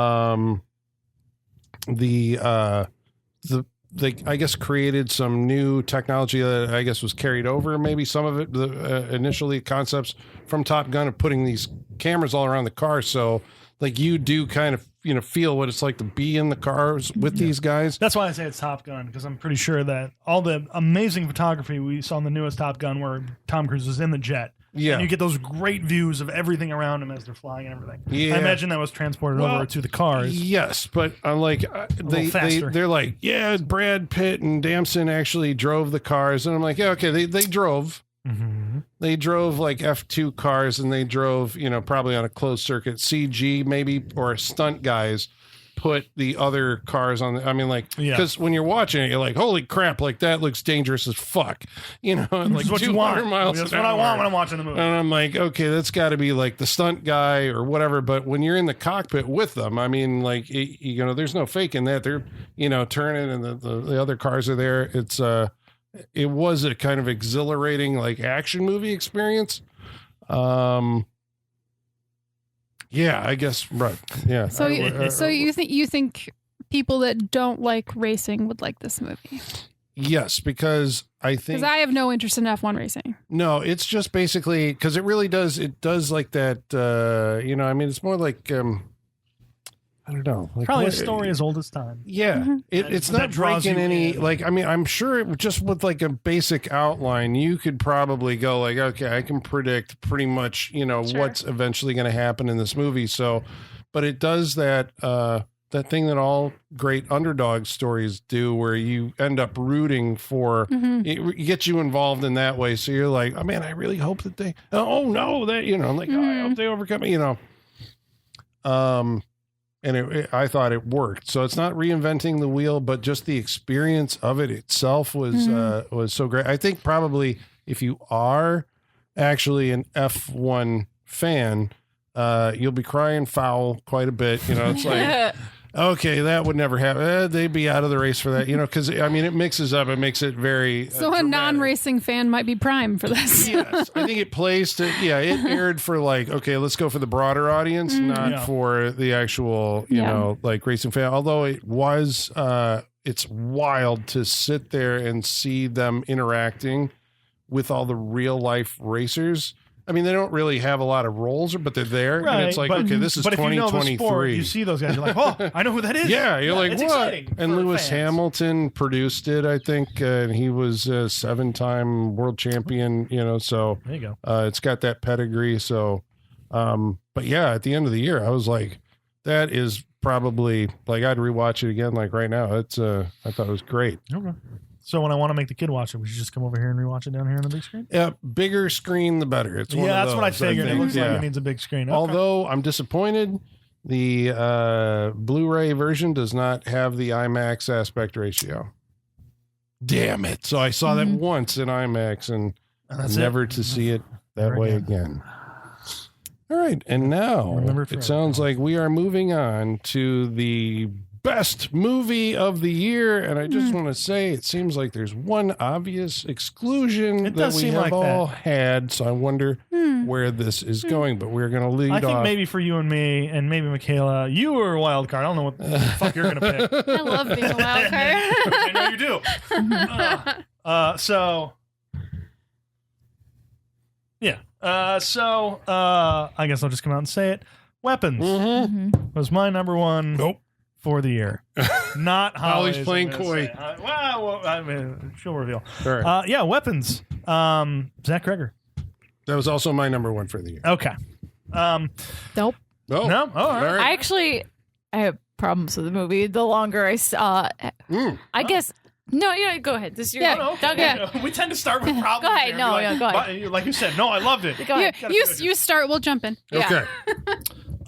I guess created some new technology that I guess was carried over, maybe some of it, initially concepts from Top Gun of putting these cameras all around the car. So like you do kind of, you know, feel what it's like to be in the cars with these guys. That's why I say it's Top Gun, because I'm pretty sure that all the amazing photography we saw in the newest Top Gun where Tom Cruise is in the jet. Yeah. And you get those great views of everything around him as they're flying and everything. Yeah. I imagine that was transported over to the cars. Yes, but like they're like, yeah, Brad Pitt and Damson actually drove the cars. And I'm like, yeah, okay, they drove. Mm-hmm. They drove like F2 cars, and they drove, you know, probably on a closed circuit CG maybe, or stunt guys put the other cars on. I mean, like, because when you're watching it, you're like, holy crap, like that looks dangerous as fuck, you know, and like 200 miles. That's what I want when I'm watching the movie. And I'm like, okay, that's got to be like the stunt guy or whatever. But when you're in the cockpit with them, I mean, like, you know, there's no faking that. They're, you know, turning, and the other cars are there. It was a kind of exhilarating like action movie experience. Yeah, I guess right. Yeah. So you think people that don't like racing would like this movie? Yes, because I think I have no interest in F1 racing. No, it's just basically because it really does. It does like that. You know, I mean, it's more like I don't know. Like probably a story as old as time. Yeah, it's not breaking any. Like, I mean, I'm sure it just with like a basic outline, you could probably go like, okay, I can predict pretty much, you know, what's eventually going to happen in this movie. So, but it does that that thing that all great underdog stories do, where you end up rooting for. It gets you involved in that way. So you're like, oh man, I really hope that they. Oh no, that you know, like oh, I hope they overcome it. You know. And I thought it worked. So it's not reinventing the wheel, but just the experience of it itself was so great. I think probably if you are actually an F1 fan, you'll be crying foul quite a bit. You know, it's like, okay, that would never happen. They'd be out of the race for that, you know, because, I mean, it mixes up. It makes it very So a non-racing fan might be prime for this. Yes. I think it plays to, it aired for like, okay, let's go for the broader audience, not for the actual, you know, like racing fan. Although it was, it's wild to sit there and see them interacting with all the real life racers I mean, they don't really have a lot of roles, but they're there. Right, and it's like, but- okay, this is But if you know the 2023. sport, you see those guys, you're like, oh, I know who that is. Yeah, you're like, it's what? exciting And for Lewis fans. Hamilton produced it, I think, and he was a 7-time world champion, so There you go. it's got that pedigree. So, but yeah, at the end of the year, I was like, that is probably, like, I'd rewatch it again, like right now. It's, I thought it was great. Okay. So when I want to make the kid watch it, we should just come over here and rewatch it down here on the big screen? Yeah, bigger screen, the better. It's one Yeah, of that's what I those, figured. It think. looks like Yeah. it needs a big screen. Okay. Although I'm disappointed, the Blu-ray version does not have the IMAX aspect ratio. Damn it! So I saw that once in IMAX, and That's never to see it that Never way again. again. All right, and now Remember it forever. sounds like we are moving on to the best movie of the year, and I just want to say it seems like there's one obvious exclusion It that does we seem have like all that. had. So I wonder where this is going, but we're going to lead I think off. maybe for you and me, and maybe Michaela, you were a wild card. I don't know what the fuck you're going to pick. I love being a wild card. I know you do. I guess I'll just come out and say it. Weapons was my number one Nope. for the year. Not Holly's Holly's playing I'm gonna coy. say. Well, I mean, she'll reveal. All right. Yeah, Weapons. Zach Kreger. That was also my number one for the year. Okay. Nope. Oh, No? Oh, all right. I have problems with the movie. The longer I saw, I guess. No, yeah, go ahead. This is your. Yeah. Oh, okay. Yeah. We tend to start with problems. Go ahead. here and No, be like, yeah, go ahead. but, like you said, no, I loved it. Go ahead. You start. We'll jump in. okay.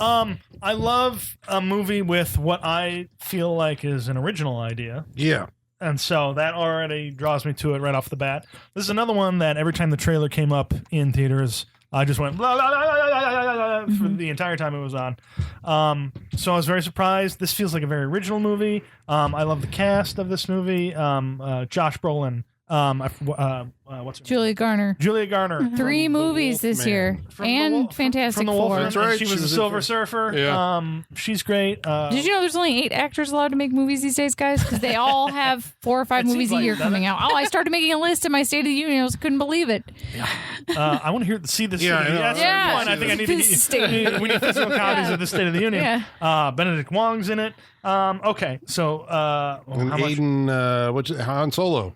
I love a movie with what I feel like is an original idea. Yeah. And so that already draws me to it right off the bat. This is another one that every time the trailer came up in theaters, I just went blah, blah, blah, blah, blah, blah, blah, for the entire time it was on. So I was very surprised. This feels like a very original movie. I love the cast of this movie. Josh Brolin. What's her name? Julia Garner. Julia Garner. 3 movies this Wolfman. year, From the and Wolf- Fantastic from the Four. Wolfman. That's right. She She was a was in Silver for- Surfer. Yeah. She's great. Did you know there's only 8 actors allowed to make movies these days, guys? Because they all have 4 or 5 It seems movies a like year it, doesn't coming it? out. Oh, I started making a list in my State of the Union. I couldn't believe it. I want to see this. Yeah, I know. That's Yeah. the point. I think I need to State- we need physical copies of the State of the Union. Yeah. Benedict Wong's in it. Okay, so And how much? Aiden, Han Solo.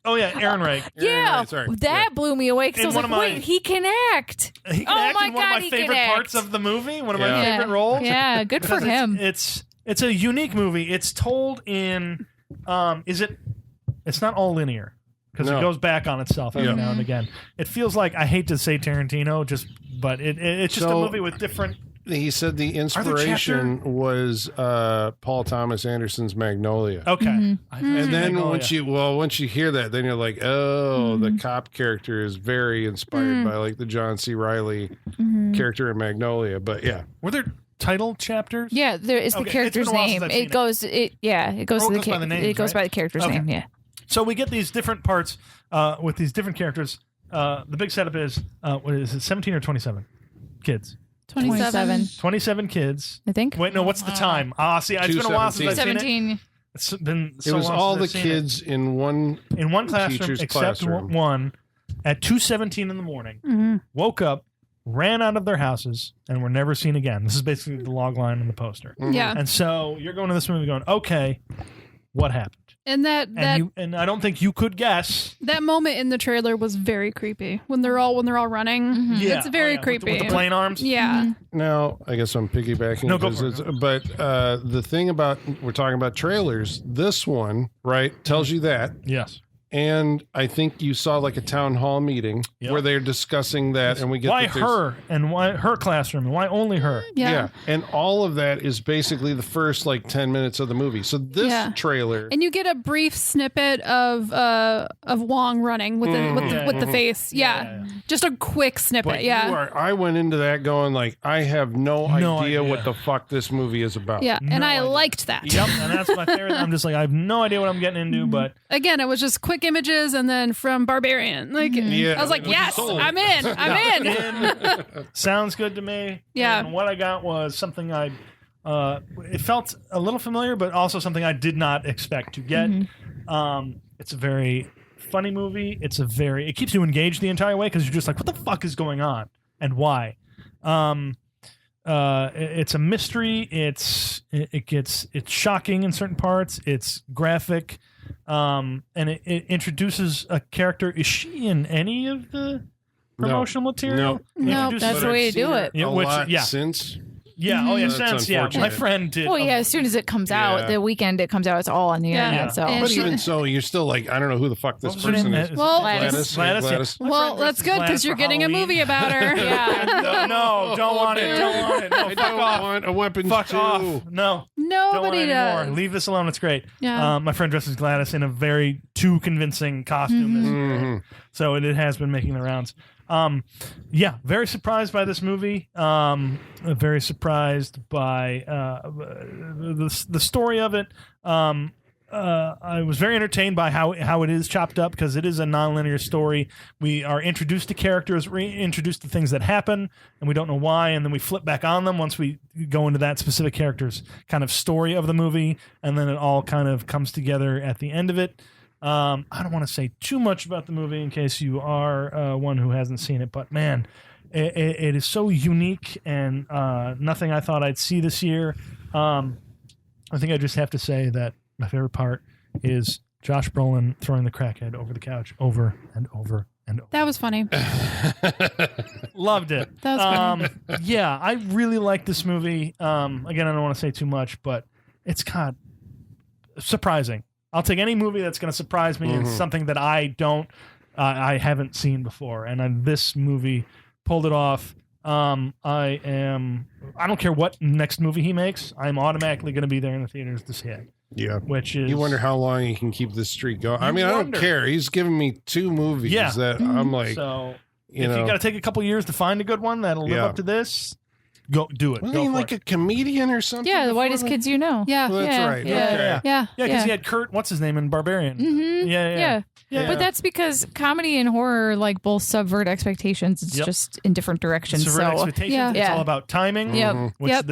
Oh yeah, Aaron Ray. Yeah, Right, sorry. that blew me away because I In was one like, of my- wait, he can act. He can Oh act my in one of God, my he can favorite act. parts of the movie. One of my Yeah. favorite roles. Yeah, good for Because him. It's a unique movie. It's told in it's not all linear because No. it goes back on itself every Yeah. now and again. It feels like, I hate to say Tarantino, but it's just a So- movie with different. He said the there inspiration was Paul Thomas Anderson's Magnolia. Okay, Mm-hmm. And then Magnolia. once you hear that, then you're like, oh, the cop character is very inspired by like the John C. Reilly character in Magnolia. But yeah, Were there title chapters? Yeah, there is the Okay, it's character's been a while name. since I've seen It goes. It goes Oh, to it the goes by the names, it goes right? by the character's Okay. name. Yeah. So we get these different parts with these different characters. The big setup is what is it? 17 or 27 kids? 27. 27 kids. I think. Wait, no. What's the time? See, it's been a while since I've seen it. 17. It's been so it was long all the since I've seen it. kids in one. in one classroom, teacher's except classroom. one, at 2:17 in the morning. Woke up, ran out of their houses, and were never seen again. This is basically the log line in the poster. Yeah. And so you're going to this movie going, okay, what happened? And that And I don't think you could guess. that moment in the trailer was very creepy when they're all running. Yeah, It's very with creepy. the plane arms. Yeah. Now, I guess I'm piggybacking. No, go because for it. But the thing about, we're talking about trailers, this one, right, tells you that. Yes. And I think you saw like a town hall meeting Yep. where they're discussing that, and we get Why that there's- her and why her classroom and why only her? Yeah. And all of that is basically the first like 10 minutes of the movie. So this Yeah. trailer, And you get a brief snippet of Wong running with the face. Yeah. Just a quick snippet. but Yeah. I went into that going like, I have no No idea idea. what the fuck this movie is about. Yeah. And No I idea. liked that. Yep, and that's my favorite. I'm just like, I have no idea what I'm getting into, but Again, it was just quick images and then from Barbarian. Like Yeah, I was like, which is yes, sold. I'm in. I'm in. and sounds good to me. Yeah. And what I got was something it felt a little familiar, but also something I did not expect to get. It's a very funny movie. It keeps you engaged the entire way because you're just like, what the fuck is going on? and why. It's a mystery. It's shocking in certain parts. It's graphic, and it introduces a character. Is she in any of the promotional material? No, that's the way to do it. Yeah, a which- lot yeah. since. Yeah. Oh, yeah. That's Sense. Yeah. My unfortunate. friend did. Well, yeah, as soon as it comes Yeah. out, the weekend it comes out, it's all on the Yeah. internet. Yeah. So And But she- even so, you're still like, I don't know who the fuck this What was her person name? is. Well, Gladys. Gladys. Yeah. My Well, friend that's dresses good because Gladys you're for getting Halloween. a movie about her. yeah. No, don't want it. Don't want it. No, I fuck don't off. want a weapons Fuck too. off. No. Don't want Nobody it anymore. does. Leave this alone. It's great. Yeah. My friend dresses Gladys in a very too convincing costume this year. Mhm. So it has been making the rounds. Yeah, very surprised by this movie. Very surprised by the story of it. I was very entertained by how it is chopped up because it is a nonlinear story. We are introduced to characters, introduced to things that happen, and we don't know why, and then we flip back on them once we go into that specific character's kind of story of the movie, and then it all kind of comes together at the end of it. I don't want to say too much about the movie in case you are one who hasn't seen it, but man, it is so unique and nothing I thought I'd see this year. I think I just have to say that my favorite part is Josh Brolin throwing the crackhead over the couch over and over and over. That was funny. Loved it. That was funny. Yeah, I really like this movie. Again, I don't want to say too much, but it's kind of surprising. I'll take any movie that's going to surprise me and something that I haven't seen before. And this movie pulled it off. I don't care what next movie he makes. I'm automatically going to be there in the theaters to see it. Yeah. Which is You wonder how long he can keep this streak going. I You mean, I wonder. don't care. He's given me 2 movies Yeah. that I'm like, so. you If know. you got to take a couple years to find a good one that'll live Yeah. up to this, go do it. Wasn't Go he for like it. a comedian or something? Yeah, the before whitest that? kids you know. Yeah. Well, that's Yeah, right. yeah. Okay. Yeah. Yeah. Yeah, because he had Kurt, what's his name in Barbarian? Mm-hmm. Yeah. But that's because comedy and horror like both subvert expectations. It's Yep. just in different directions. Subvert So expectations. Yeah. It's Yeah. all about timing. Yep. Which Yep.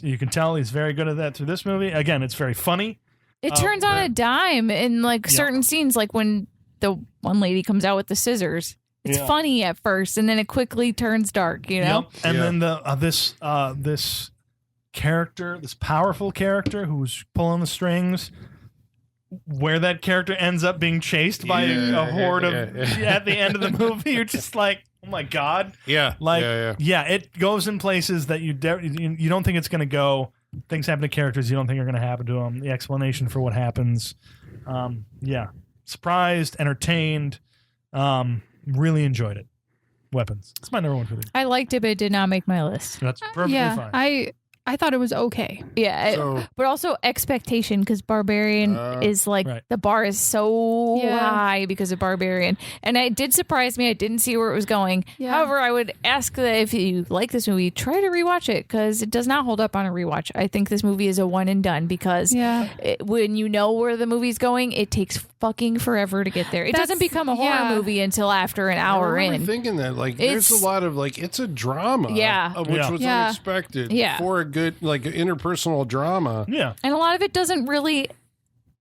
you can tell he's very good at that through this movie. Again, it's very funny. it turns on a dime in like Yeah. certain scenes, like when the one lady comes out with the scissors. It's Yeah. funny at first, and then it quickly turns dark. You know. Yep. And Yeah. then this character, this powerful character who's pulling the strings, where that character ends up being chased by Yeah, a horde of yeah. at the end of the movie, you're just like, oh my god. Yeah. Like, yeah. it goes in places that you don't think it's going to go. Things happen to characters you don't think are going to happen to them. The explanation for what happens. Surprised, entertained, really enjoyed it. Weapons. It's my number one for the. I liked it, but it did not make my list. That's perfectly Yeah. fine. I thought it was okay. Yeah, So- but also expectation because Barbarian is like Right. the bar is so Yeah. high because of Barbarian, and it did surprise me. I didn't see where it was going. Yeah. However, I would ask that if you like this movie, try to rewatch it because it does not hold up on a rewatch. I think this movie is a one and done because Yeah. when you know where the movie's going, it takes fucking forever to get there. It That's- doesn't become a horror yeah. movie until after an I hour remember in. thinking that there's It's- a lot of it's a drama, Yeah. which Yeah. was Yeah. unexpected, Yeah. for a good interpersonal drama. Yeah. And a lot of it doesn't really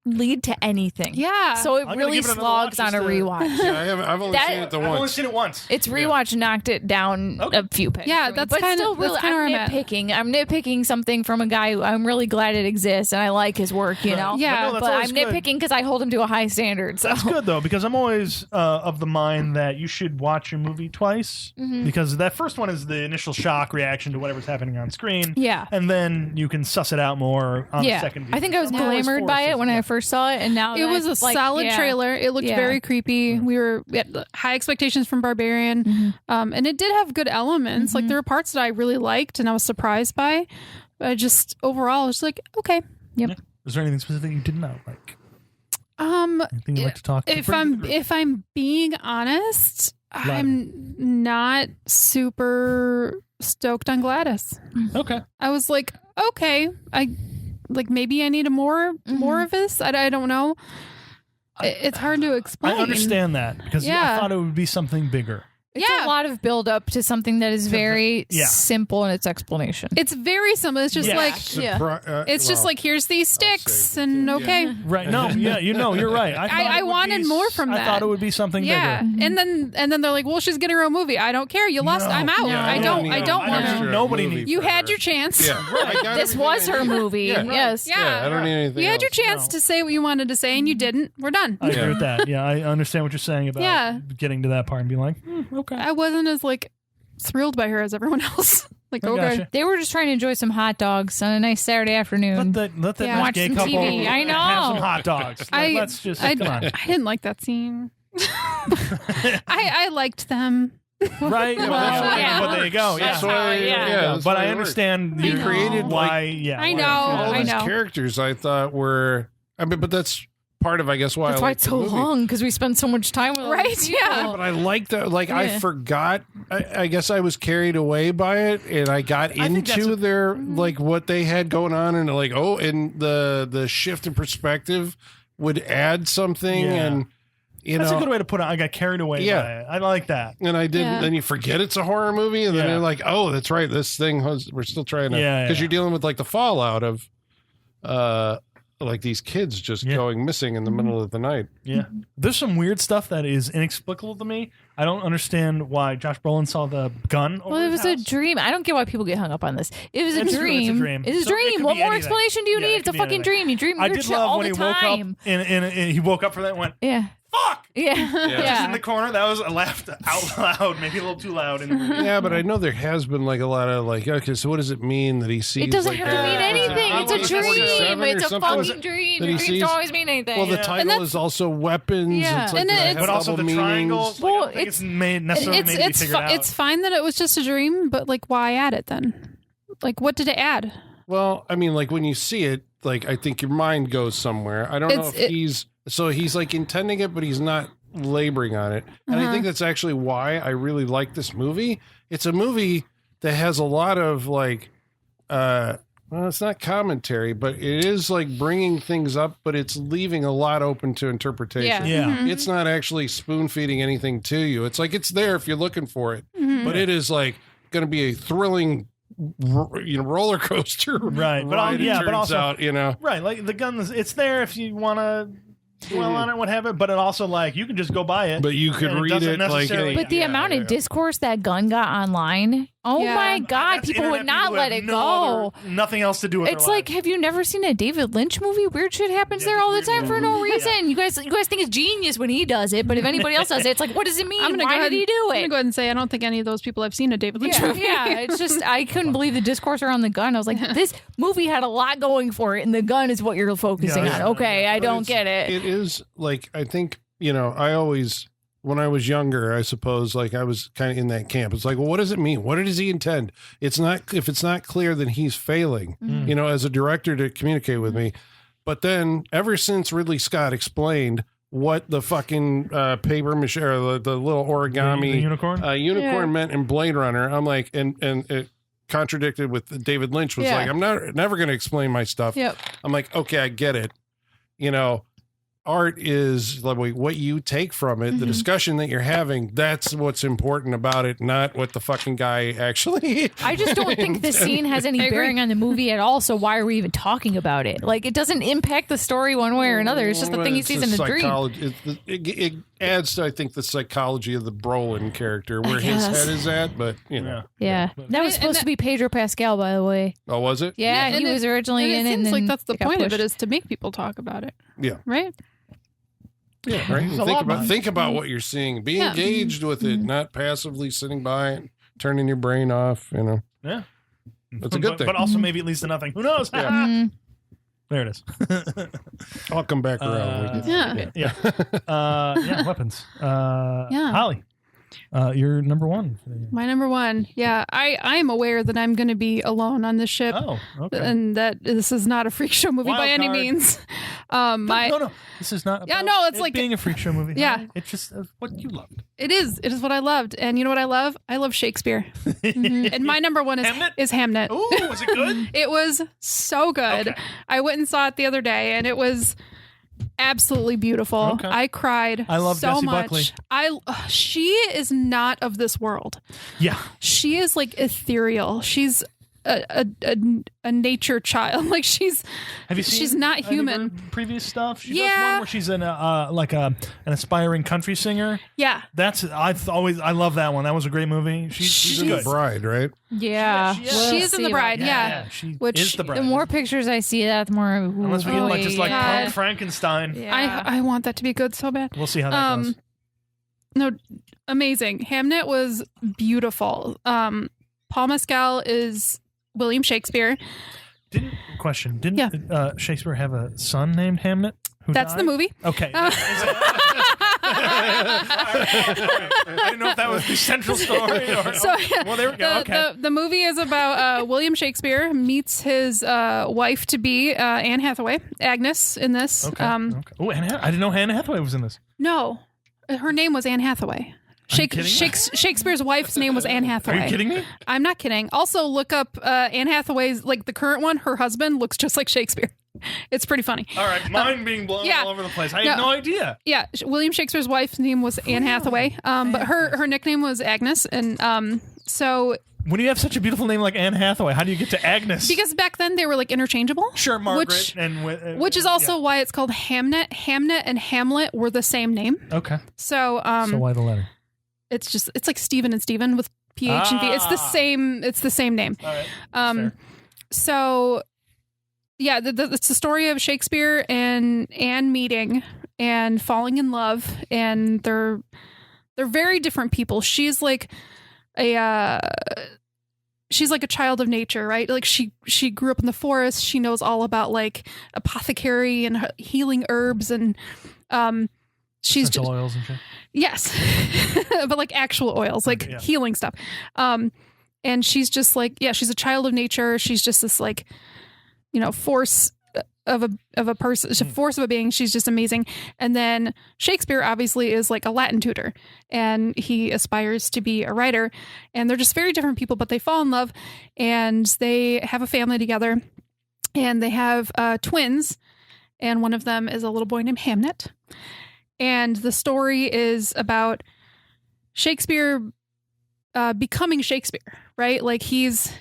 lead to anything. Yeah. So it gonna really give it another slogs watch on a just to- rewatch. Yeah, I've only That- seen it the I've only once. seen it once. Its rewatch knocked it down Okay. a few pegs. Yeah, for me. that's but kinda- still that's really. kinda where I'm I'm at. nitpicking. I'm nitpicking something from a guy who I'm really glad it exists and I like his work. You know. Yeah. But no, that's But always I'm good. nitpicking because I hold him to a high standard. So That's good though, because I'm always of the mind that you should watch a movie twice because that first one is the initial shock reaction to whatever's happening on screen. Yeah. And then you can suss it out more on the yeah, second view. I think I was I'm always glamored for by it system- when I first saw it, and now It was a that's, like, solid yeah. trailer. It looked Yeah. very creepy. We had high expectations from Barbarian, and it did have good elements. Like there were parts that I really liked and I was surprised by. But I just overall, I was like, okay. Is there anything specific you did not like? Um, Anything you'd like to talk to? if I'm being honest, I'm not super stoked on Gladys. Okay. I was like, okay, maybe I need more of this. I don't know. It's hard to explain. I understand that because I Yeah. thought it would be something bigger. It's a lot of build up to something that is very simple in its explanation. It's very simple. It's just like it's just like here's these sticks and okay. Right. No, you're right. I wanted more from that. I thought it would be something bigger. And then they're like, well, she's getting her own movie. I don't care. You lost. I'm out. I don't want to. Nobody needs. You had your chance. Yeah. This was her movie. Yes. Yeah, I don't need anything. You had your chance to say what you wanted to say, and you didn't. We're done. I agree with that. Yeah, I understand what you're saying about getting to that part and being like, okay. I wasn't as like thrilled by her as everyone else. Like, okay. They were just trying to enjoy some hot dogs on a nice Saturday afternoon. Let that nice watch gay some couple TV. I know. have some hot dogs. Let's just come on. I didn't like that scene. I liked them. Right? But there you go. That's Yeah. why, But I understand you created why. I know. all I these know. characters I thought were. I mean, but that's part of, I guess, why That's I why like it's the so movie. long, because we spend so much time with all Right, these people. yeah. But I like that. Like I forgot. I guess I was carried away by it, and I got into their like what they had going on, and like and the shift in perspective would add something, and that's a good way to put it. I got carried away by it. I like that. And I didn't. Then you forget it's a horror movie, and then you're like, oh, that's right. This thing we're still trying to because you're dealing with like the fallout of like these kids just going missing in the middle of the night. Yeah. There's some weird stuff that is inexplicable to me. I don't understand why Josh Brolin saw the gun over Well, it his was a house. dream. I don't get why people get hung up on this. It was It's a true, dream. it's a dream. It's a So it dream. could What be more anything. explanation do you Yeah, need? it It's a could be fucking anything. dream. You dream I weird did shit love all when the he woke up time. and he woke up for that and went, Yeah. fuck! Yeah. Just in the corner. That was, I laughed out loud, maybe a little too loud. In the movie. Yeah, but I know there has been like a lot of like, okay, so what does it mean that he sees? It doesn't like, have to mean anything. It's a dream. It's a fucking dream. that he Dreams sees? don't always mean anything. Well, the title is also weapons. Yeah. It's like And they it's- have But also the double triangles. meanings. Like, I Well, don't think it's made necessarily made to be figured out. It's fine that it was just a dream, but like, why add it then? Like, what did it add? Well, I mean, like when you see it, like I think your mind goes somewhere. I don't know if he's like intending it, but he's not laboring on it. And I think that's actually why I really like this movie. It's a movie that has a lot of like, well, it's not commentary, but it is like bringing things up, but it's leaving a lot open to interpretation. Yeah. It's not actually spoon feeding anything to you. It's like it's there if you're looking for it, but it is like going to be a thrilling, roller coaster, Right, but ride, it but turns also out, right, like the gun, it's there if you want to dwell on it, whatever. But it also like you can just go buy it. But you could and read doesn't it like, necessarily- But the amount of discourse that gun got online, oh Yeah. my God, That's people would internet not people let have it no go. nothing else to do with It's their like, lives. have you never seen a David Lynch movie? Weird shit happens there all the time for no reason. You guys think it's genius when he does it, but if anybody else does it, it's like, what does it mean? I'm gonna Why go ahead, did he do I'm gonna it? go ahead and say I don't think any of those people have seen a David Lynch movie. Yeah, it's just I couldn't believe the discourse around the gun. I was like, this movie had a lot going for it, and the gun is what you're focusing Yeah. on. Okay, I don't get it. It is like, I think, I always, when I was younger, I suppose, like I was kind of in that camp. It's like, well, what does it mean? What does he intend? If it's not clear, then he's failing, as a director to communicate with me. But then ever since Ridley Scott explained what the fucking paper mache or the little origami The unicorn? meant in Blade Runner, I'm like, and it contradicted with David Lynch was like, I'm never going to explain my stuff. Yep. I'm like, okay, I get it. Art is like what you take from it, the discussion that you're having. That's what's important about it, not what the fucking guy actually. I just don't think the scene has any bearing on the movie at all. So why are we even talking about it? Like, it doesn't impact the story one way or another. It's just the thing he sees in his dream. It adds to, I think, the psychology of the Brolin character, where his head is at. But Yeah, that was supposed to be Pedro Pascal, by the way. Oh, was it? Yeah, And he was originally in and it. it seems and like then that's the it got point of it pushed. is to make people talk about it. Yeah. Right. Yeah, right. Think about what you're seeing. Be Yeah. engaged with it, not passively sitting by it, turning your brain off. Yeah. That's a good thing. But also maybe it leads to nothing. Who knows? Yeah. There it is. I'll come back around. Yeah. Weapons. Yeah. Holly, you're number one. My number one. Yeah. I am aware that I'm going to be alone on this ship. Oh, okay. And that this is not a freak show movie by any Wild card. means. No. This is not. Yeah, about no, it's it like- being a freak show movie. Yeah. Holly. It's just what you loved. It is what I loved. And you know what I love? I love Shakespeare. And my number one is Hamnet. Ooh, was it good? It was so good. Okay. I went and saw it the other day, and it was absolutely beautiful. Okay. I cried I love so Jessie much. Buckley. She is not of this world. Yeah. She is like ethereal. She's a nature child. Like she's Have you seen? she's not any of her human. previous stuff. She does Yeah. one where she's in an aspiring country singer. Yeah. I love that one. That was a great movie. She's The good. Bride, right? Yeah. She is. We'll She's in see The about Bride. that. Yeah. She Which- is the bride. The more pictures I see, that the more. Unless we get like just like God. Punk Frankenstein. Yeah. I want that to be good so bad. We'll see how that goes. No, amazing. Hamnet was beautiful. Paul Mescal is William Shakespeare. Didn't Yeah. Shakespeare have a son named Hamnet? Who That's died? the movie. Okay. I didn't know if that was the central story. Or, So well, there we go. Okay. the movie is about William Shakespeare meets his wife to be Anne Hathaway, Agnes in this. Okay. Okay. Oh, I didn't know Anne Hathaway was in this. No, her name was Anne Hathaway. Are you kidding me? Shakespeare's wife's name was Anne Are Hathaway. you kidding me? I'm not kidding. Also, look up Anne Hathaway's, like the current one. Her husband looks just like Shakespeare. It's pretty funny. All right, mind being blown yeah. all over the place. I had no idea. Yeah, William Shakespeare's wife's name was Anne Hathaway, but her nickname was Agnes, and so When you have such a beautiful name like Anne Hathaway, how do you get to Agnes? because back then they were like interchangeable. Sure, Margaret. Which is also why it's called Hamnet. Hamnet and Hamlet were the same name. yeah. Okay. So So why the letter? it's like Stephen and Stephen with PH and V. It's the same. It's the same name. All right. Fair. So yeah, it's the story of Shakespeare and Anne meeting and falling in love, and they're very different people. She's like a child of nature, right? Like she grew up in the forest. She knows all about like apothecary and healing herbs, and she's Essential oils and shit. yes, but like actual oils, like Yeah. healing stuff. And she's just like, yeah, she's a child of nature. She's just this like, force of a person, a force of a being. She's just amazing. And then Shakespeare obviously is like a Latin tutor, and he aspires to be a writer. And they're just very different people, but they fall in love, and they have a family together, and they have twins, and one of them is a little boy named Hamnet. And the story is about Shakespeare becoming Shakespeare, right? Like he's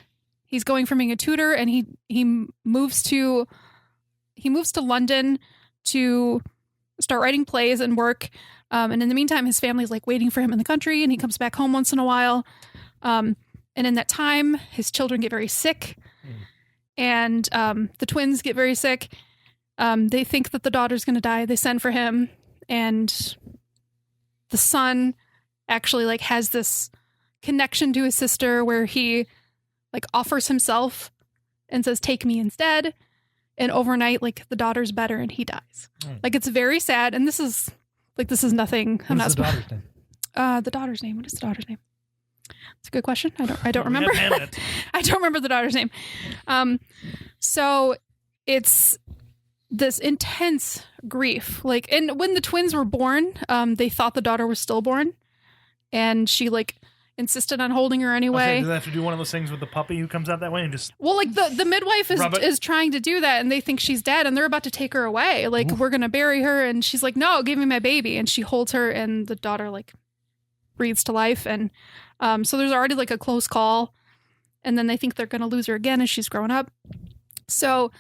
going from being a tutor, and he moves to London to start writing plays and work. And in the meantime, his family's like waiting for him in the country, and he comes back home once in a while. And in that time, his children get very sick, and the twins get very sick. They think that the daughter's going to die. They send for him, and the son actually like has this connection to his sister where he like offers himself and says, "Take me instead." And overnight, like the daughter's better and he dies. Like it's very sad. And this is nothing. I'm not What's the daughter's name? the daughter's name. What is the daughter's name? It's a good question. I don't remember. We have Hamnet. I don't remember the daughter's name. So it's this intense grief. Like, and when the twins were born, they thought the daughter was stillborn, and she like insisted on holding her anyway. Okay, do they have to do one of those things with the puppy who comes out that way and just... Well, like the midwife Rub it. is trying to do that, and they think she's dead, and they're about to take her away. Like, we're gonna bury her, and she's like, "No, give me my baby." And she holds her, and the daughter like breathes to life, and so there's already like a close call, and then they think they're gonna lose her again as she's grown up. So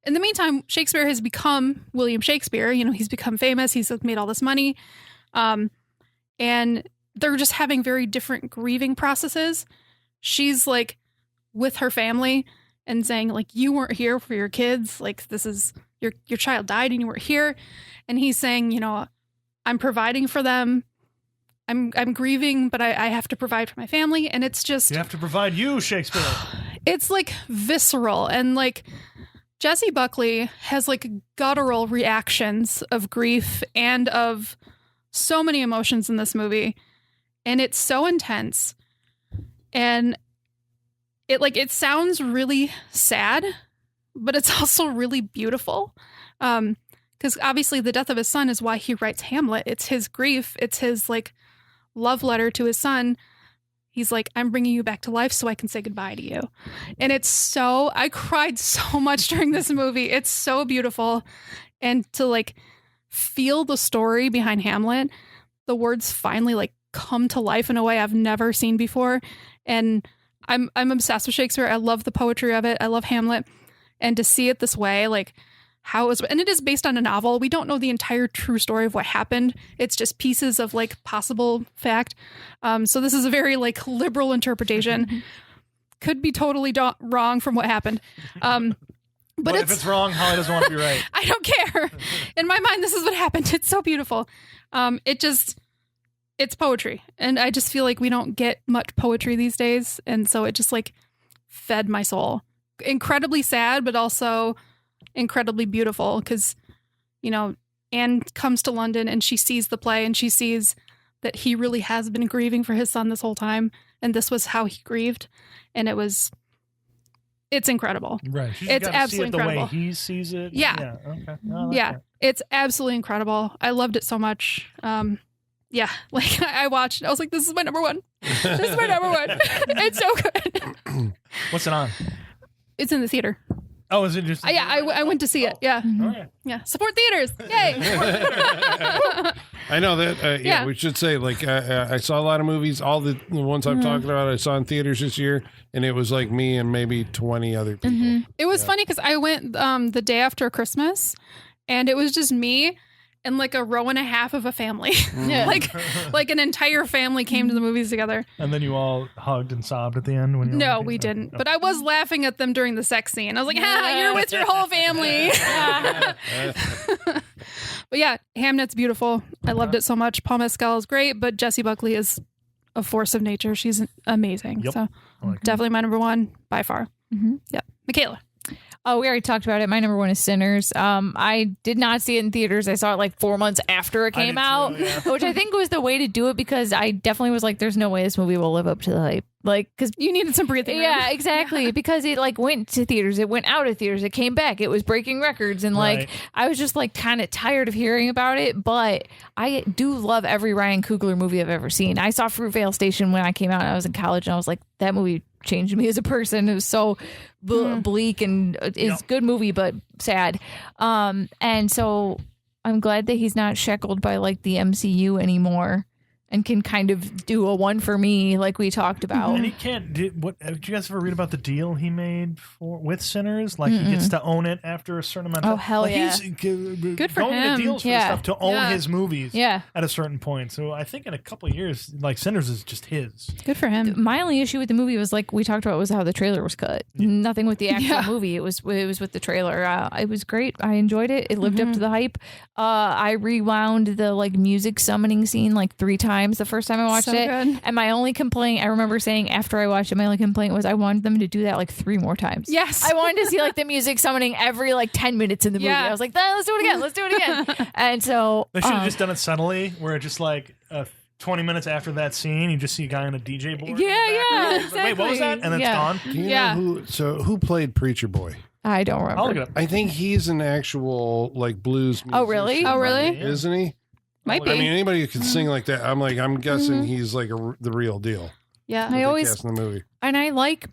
in the meantime, Shakespeare has become William Shakespeare. He's become famous. He's made all this money, and they're just having very different grieving processes. She's like with her family and saying like, "You weren't here for your kids. Like this is your child died and you weren't here." And he's saying, "I'm providing for them. I'm grieving, but I have to provide for my family." And it's just, You have to provide you, Shakespeare. it's like visceral, and like Jessie Buckley has like guttural reactions of grief and of so many emotions in this movie. And it's so intense, and it sounds really sad, but it's also really beautiful. Because obviously the death of his son is why he writes Hamlet. It's his grief. It's his like love letter to his son. He's like, "I'm bringing you back to life so I can say goodbye to you." And I cried so much during this movie. It's so beautiful. And to like feel the story behind Hamlet, the words finally like come to life in a way I've never seen before. And I'm obsessed with Shakespeare. I love the poetry of it. I love Hamlet. And to see it this way, like how it was, and it is based on a novel. We don't know the entire true story of what happened. It's just pieces of like possible fact. So this is a very like liberal interpretation. Could be totally wrong from what happened. But if it's wrong, Holly doesn't want to be right. I don't care. In my mind, this is what happened. It's so beautiful. It's poetry. And I just feel like we don't get much poetry these days. And so it just like fed my soul. Incredibly sad, but also incredibly beautiful because, you know, Anne comes to London and she sees the play and she sees that he really has been grieving for his son this whole time. And this was how he grieved. And it's incredible. Right. She's It's gotta see absolutely it the incredible. way he sees it. Yeah. Okay. I like Yeah. that. It's absolutely incredible. I loved it so much. Yeah, like I watched, I was like, this is my number one. This is my number one. It's so good. What's it on? It's in the theater. Oh, is it just? Yeah, I went to see it. Yeah. Okay. Yeah. Support theaters. Yay. I know that. Yeah. We should say, like, I saw a lot of movies. All the ones I'm talking about, I saw in theaters this year, and it was like me and maybe 20 other people. It was funny because I went the day after Christmas, and it was just me and like a row and a half of a family. like an entire family came to the movies together. And then you all hugged and sobbed at the end when you. No, we didn't. But I was laughing at them during the sex scene. I was like, you're with your whole family. But yeah, Hamnet's beautiful. I loved it so much. Paul Mescal is great, but Jessie Buckley is a force of nature. She's amazing. Yep. So like definitely my number one by far. Yep. Michaela. Oh, we already talked about it. My number one is Sinners. I did not see it in theaters. I saw it like 4 months after it I came did out, too, yeah. which I think was the way to do it because I definitely was like, there's no way this movie will live up to the hype. Like, because You needed some breathing room. yeah, exactly. Because it like went to theaters, it went out of theaters, it came back, it was breaking records, and like Right. I was just like kind of tired of hearing about it. But I do love every Ryan Coogler movie I've ever seen. I saw Fruitvale Station when I came out and I was in college, and I was like, that movie changed me as a person. It was so bleak and it's Yep. good movie but sad. And so I'm glad that he's not shackled by like the MCU anymore and can kind of do a one for me like we talked about. And he can't. Did you guys ever read about the deal he made with Sinners? Like he gets to own it after a certain amount of Oh, time. hell Like, yeah. He's good for going him. to deals for Yeah. stuff to own Yeah. his movies Yeah. at a certain point. So I think in a couple of years, like Sinners is just his. Good for him. My only issue with the movie was like we talked about was how the trailer was cut. Nothing with the actual Yeah. movie. It was with the trailer. It was great. I enjoyed it. It lived up to the hype. I rewound the like music summoning scene like 3 times the first time I watched So it. good. And my only complaint, I remember saying after I watched it, my only complaint was I wanted them to do that like 3 more times. Yes. I wanted to see like the music summoning every like 10 minutes in the movie. Yeah. I was like, let's do it again. Let's do it again. And so They should have just done it subtly, where it just like 20 minutes after that scene, you just see a guy on a DJ board. in the Yeah, background. yeah, It's like, Wait, what was that? exactly. And then Yeah. it's gone. Do you Yeah. know who played Preacher Boy? I don't remember. I'll look it up. I think he's an actual like blues musician. Oh, really? Oh, really? Isn't he? Might be. I mean, anybody who can sing like that, I'm guessing he's like the real deal. Yeah. I They always cast in the movie. and I like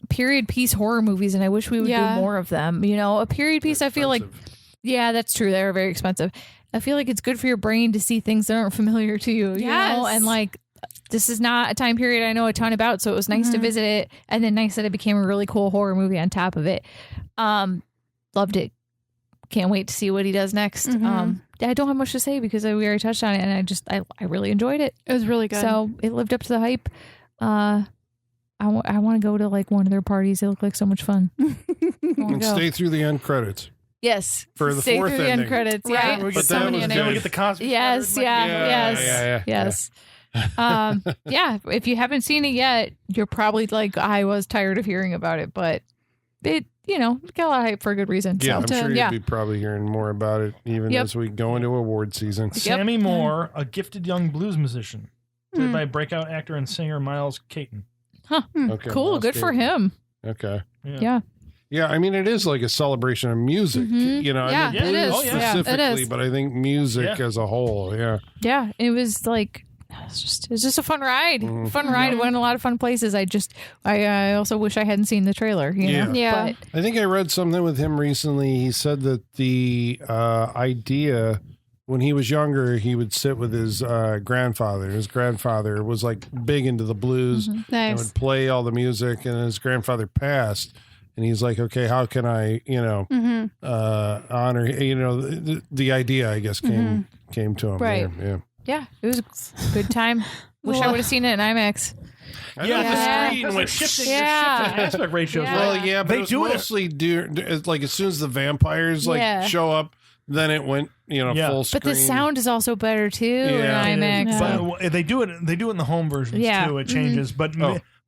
period piece horror movies, and I wish we would Yeah. do more of them. You know, a period piece, I feel like, Expensive. yeah, that's true. They're very expensive. I feel like it's good for your brain to see things that aren't familiar to you, you know? Yes. And like, this is not a time period I know a ton about, so it was nice to visit it, and then nice that it became a really cool horror movie on top of it. Loved it. Can't wait to see what he does next. I don't have much to say because we already touched on it, and I really enjoyed it. It was really good. So it lived up to the hype. I want to go to like one of their parties. They look like so much fun. I wanna And go. stay through the end credits. Yes, For the stay fourth through the end ending. credits. Right. Yeah. We But get that so was many. good. Then we get the Cosby. Yes, Square. yeah, Yeah, yes, yeah. yes. Yeah. If you haven't seen it yet, you're probably like I was tired of hearing about it, but it got a lot of hype for a good reason. Yeah, So, I'm sure yeah. you'll be probably hearing more about it even Yep. as we go into award season. Sammy Moore, a gifted young blues musician, Hmm. played by breakout actor and singer Miles Caton. Okay, Cool. Miles Good for Davis. him. Okay. Yeah. Yeah, I mean, it is like a celebration of music. You know, Yeah, I mean, it blues is. Oh, yeah. Yeah, it specifically, is. but I think music Yeah. as a whole. Yeah. Yeah. It was like, it was just a fun ride. Fun ride. It went a lot of fun places. I also wish I hadn't seen the trailer. You know? Yeah. But I think I read something with him recently. He said that the idea when he was younger, he would sit with his grandfather. His grandfather was like big into the blues and Nice. would play all the music. And his grandfather passed, and he's like, "Okay, how can I, honor?" The idea, I guess, came to him. Right. Yeah. Yeah, it was a good time. Wish I would have seen it in IMAX. Yeah, Yeah. the screen was shifting, Yeah. shifting aspect ratios. Yeah. Well, yeah, but They it was do it- mostly like as soon as the vampires show up, then it went full screen. But the sound is also better too Yeah. in IMAX. Yeah. But they do it in the home versions Yeah. too. It changes, but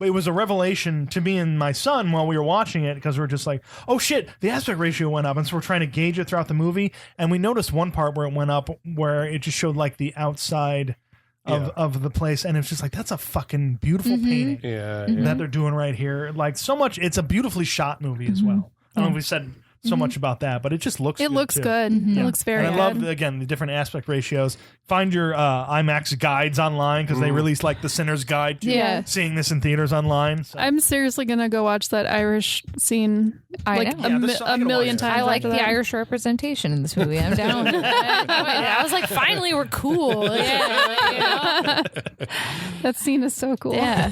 it was a revelation to me and my son while we were watching it, because we were just like, "Oh shit, the aspect ratio went up," and so we're trying to gauge it throughout the movie, and we noticed one part where it went up, where it just showed like the outside of the place, and it's just like, that's a fucking beautiful painting Yeah. that they're doing right here. Like, so much, it's a beautifully shot movie as well. I don't know if we said so much about that, but it just looks It good looks too. good. It looks very And I good. love, again, the different aspect ratios. Find your IMAX guides online, because they release like the Sinner's Guide to Yeah. seeing this in theaters online. So. I'm seriously gonna go watch that Irish scene I like know. Yeah, this- a I'm gonna million watch it. times. I like after the that. Irish representation in this movie. I'm down. I was like, finally, we're cool. Yeah. That scene is so cool. Yeah.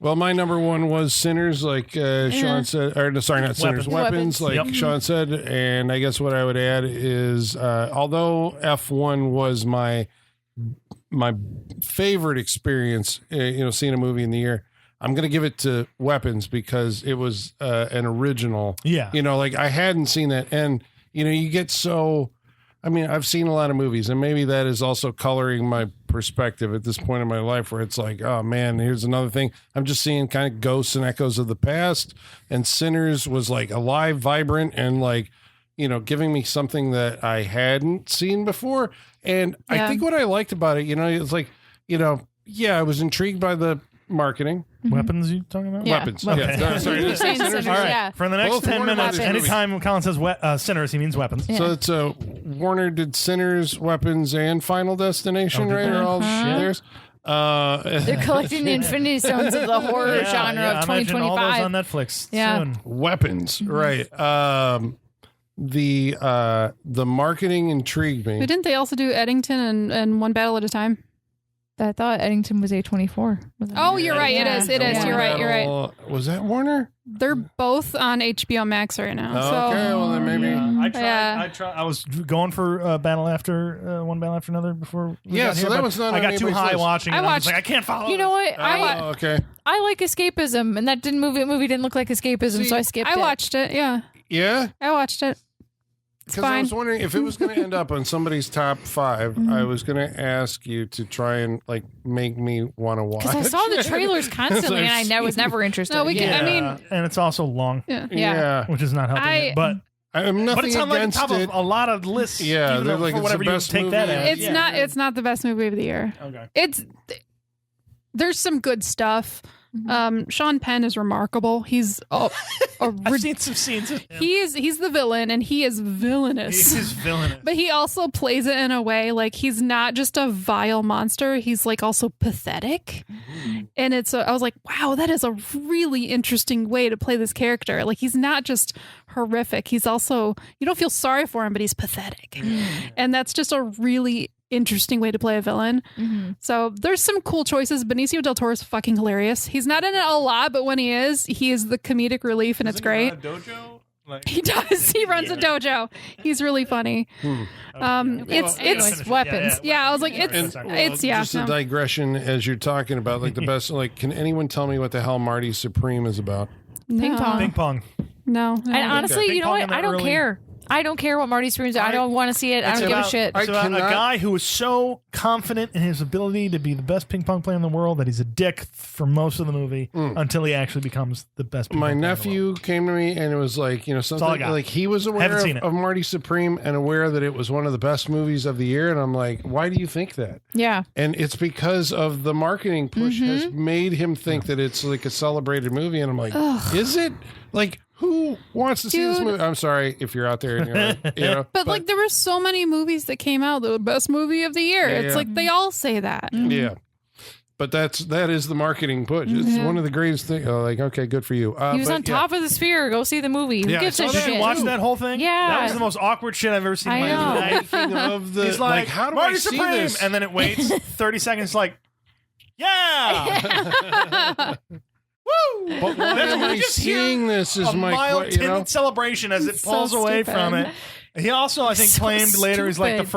Well, my number one was Sinners, like Sean said, or no, sorry, not Sinners, Weapons. Weapons, like Yep. Sean said. And I guess what I would add is, although F1 was my favorite experience, seeing a movie in the year, I'm going to give it to Weapons because it was an original. Yeah. Like I hadn't seen that. And, you get so, I've seen a lot of movies, and maybe that is also coloring my perspective at this point in my life, where it's like, oh man, here's another thing. I'm just seeing kind of ghosts and echoes of the past. And Sinners was like alive, vibrant, and like, giving me something that I hadn't seen before. And I Yeah. think what I liked about it, it's like, I was intrigued by the marketing. Weapons you talking about? Yeah. Weapons. Okay. Yeah. No, sorry, You're saying Sinners. Sinners. All right. Yeah. For the next Both 10 Warner minutes, Brothers anytime Colin says Sinners, he means weapons. Yeah. So it's Warner did Sinners, Weapons, and Final Destination, Oh, did right? they? Are all theirs. They're collecting the Infinity Stones of the horror genre of I imagine all those 2025. on Netflix Yeah. soon. Weapons, right? The marketing intrigued me. But didn't they also do Eddington and One Battle at a Time? I thought Eddington was A24. Oh, you're right. It is. It is. You're right. You're right. Was that Warner? They're both on HBO Max right now. So Okay, well then maybe. I tried. Yeah. I was going for one battle after another before. We Yeah, got so here, that but was not I on got too anybody's high list. watching. I I was watched- like, I can't follow. You know what? Oh, okay. I like escapism, and that movie didn't look like escapism, so I skipped it. I watched it. Yeah, Yeah, I watched it. It's because I fine. was wondering if it was going to end up on somebody's top 5. I was going to ask you to try and like make me want to watch. Because I saw the trailers constantly, and I was never interested. No, we can- Yeah, I mean- and it's also long, Yeah. Yeah. which is not helping. it. But I'm nothing it's on like against top it. of a lot of lists. Yeah, even they're though like, for it's whatever the you best take that movie. as. It's not. It's not the best movie of the year. Okay. There's some good stuff. Sean Penn is remarkable. He's I've seen some scenes of him. he's the villain, and he is villainous. He's villainous. But he also plays it in a way like he's not just a vile monster. He's like also pathetic. And I was like, wow, that is a really interesting way to play this character. Like he's not just horrific. He's also, you don't feel sorry for him, but he's pathetic. And that's just a really interesting way to play a villain. So there's some cool choices. Benicio del Toro is fucking hilarious. He's not in it a lot, but when he is the comedic relief, and it's great. Dojo? Like, He does. He runs a dojo. He's really funny. It's weapons. yeah. I was like, it's yeah. Just a no. digression as you're talking about like the best. Like, can anyone tell me what the hell Marty Supreme is about? Ping pong. Ping pong. No. And honestly, Ping you know pong what? in that I don't early- care. I don't care what Marty Supreme's. I don't want to see it. I It's don't give a about- shit. It's about a cannot- guy who is so confident in his ability to be the best ping pong player in the world that he's a dick for most of the movie until he actually becomes the best ping My pong player in the world. nephew came to me and it was like, all I something got. like he was aware Haven't seen it. of Marty Supreme and aware that it was one of the best movies of the year. And I'm like, why do you think that? Yeah. And it's because of the marketing push has made him think that it's like a celebrated movie. And I'm like, is it? Like, who wants to see this Dude. movie? I'm sorry if you're out there and you're like, But like there were so many movies that came out, the best movie of the year. Yeah, It's yeah. like they all say that. yeah. But that is the marketing push. It's one of the greatest things. Like, okay, good for you. He was on top of the sphere. Go see the movie. Who gives a Did you shit? watch that whole thing? Yeah. That was the most awkward shit I've ever seen in my life. Of the, He's like, how do Marty I see Supreme, this? and then it waits 30 seconds. Like, yeah. Woo! But why am I seeing this? Is a my mild, you know? timid celebration as it It's pulls so away stupid. from it. He also, I think, So claimed later he's like the stupid.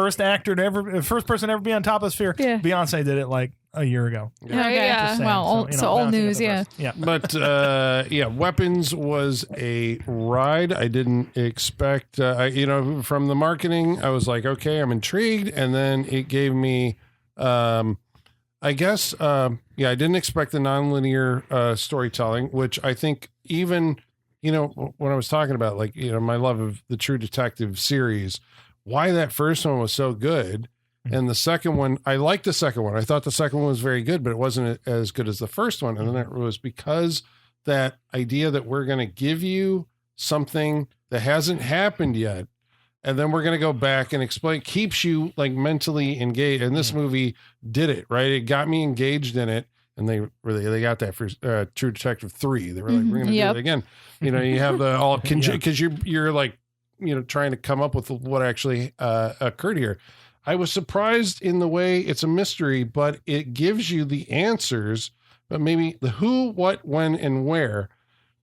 first person to ever be on top of the sphere. Yeah. Beyonce did it like a year ago. Okay. Yeah. Saying, Well, old, you so know, old Beyonce got news, the yeah. first. Yeah. But Weapons was a ride. I didn't expect, from the marketing, I was like, okay, I'm intrigued. And then it gave me, I didn't expect the nonlinear storytelling, which I think even, when I was talking about like, my love of the True Detective series, why that first one was so good. And the second one, I liked the second one. I thought the second one was very good, but it wasn't as good as the first one. And then it was because that idea that we're going to give you something that hasn't happened yet. And then we're going to go back and explain, keeps you like mentally engaged. And this movie did it, right? It got me engaged in it. And they got that for True Detective 3. They were like, we're going to do it again. You have the all, because you're like, trying to come up with what actually occurred here. I was surprised in the way it's a mystery, but it gives you the answers, but maybe the who, what, when, and where,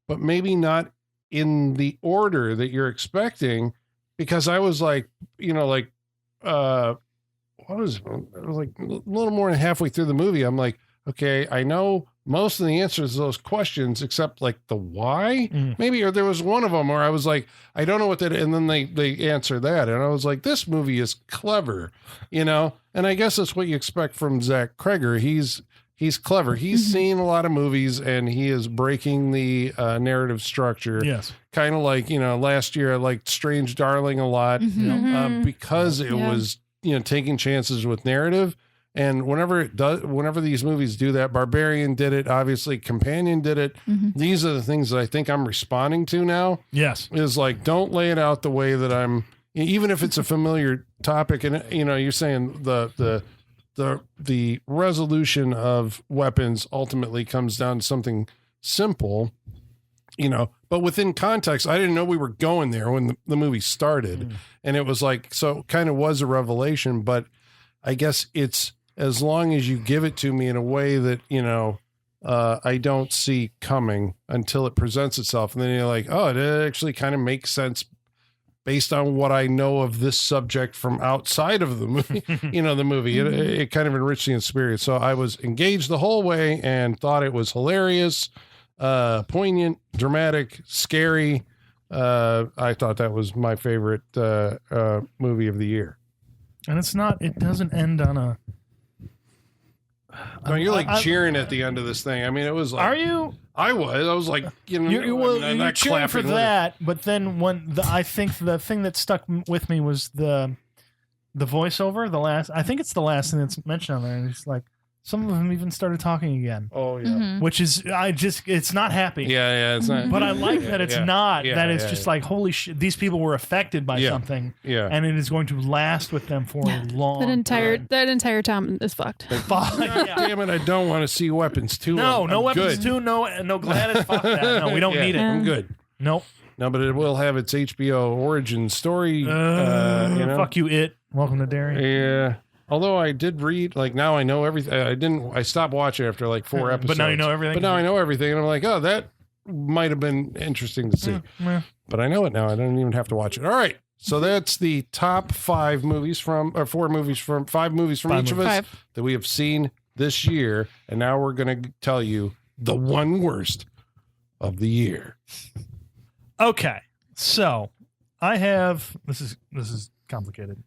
but maybe not in the order that you're expecting. Because I was like, what was it? I was like a little more than halfway through the movie. I'm like, okay, I know most of the answers to those questions, except like the why, maybe, or there was one of them where I was like, I don't know what that, and then they answer that. And I was like, this movie is clever, and I guess that's what you expect from Zach Kreger. He's clever. He's seen a lot of movies and he is breaking the narrative structure. Yes. Kind of like, last year I liked Strange Darling a lot because it was, taking chances with narrative. And whenever these movies do that, Barbarian did it, obviously Companion did it. These are the things that I think I'm responding to now. Yes. Is like, don't lay it out the way that I'm, even if it's a familiar topic. And, you're saying the resolution of Weapons ultimately comes down to something simple, but within context. I didn't know we were going there when the movie started. And it was like, so it kind of was a revelation, but I guess it's, as long as you give it to me in a way that, I don't see coming until it presents itself. And then you're like, oh, it actually kind of makes sense based on what I know of this subject from outside of the movie, the movie. It kind of enriched the experience. So I was engaged the whole way and thought it was hilarious, poignant, dramatic, scary. I thought that was my favorite movie of the year. And it doesn't end on a... No, you're like cheering at the end of this thing. I mean, it was like... Are you? I was like, You're cheering for that, but then I think the thing that stuck with me was the voiceover. I think it's the last thing that's mentioned on there, and it's like some of them even started talking again. Oh yeah, which is it's not happy. Yeah, it's not. But I like that it's not. Yeah, that it's just like, holy shit, these people were affected by something. Yeah, and it is going to last with them for a long. That entire time is fucked. Fuck. Damn it! I don't want to see Weapons 2. No Weapons good. 2. No Gladys. Fuck that. No, we don't need it. I'm good. Nope. No, but it will have its HBO origin story. Fuck you, It. Welcome to Derry. Yeah. Although I did read, like, now I know everything. I stopped watching after like 4 episodes. But now you know everything. But now I know everything, and I'm like, oh, that might have been interesting to see. Yeah. But I know it now. I don't even have to watch it. All right. So that's the top 5 movies from each of us that we have seen this year. And now we're going to tell you the one worst of the year. Okay. So I have, this is complicated,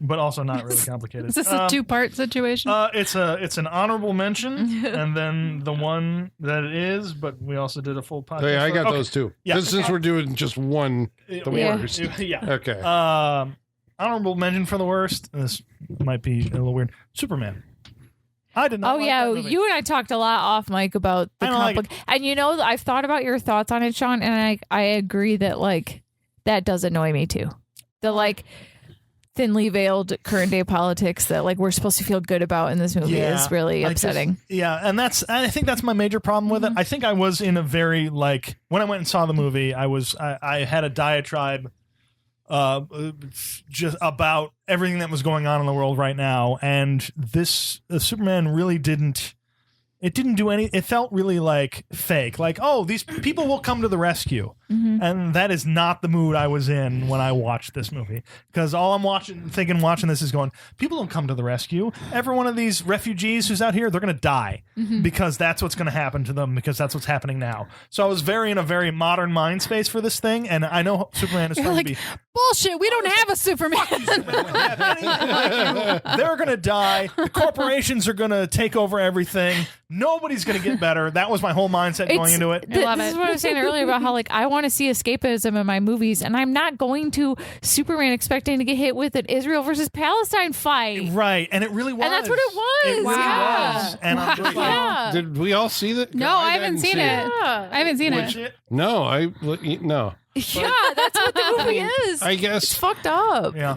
but also not really complicated. Is this a 2-part situation? It's an honorable mention, and then the one that it is. But we also did a full podcast. Oh, yeah, I got those too. Yeah. Since we're doing just one, the worst. Yeah. Okay. Honorable mention for the worst. This might be a little weird. Superman. I did not. Oh, like yeah. that movie. You and I talked a lot off mic about the like and I've thought about your thoughts on it, Sean, and I agree that like that does annoy me too. The like thinly veiled current day politics that like we're supposed to feel good about in this movie is really upsetting. And I think that's my major problem with it. I think I was in a very like when I went and saw the movie, I had a diatribe just about everything that was going on in the world right now, and this Superman really didn't. It didn't do any. It felt really like fake. Like, oh, these people will come to the rescue, and that is not the mood I was in when I watched this movie. Because all I'm watching this is going, people don't come to the rescue. Every one of these refugees who's out here, they're going to die because that's what's going to happen to them. Because that's what's happening now. So I was in a very modern mind space for this thing, and I know Superman is trying to be bullshit. We don't have a Superman. They're going to die. The corporations are going to take over everything. Nobody's going to get better. That was my whole mindset going into it. I love This it. is what I was saying earlier about how like I want to see escapism in my movies, and I'm not going to Superman expecting to get hit with an Israel versus Palestine fight. Right, and it really was. And that's what it was. It really Yeah. was. And I'm just Yeah. Did we all see that? No, I haven't seen it. I haven't seen it. legit. No, no. Yeah, that's what the movie is. I It's guess fucked up. Yeah.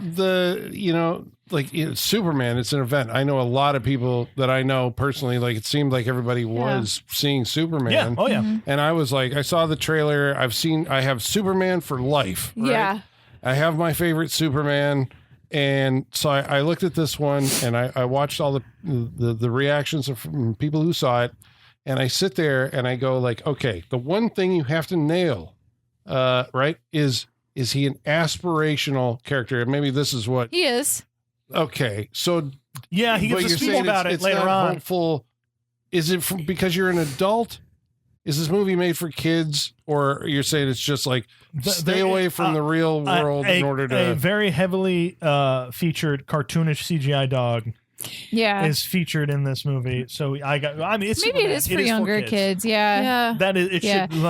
Superman, it's an event. I know a lot of people that I know personally, like it seemed like everybody was seeing Superman. Yeah. Oh, yeah. And I was like, I saw the trailer. I have Superman for life. Right? Yeah. I have my favorite Superman. And so I looked at this one and I watched all the reactions from people who saw it. And I sit there and I go like, okay, the one thing you have to nail, right, is he an aspirational character? And maybe this is what. He is. Okay, so Yeah, he but gives a you're speech saying about it's it later not on. hopeful. Is it because you're an adult? Is this movie made for kids, or you're saying it's just like stay away from the real world in order to? A very heavily featured cartoonish CGI dog Yeah. is featured in this movie. So it's Maybe Superman. it is for younger kids. Yeah. Yeah. That is, it Yeah. should,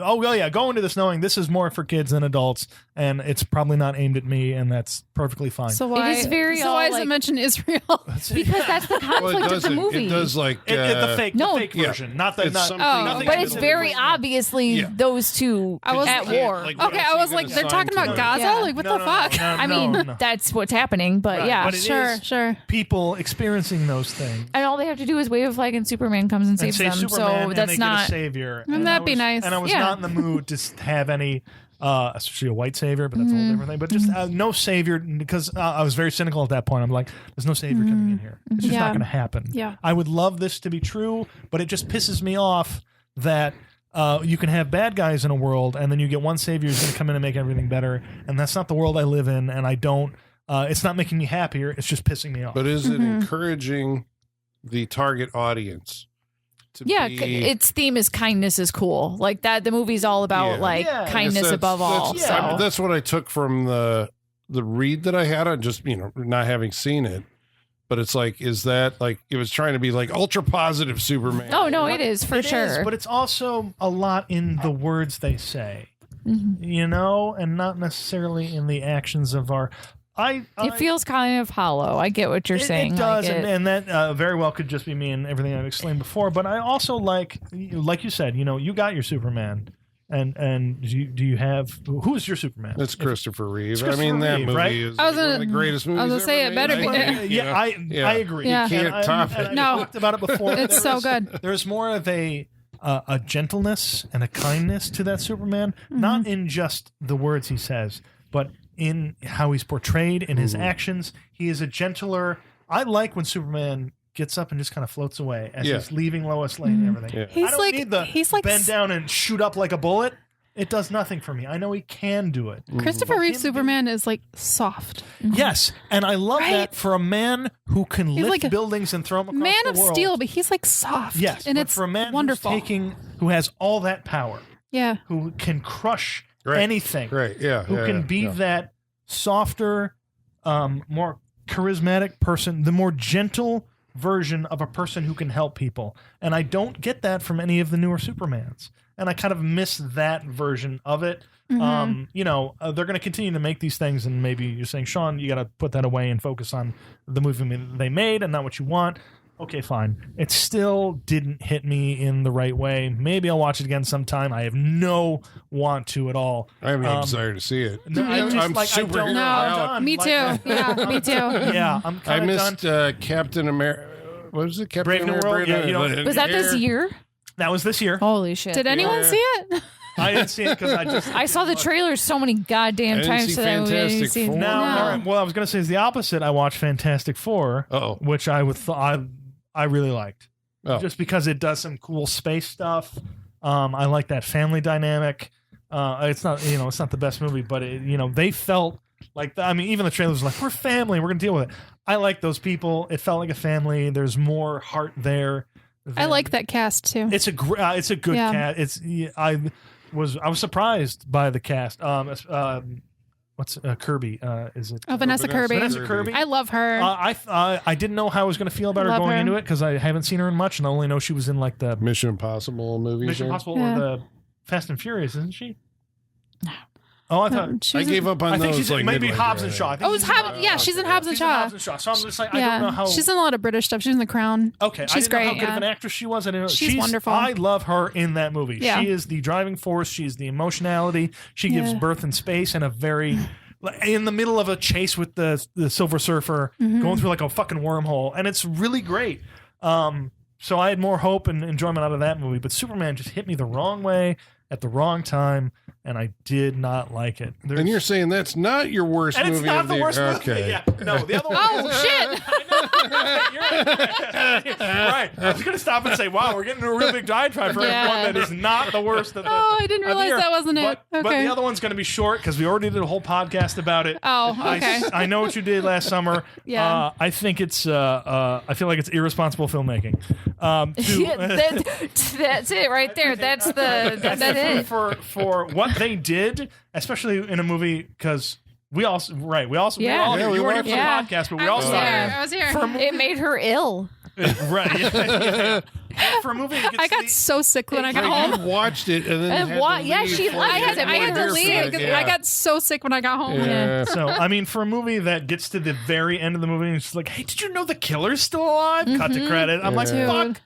oh, well, yeah. Go into this knowing this is more for kids than adults, and it's probably not aimed at me, and that's perfectly fine. So why? is very so all, why does like- it mention Israel? Because that's the conflict Well, it of the doesn't. movie. It does like the fake yeah. version, not the It's not, something- nothing But to it's do very with- obviously Yeah. those two I was at like- war. Like, what Okay, else I are was you like, gonna they're talking sign about to? Gaza. Yeah. Like, what the fuck? I mean, that's what's happening, but Right, yeah. but it is Sure. people experiencing those things. And all they have to do is wave a flag and Superman comes and And saves say them. Superman, So and that's they not. get a savior. Wouldn't that be nice? And I was Yeah. not in the mood to have any, especially a white savior, but that's a whole different thing. But just no savior, because I was very cynical at that point. I'm like, there's no savior coming in here. It's just Yeah. not going to happen. Yeah. I would love this to be true, but it just pisses me off that you can have bad guys in a world, and then you get one savior who's going to come in and make everything better, and that's not the world I live in, and I don't. It's not making me happier. It's just pissing me off. But is it encouraging the target audience? To Yeah, be, its theme is kindness is cool. Like that, the movie's all about Yeah. like Yeah. I guess kindness that's- above all. That's, So I mean, that's what I took from the read that I had on just not having seen it. But it's like, is that like it was trying to be like ultra positive Superman? oh no, it is for It sure. is, but it's also a lot in the words they say, and not necessarily in the actions of our. It feels kind of hollow. I get what you're saying. It does, I get- and that very well could just be me and everything I've explained before. But I also like you said, you got your Superman, and do you have who's your Superman? It's Christopher Reeve. It's I mean, Christopher that Reeve, movie right? is I was like one of gonna- the greatest movies. I was gonna say ever it better made. be- I agree. Yeah. You can't top it. I No. talked about it before. It's so good. There's more of a gentleness and a kindness to that Superman, not in just the words he says, but in how he's portrayed, in his actions. He is a gentler. I like when Superman gets up and just kind of floats away as Yeah. he's leaving Lois Lane and everything. Yeah. I He's don't like- need the he's like bend s- down and shoot up like a bullet. It does nothing for me. I know he can do it. Christopher But Reeve him Superman is like soft. Yes, and I love Right? that for a man who can He's lift like a buildings and throw them across Man the of world. Steel, but he's like soft. Yes, and but it's for a man wonderful. who has all that power, Yeah. who can crush Right. anything, Right. Yeah. who yeah, can be yeah. that softer, more charismatic person, the more gentle version of a person who can help people. And I don't get that from any of the newer Supermans. And I kind of miss that version of it. Mm-hmm. They're going to continue to make these things, and maybe you're saying, Sean, you got to put that away and focus on the movie they made and not what you want. okay, fine. It still didn't hit me in the right way. Maybe I'll watch it again sometime. I have no want to at all. I have no desire to see it. No, I'm super I don't, out. Me too. Yeah, me too. Yeah, I'm I kind of missed done. Captain America. What was it? Captain Brave New America? World? Yeah, you know- Was that this year? That was this year. Holy shit! Did anyone see it? I didn't see it because I saw the trailer so many goddamn I didn't times see to that movie. I didn't Fantastic see it. Four. No, all right. Well, I was going to say is the opposite. I watched Fantastic Four, which I really liked, just because it does some cool space stuff. I like that family dynamic. It's not it's not the best movie, but they felt like even the trailers were like, we're family, we're going to deal with it. I like those people. It felt like a family. There's more heart there. I like that cast too. It's a good cast. I was surprised by the cast. What's Kirby? Is it? Oh, Vanessa Kirby. Vanessa Kirby. I love her. I didn't know how I was going to feel about her Love going her. into it because I haven't seen her in much, and I only know she was in like the Mission Impossible movies. Mission Impossible Yeah. or the Fast and Furious, isn't she? Oh, I thought. She I was gave up on I think those. she's like maybe midway Hobbs through, and I Shaw. I think. think Oh, it's she's in Hobbs and she's in Shaw. Hobbs and Shaw. So I'm just like, I Yeah, don't know how. she's in a lot of British stuff. She's in The Crown. Okay, She's I didn't know how great, good of yeah. an actress she was. I didn't know. She's wonderful. I love her in that movie. Yeah. She is the driving force. She's the emotionality. She gives Yeah. birth in space and a very in the middle of a chase with the Silver Surfer, Mm-hmm. going through like a fucking wormhole, and it's really great. So I had more hope and enjoyment out of that movie, but Superman just hit me the wrong way at the wrong time, and I did not like it. And you're saying that's not your worst And movie it's not of the worst movie. Okay. Yeah, no, the other one. Oh shit! You're right. I was going to stop and say, wow, we're getting a real big diatribe for Yeah. one that is not the worst of the Oh, I didn't of the realize year. that wasn't it. But Okay. the other one's going to be short because we already did a whole podcast about it. Oh, okay. I know what you did last summer. Yeah. I think it's, I feel like it's irresponsible filmmaking. Yeah, that's it right there. That's it. For what they did, especially in a movie, because we all Yeah. you Yeah, we weren't even for watched the it. Yeah. podcast, but we I all was saw it. here. I was here. For a movie, It made her ill. right? Yeah. For a movie, it gets I got so sick when I got Like, home. you watched it and then And had what? to Yeah, leave she- for I it. had to- I had to You're leave sick, because yeah. I got so sick when I got home. Yeah. So, I mean, for a movie that gets to the very end of the movie and it's like, hey, did you know the killer's still alive? Cut to credit. I'm like, Yeah. fuck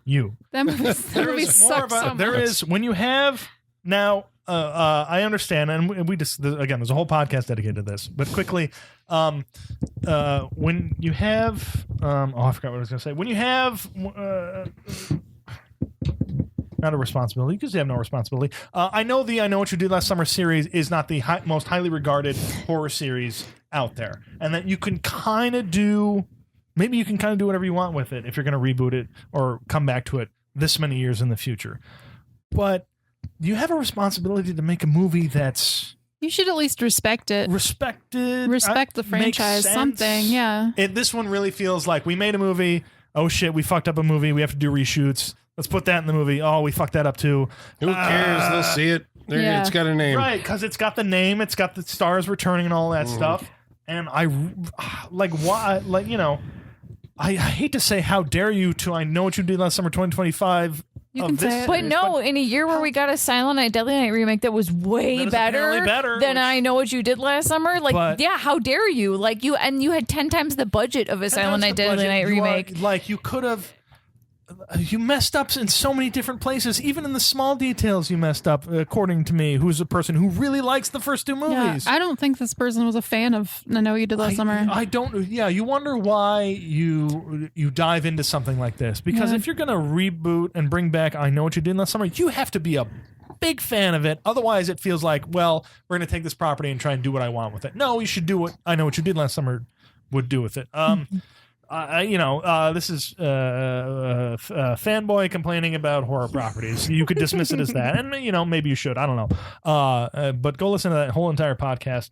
you. That movie sucks so much. There is, when you have, now, I understand, and we just, again, there's a whole podcast dedicated to this, but quickly, when you have, I forgot what I was going to say. When you have, not a responsibility because you have no responsibility. I know What You Did Last Summer series is not the most highly regarded horror series out there, and that you can kind of do. Maybe you can kind of do whatever you want with it if you're going to reboot it or come back to it this many years in the future. But you have a responsibility to make a movie that's You should at least respect it. respected, Respect the makes franchise. sense. Something. Yeah. This one really feels like we made a movie. Oh shit, we fucked up a movie. We have to do reshoots. Let's put that in the movie. Oh, we fucked that up too. Who cares? They'll see it. There, Yeah. It's got a name. Right, because it's got the name, it's got the stars returning and all that stuff. And I like why, like, you know, I hate to say how dare you to I Know What You Did Last Summer 2025 You of can this say it. But series, no, in a year where we got a Silent Night, Deadly Night remake that was way That is apparently better, than which- I Know What You Did Last Summer, like, But- yeah, how dare you? Like, you had 10 times the budget of a Silent Night, Deadly Night remake. Like you could have. You messed up in so many different places, even in the small details. You messed up, according to me, who's a person who really likes the first two Yeah. movies. I don't think this person was a fan of I Know You Did Last Summer. I don't. Yeah, you wonder why you dive into something like this because Yeah. if you're gonna reboot and bring back I Know What You Did Last Summer, you have to be a big fan of it. Otherwise, it feels like, well, we're gonna take this property and try and do what I want with it. No, you should do what I Know What You Did Last Summer would do with it. This is fanboy complaining about horror properties. You could dismiss it as that, and maybe you should. I don't know. But go listen to that whole entire podcast.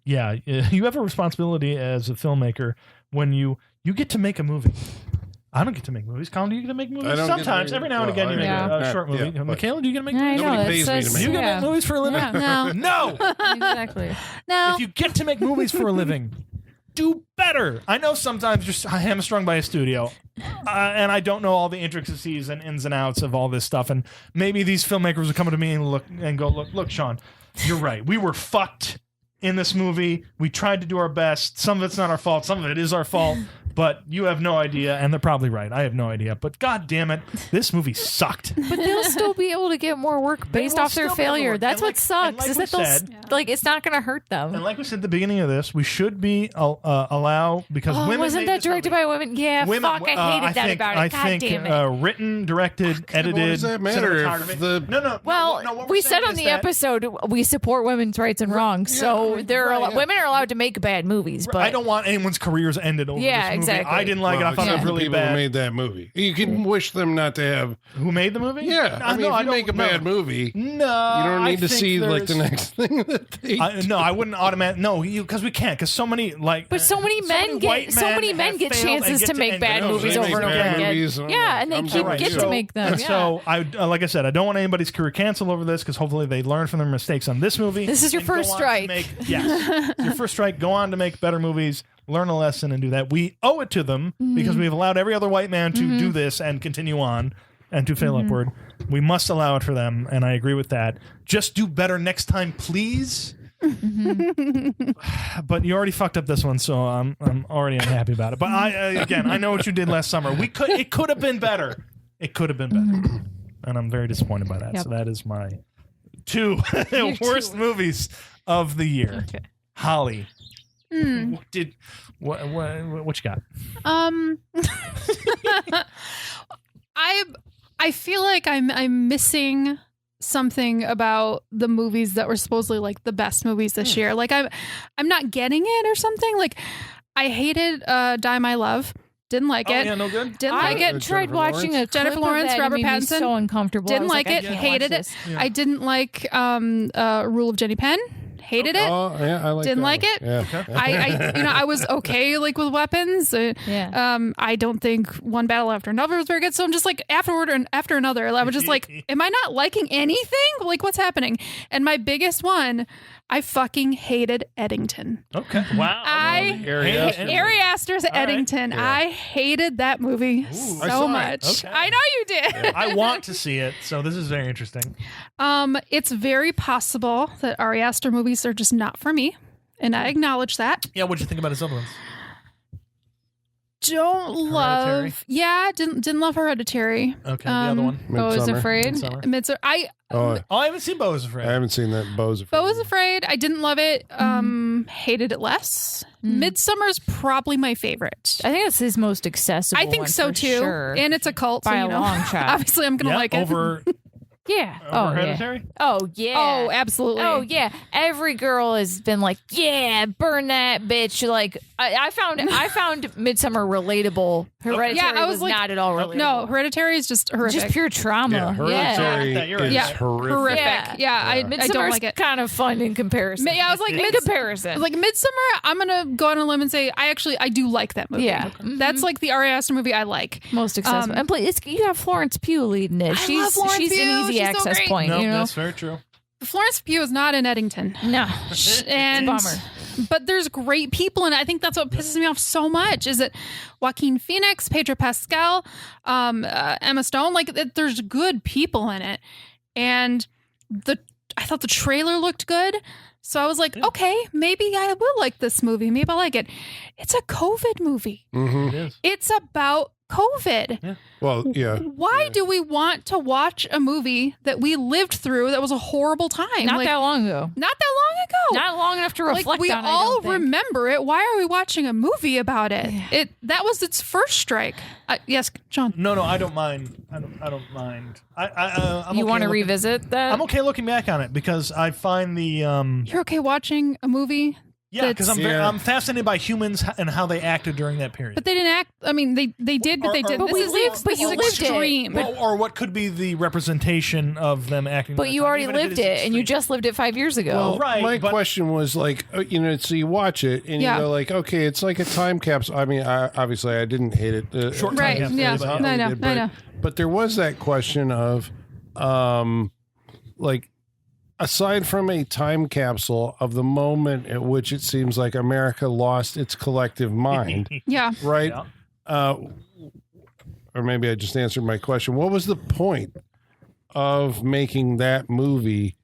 You have a responsibility as a filmmaker when you get to make a movie. I don't get to make movies. Colin, do you get to make movies? I don't get to Sometimes, make- every now and well, again, you make Yeah. a short movie. Yeah, but- Michaela, do you get to make I movies? know. Nobody It pays me to says- make You get to yeah. make movies for a living? No. No. Exactly. No. If you get to make movies for a living, do better. I know sometimes you're hamstrung by a studio, and I don't know all the intricacies and ins and outs of all this stuff. And maybe these filmmakers will come to me and go, look, Sean, you're right. We were fucked in this movie. We tried to do our best. Some of it's not our fault. Some of it is our fault. But you have no idea, and they're probably right. I have no idea. But God damn it, this movie sucked. But they'll still be able to get more work based will off their still be able to failure. work. That's And what sucks. like Is we that they'll said- like it's not going to hurt them. And like we said at the beginning of this, we should be allow because Oh, women wasn't made that this directed movie. by women? Yeah, Women, fuck, I hated that about it. I God think damn it. written, directed, edited. What does that matter cinematography. if the No. Well, no, what we're we saying said on is the that- episode we support women's rights and wrongs, so women are allowed to make bad movies. But I don't want anyone's careers ended over Yeah, this movie. exactly. I didn't like it. I thought it was except for really people who bad. made that movie. You can wish them not to have. Who made the movie? Yeah, I mean, no, if you make a don't- bad movie, No, you don't I need to think see like the there's- next thing that they. No, I wouldn't automatically. No, because we can't. Because so many like. But so many men white men get failed and chances get to make and bad get- movies they over make and over bad again. movies, and I'm Yeah, like, and they I'm keep sorry, get so- to make them. Yeah. So I, like I said, I don't want anybody's career canceled over this because hopefully they learn from their mistakes on this movie. This is your and go first on to strike. Yes, your first strike. Go on to make better movies. Learn a lesson and do that. We owe it to them because we've allowed every other white man to do this and continue on and to fail upward. We must allow it for them, and I agree with that. Just do better next time, please. But you already fucked up this one, so I'm already unhappy about it. But I know what you did last summer. It could have been better. It could have been better, and I'm very disappointed by that. Yep. So that is my two worst movies of the year. Okay. Holly, what you got? I feel like I'm missing something about the movies that were supposedly like the best movies this year. Like I'm not getting it or something. Like I hated Die My Love. Didn't like it. Yeah, no good. Didn't like I it. tried Jennifer watching a Jennifer clip Lawrence, of that Robert and it made me Pattinson. so uncomfortable. I Didn't was like I it. can't Hated watch it. this. Yeah. I didn't like Rule of Jenny Penn. Hated it. Oh yeah, I like. Didn't that like one. it. Yeah. I was okay like with weapons. Yeah. I don't think One Battle After Another was very good. So I'm just like afterward and after another. I was just like, am I not liking anything? Like what's happening? And my biggest one, I fucking hated Eddington. Okay. Wow. Ari Aster. Ari Aster's right. Eddington. Yeah. I hated that movie I so saw it. much. Okay. I know you did. I want to see it, so this is very interesting. It's very possible that Ari Aster movies are just not for me, and I acknowledge that. Yeah, what'd you think about his other ones? Don't Hereditary? love. Yeah, didn't love Hereditary. Okay, the other one. Beau is Midsummer. Afraid. Midsommar. Midsummer. Oh, Oh, I haven't seen Beau is Afraid. I haven't seen that. Bo's Beau is Afraid. I didn't love it. Hated it less. Midsummer's probably my favorite. I think it's his most accessible. I think one so for too. Sure. And it's a cult, By so, a long shot. Obviously, I'm gonna Yeah, like it. over yeah. over Oh yeah. Hereditary. Oh yeah. Oh, absolutely. Oh yeah, every girl has been like, "Yeah, burn that bitch!" Like I found Midsummer relatable. Hereditary Yeah, I was was like- not at all relatable. No, Hereditary is just horrific. just pure trauma. Yeah, Hereditary Yeah, you're right. is Yeah, horrific. horrific. Yeah. Yeah, I Midsummer's don't like it. kind of fun in comparison. Yeah, I was like, in comparison. Like Midsummer, I'm gonna go on a limb and say I do like that movie. Yeah. That's like the Ari Aster movie I like. most accessible. And you have Florence Pugh leading it. I love Florence she's Pugh. an easy She's so access great. point. No, you know, that's very true. Florence Pugh is not in Eddington. no, And bummer. But there's great people in it. I think that's what pisses me off so much. Is it Joaquin Phoenix, Pedro Pascal, Emma Stone? Like there's good people in it, and I thought the trailer looked good. So I was like, okay, maybe I will like this movie. Maybe I like it. It's a COVID movie. Mm-hmm. It is. It's about COVID. Well, yeah. Why do we want to watch a movie that we lived through that was a horrible time? not that long ago. Not that long ago. Not long enough to reflect like we on. I all don't think. remember it. Why are we watching a movie about it? That was its first strike. Yes, John. No, I don't mind. I don't mind. I'm You okay want to looking- revisit that? I'm okay looking back on it because I find the You're okay watching a movie, because Yeah. I'm fascinated by humans and how they acted during that period. but they didn't act. I mean, they did, but they did. But This we is lived- but this you is lived it. extreme. or what could be the representation of them acting. But at you that time, already even if lived is it, and you extreme. just lived it 5 years ago. Well, right, my but- question was like, so you watch it and Yeah. you go like, okay, it's like a time capsule. I mean, obviously I didn't hate it. Short time Right, capsule, yeah. as but Holly I know, did, I know. But there was that question of, like, aside from a time capsule of the moment at which it seems like America lost its collective mind, Yeah. right? Yeah. Or maybe I just answered my question. What was the point of making that movie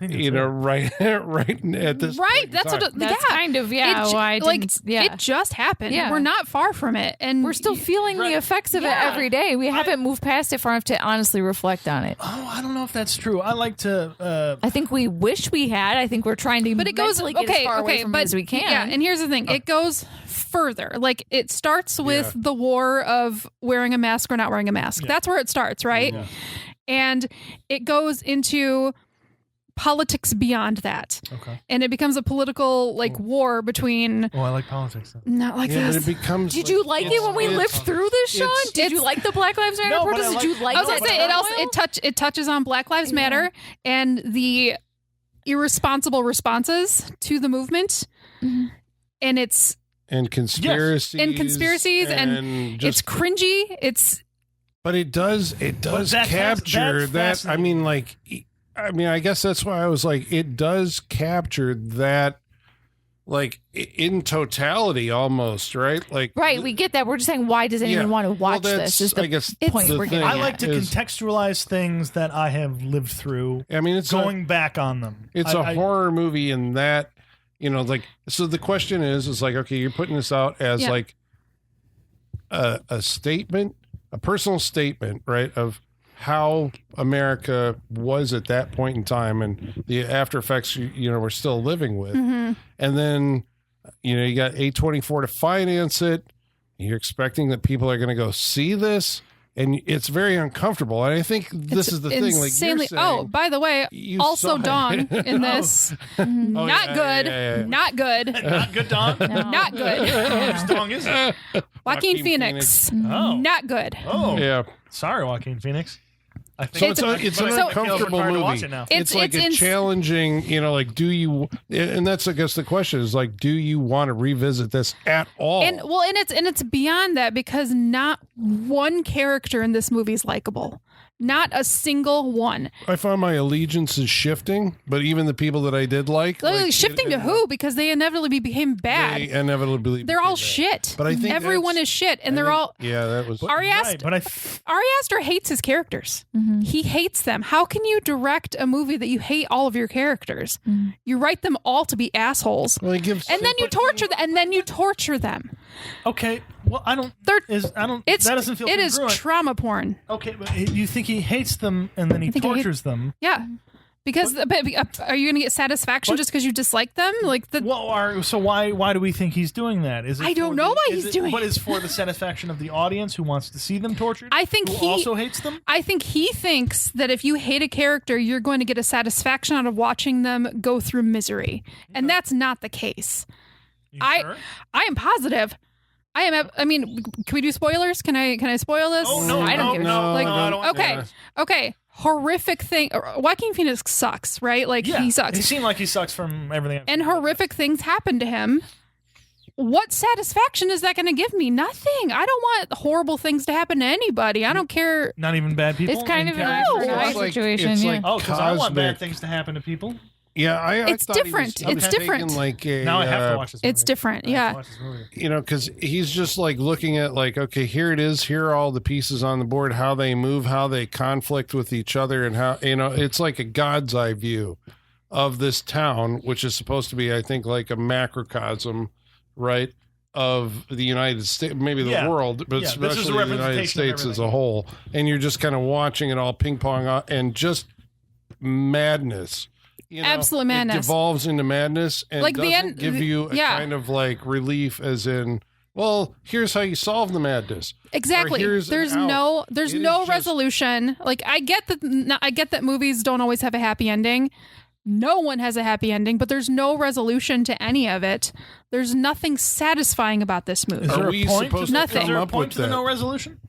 you know, right at this Right. point in That's time. what. That's yeah. kind of why I didn't. It just happened. Yeah. We're not far from it, and We're still feeling the effects of it every day. We haven't moved past it far enough to honestly reflect on it. Oh, I don't know if that's true. I like to. I think we wish we had. I think we're trying to But it goes mentally get as far away from it as we can. Yeah, and here's the thing: it goes further. Like it starts with the war of wearing a mask or not wearing a mask. That's where it starts, right? Yeah. And it goes into politics beyond that. Okay. And it becomes a political war between Oh, I like politics. not like Yeah, but this. it becomes. Did you like it when we lived through this, Sean? Did you like the Black Lives Matter No, but protest? I Did you like I was gonna that? say it also it touches on Black Lives Matter and the irresponsible responses to the movement. And it's and conspiracies and just, it's cringy. but it does that's capture that. I mean, I guess that's why I was like, it does capture that, like in totality, almost, right? Like, Right, we get that. We're just saying, why does anyone want to watch this? Is the I guess point the we're thing getting I at. like to contextualize things that I have lived through. I mean, it's going back on them. It's a horror movie in that, you know, like, so the question is like, okay, you're putting this out as like a statement, a personal statement, right, of how America was at that point in time and the after effects, you know, we're still living with. And then, you know, you got A24 to finance it. You're expecting that people are going to go see this. And it's very uncomfortable. And I think this is the thing. Like, insanely. you're saying, Oh, by the way, you also saw it. Dawn in this. Not good. yeah. Not good. Not good, Don. Not good. Whose song is it? Joaquin Phoenix. Oh. Not good. Oh, Yeah. Sorry, Joaquin Phoenix. I So think it's an uncomfortable movie. It's like a challenging, you know, like, do you, and that's, I guess the question is like, do you want to revisit this at all? And it's beyond that because not one character in this movie is likable. Not a single one. I found my allegiances shifting, but even the people that I did like Shifting to who? Because they inevitably became bad. They inevitably They're all became bad. shit. But I think everyone that's- is shit, and I they're think- all. Yeah, that was. Ari Aster, Right, but Ari Aster hates his characters. He hates them. How can you direct a movie that you hate all of your characters? You write them all to be assholes, Well, he gives and then you torture them. And then you torture them. okay. Well, I don't. It's that doesn't feel. It is congruent. trauma porn. Okay, but you think he hates them and then he think he tortures them? Yeah. Because but are you going to get satisfaction just because you dislike them? Like the Well, so why do we think he's doing that? Is it I don't for know the- why is he's it- doing But it. is for the satisfaction of the audience who wants to see them tortured? I think who he also hates them. I think he thinks that if you hate a character, you're going to get a satisfaction out of watching them go through misery, and that's not the case. You I sure? I am positive. I mean, can we do spoilers? Can I spoil this? Oh no, I don't no, give a no, shit. no, I don't. Okay. Yeah. Okay. Horrific thing. Joaquin Phoenix sucks, right? Like Yeah, he sucks. He seemed like he sucks from everything. I've And seen. horrific things happen to him. What satisfaction is that going to give me? Nothing. I don't want horrible things to happen to anybody. I don't care. Not even bad people. It's kind in of an character? exercise It's like- situation. it's yeah. like Oh, because I want bad cosmic. things to happen to people. Yeah, I It's thought he different. was- It's taking different. Like a, Now I have to watch this. It's movie. different, I have to yeah. watch this movie. you know, because he's just like looking at like, okay, here it is. Here are all the pieces on the board, how they move, how they conflict with each other, and how, you know, it's like a God's eye view of this town, which is supposed to be, I think, like a macrocosm, right, of the United States, maybe the Yeah. world, but Yeah, this is a especially the United representation of States as everything. a whole. And you're just kind of watching it all ping pong out and just madness. You know, Absolute madness. It devolves into madness and Like the doesn't end- give you a yeah. kind of like relief, as in, well, here's how you solve the madness. Exactly. here's an There's out. no It is no just- resolution. Like I get that movies don't always have a happy ending. No one has a happy ending, but there's no resolution to any of it. There's nothing satisfying about this movie. Is Are there we a point supposed to, to Nothing. Is there come a up point with to the that? no resolution?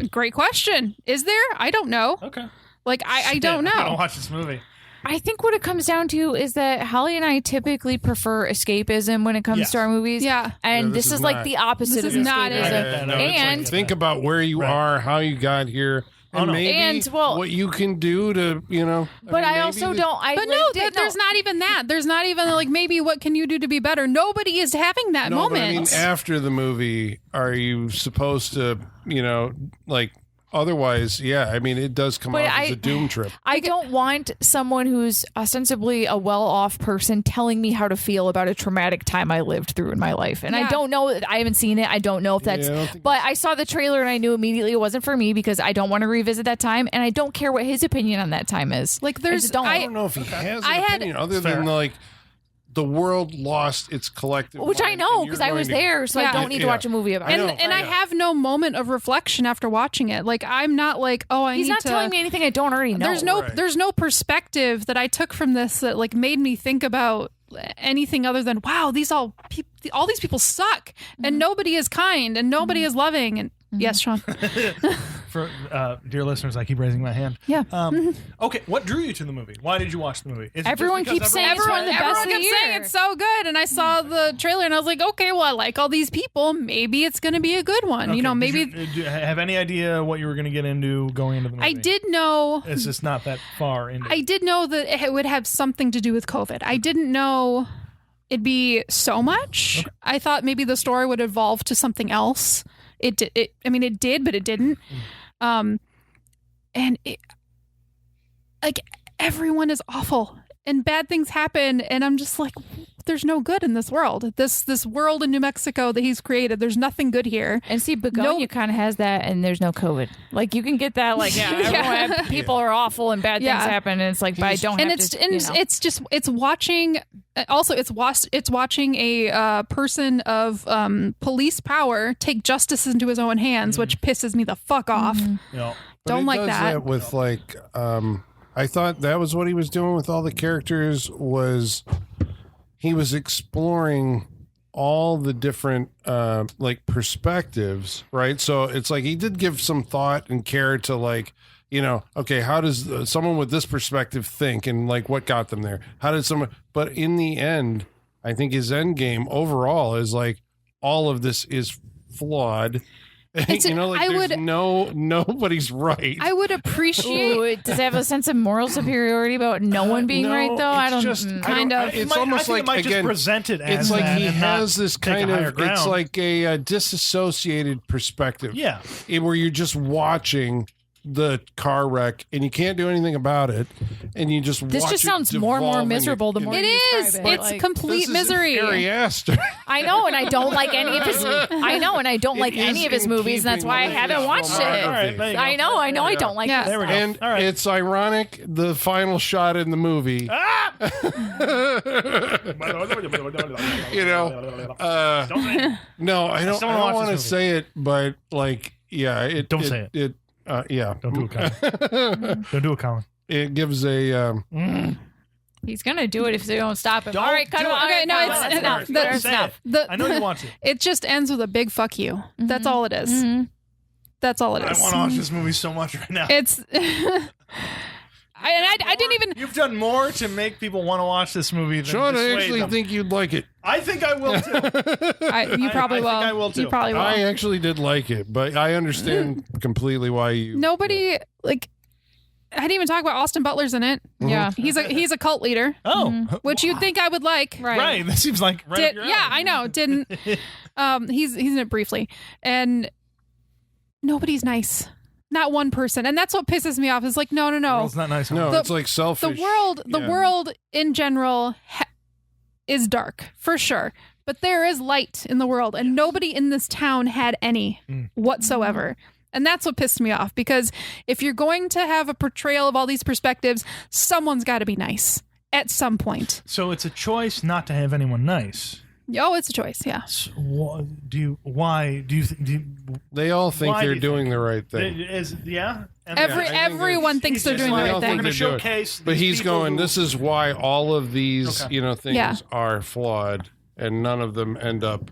Great question. Is there? I don't know. Okay. Like I don't I don't know. watch this movie. I think what it comes down to is that Holly and I typically prefer escapism when it comes Yes. to our movies. Yeah. And Yeah, this, this is is like not- the opposite This of is not escapism. it. Yeah, no, it's and like- Think about where you Right. are, how you got here, and Oh, no. maybe And, well- what you can do to, you know. but I maybe also the- don't. I But no, lived it- there's not even that. There's not even like maybe what can you do to be better? Nobody is having that No, moment. but I mean, after the movie, are you supposed to, you know, like otherwise, yeah, I mean, it does come But off as a doom trip. I don't want someone who's ostensibly a well-off person telling me how to feel about a traumatic time I lived through in my life. And I Yeah. don't know. I haven't seen it. I don't know if that's. I don't think- But I saw the trailer and I knew immediately it wasn't for me because I don't want to revisit that time, and I don't care what his opinion on that time is. Like, I there's- just don't. I don't know if he has an I had- opinion other Fair. than like the world lost its collective Which I mind, know and because you're I was going to- there, so I Yeah. don't need to watch a movie about I it. know. and I have no moment of reflection after watching it. Like, I'm not like, oh, I He's need not to. telling me anything I don't already know. There's no perspective that I took from this that like made me think about anything other than, wow, all these people suck, and nobody is kind, and nobody is loving. And yes, Sean. For dear listeners, I keep raising my hand. Yeah. Okay, what drew you to the movie? Why did you watch the movie? Is it just Everyone because keeps saying it's everyone's one of the saying- best Everyone of the kept saying year. it's so good, and I saw the trailer, and I was like, okay, well, I like all these people. Maybe it's going to be a good one. Okay, You know, did maybe do you have any idea what you were going to get into going into the movie? I did know. It's just not that far into. I did know that it would have something to do with COVID. I didn't know it'd be so much. I thought maybe the story would evolve to something else. It did. I mean, it did, but it didn't. And like everyone is awful, and bad things happen, and I'm just like, there's no good in this world. This world in New Mexico that he's created, there's nothing good here. And see, Begonia kind of has that, and there's no COVID. Like you can get that, like everyone, people are awful and bad Yeah. things happen, and it's like, but I don't And have it's to. and you know. it's just it's watching. Also, it's watching a person of police power take justice into his own hands, which pisses me the fuck off. No. But Don't it like does that. with like I thought that was what he was doing with all the characters, was he was exploring all the different like perspectives, right? So it's like he did give some thought and care to, like, you know, okay, how does someone with this perspective think, and like what got them there? How did someone, but in the end, I think his end game overall is like all of this is flawed. You know, like nobody's right. I would appreciate. Ooh, does it have a sense of moral superiority about no one being No, right though? I it's don't. just kind of. It's I almost think like, it might again, just present it as it's like that he and has not this take a kind higher of, ground. it's like a disassociated perspective. Yeah. Where you're just watching the car wreck and you can't do anything about it, and you just This watch just it sounds more and more devolve miserable the into- more It you is. describe it. It's Like, complete This is misery. Ari Aster. I know, and I don't like any of his. I know, and I don't like It any is of his in movies, and that's keeping why I with haven't his watched All it. right, there you go. I know, I There you don't go. like Yeah. this There we go. stuff. And All right. it's ironic, the final shot in the movie, you know, no, I don't still wanna watch want to this say it, but like, yeah, Don't say it. Yeah. Don't do it, Colin. Don't do it, Colin. It gives a, He's gonna do it if they don't stop him. Don't All right, cut do him it. off. Okay, no, All it's- right, enough. the- That's Say enough. it. I know you want to. It just ends with a big fuck you. That's all it is. That's all it I is. want to watch this movie so much right now. It's. I didn't even. You've done more to make people want to watch this movie than Sean, I dissuade actually them. think you'd like it. I think I will too. You probably I will. think I will, too. You probably will. I actually did like it, but I understand completely why you. Nobody like. I didn't even talk about Austin Butler's in it. Yeah. He's a cult leader, Oh, which you'd think I would like. right. That seems like right. up your Yeah, alley. I know. Didn't. He's in it briefly, and nobody's nice. Not one person, and that's what pisses me off. Is like, no. World's not nice. No, The- it's like selfish. The Yeah. world in general is dark for sure, but there is light in the world, and nobody in this town had any whatsoever. And that's what pissed me off, because if you're going to have a portrayal of all these perspectives, someone's got to be nice at some point. So it's a choice not to have anyone nice. Oh, it's a choice. Yeah. So why do you think? They all think Why do they're you doing the right thing. Yeah. And Every I think everyone he's thinks they're just doing the like, I right don't we're thing. going to think they're doing it. showcase. But these he's people going, who- this is why all of these, Okay. things Yeah. are flawed, and none of them end up,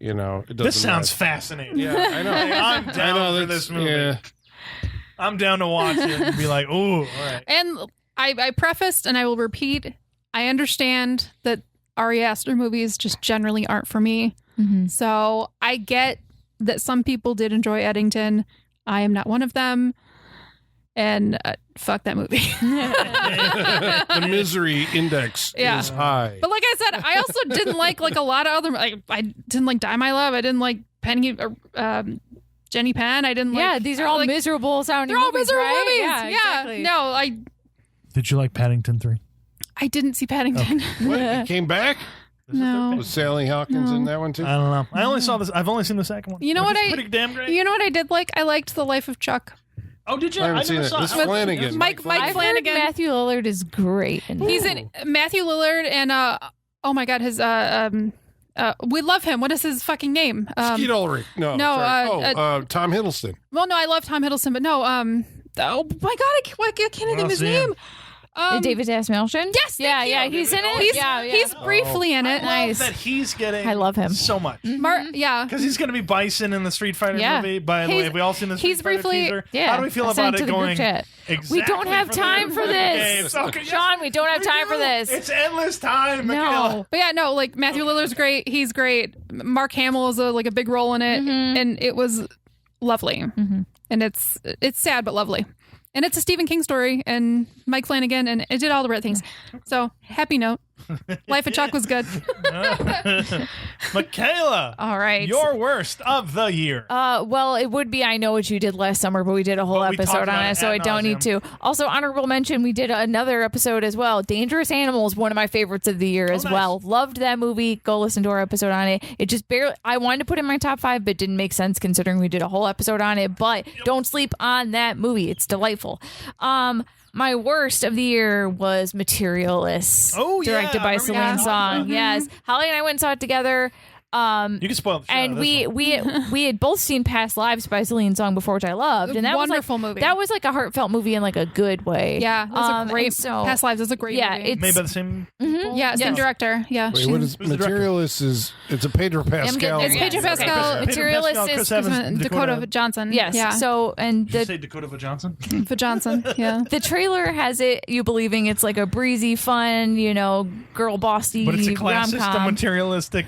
it doesn't This sounds match. fascinating. Yeah, I know. I'm down I know for that's- this movie. Yeah. I'm down to watch it and be like, ooh, all right. And I prefaced, and I will repeat, I understand that Ari Aster movies just generally aren't for me. So I get that some people did enjoy Eddington. I am not one of them. And fuck that movie. The misery index Yeah. is high. But like I said, I also didn't like a lot of other. I didn't like Die My Love. I didn't like Penny. Jenny Penn. I didn't like. Yeah, these are all miserable sounding They're all movies, miserable right? movies. Yeah, exactly. No, Did you like Paddington 3? I didn't see Paddington. What? It came back? No. Was Sally Hawkins in that one too? I don't know. I only saw this. I've only seen the second one. You know which what is I- pretty damn great. You know what I did like? I liked The Life of Chuck. Oh, did you? I haven't seen never it. saw This it. Flanagan. Mike I've heard Flanagan. Matthew Lillard is great. In He's that. in Matthew Lillard and oh my god, his we love him. What is his fucking name? Skeet Ulrich. No. no, sorry. Tom Hiddleston. Well, no, I love Tom Hiddleston, but no. Oh my god, I can't think of his see him. name. David Asmalshan? Yes, Yeah, thank you. yeah, he's in it. He's, yeah, yeah. he's briefly in it. I love that he's getting. I love him. so much. Yeah. Because he's going to be Bison in the Street Fighter Yeah. movie. By the way, have we all seen the Street he's Fighter briefly- teaser? Yeah. How do we feel I sent about to it the group going? chat. Exactly We don't have time for this. games. Okay, yes, Sean, we don't have time for do. this. It's endless time. No. Michaela. But yeah, no, like Matthew Lillard's great. He's great. Mark Hamill is a big role in it, and it was lovely. And it's sad but lovely. And it's a Stephen King story, and Mike Flanagan, and it did all the right things. So happy note. Life of Chuck was good. Michaela. All right. Your worst of the year. Well, it would be I Know What You Did Last Summer, but we did a whole But we talked episode on about it, it so ad I don't need to. Also, honorable mention, we did another episode as well. Dangerous Animals, one of my favorites of the year as nice. well. Loved that movie. Go listen to our episode on it. It just barely, I wanted to put it in my top 5, but didn't make sense considering we did a whole episode on it. But don't sleep on that movie. It's delightful. My worst of the year was Materialists. Oh, yeah. Directed by I remember you Celine talking Song. about it. Yes. Holly and I went and saw it together. You can spoil the shit out And of this one. we had both seen Past Lives by Celine Song before, which I loved, and that Wonderful was like, movie. That was like a heartfelt movie in like a good way. Yeah, that's a and great. so, Past Lives is a great yeah, movie. it's Made by the same. Yeah, same Yes. director. Yeah. Wait, what is Who's the director? Materialist? It's a Pedro Pascal. there, It's yes. Pedro Okay. Pascal. Pedro Materialist Pascal, is Chris Evans, Dakota Johnson. Yes. Yeah. So and Did you the say Dakota Johnson? For Johnson. Yeah. the trailer has it you believing it's like a breezy, fun, girl bossy But it's a classist, a rom-com. materialistic.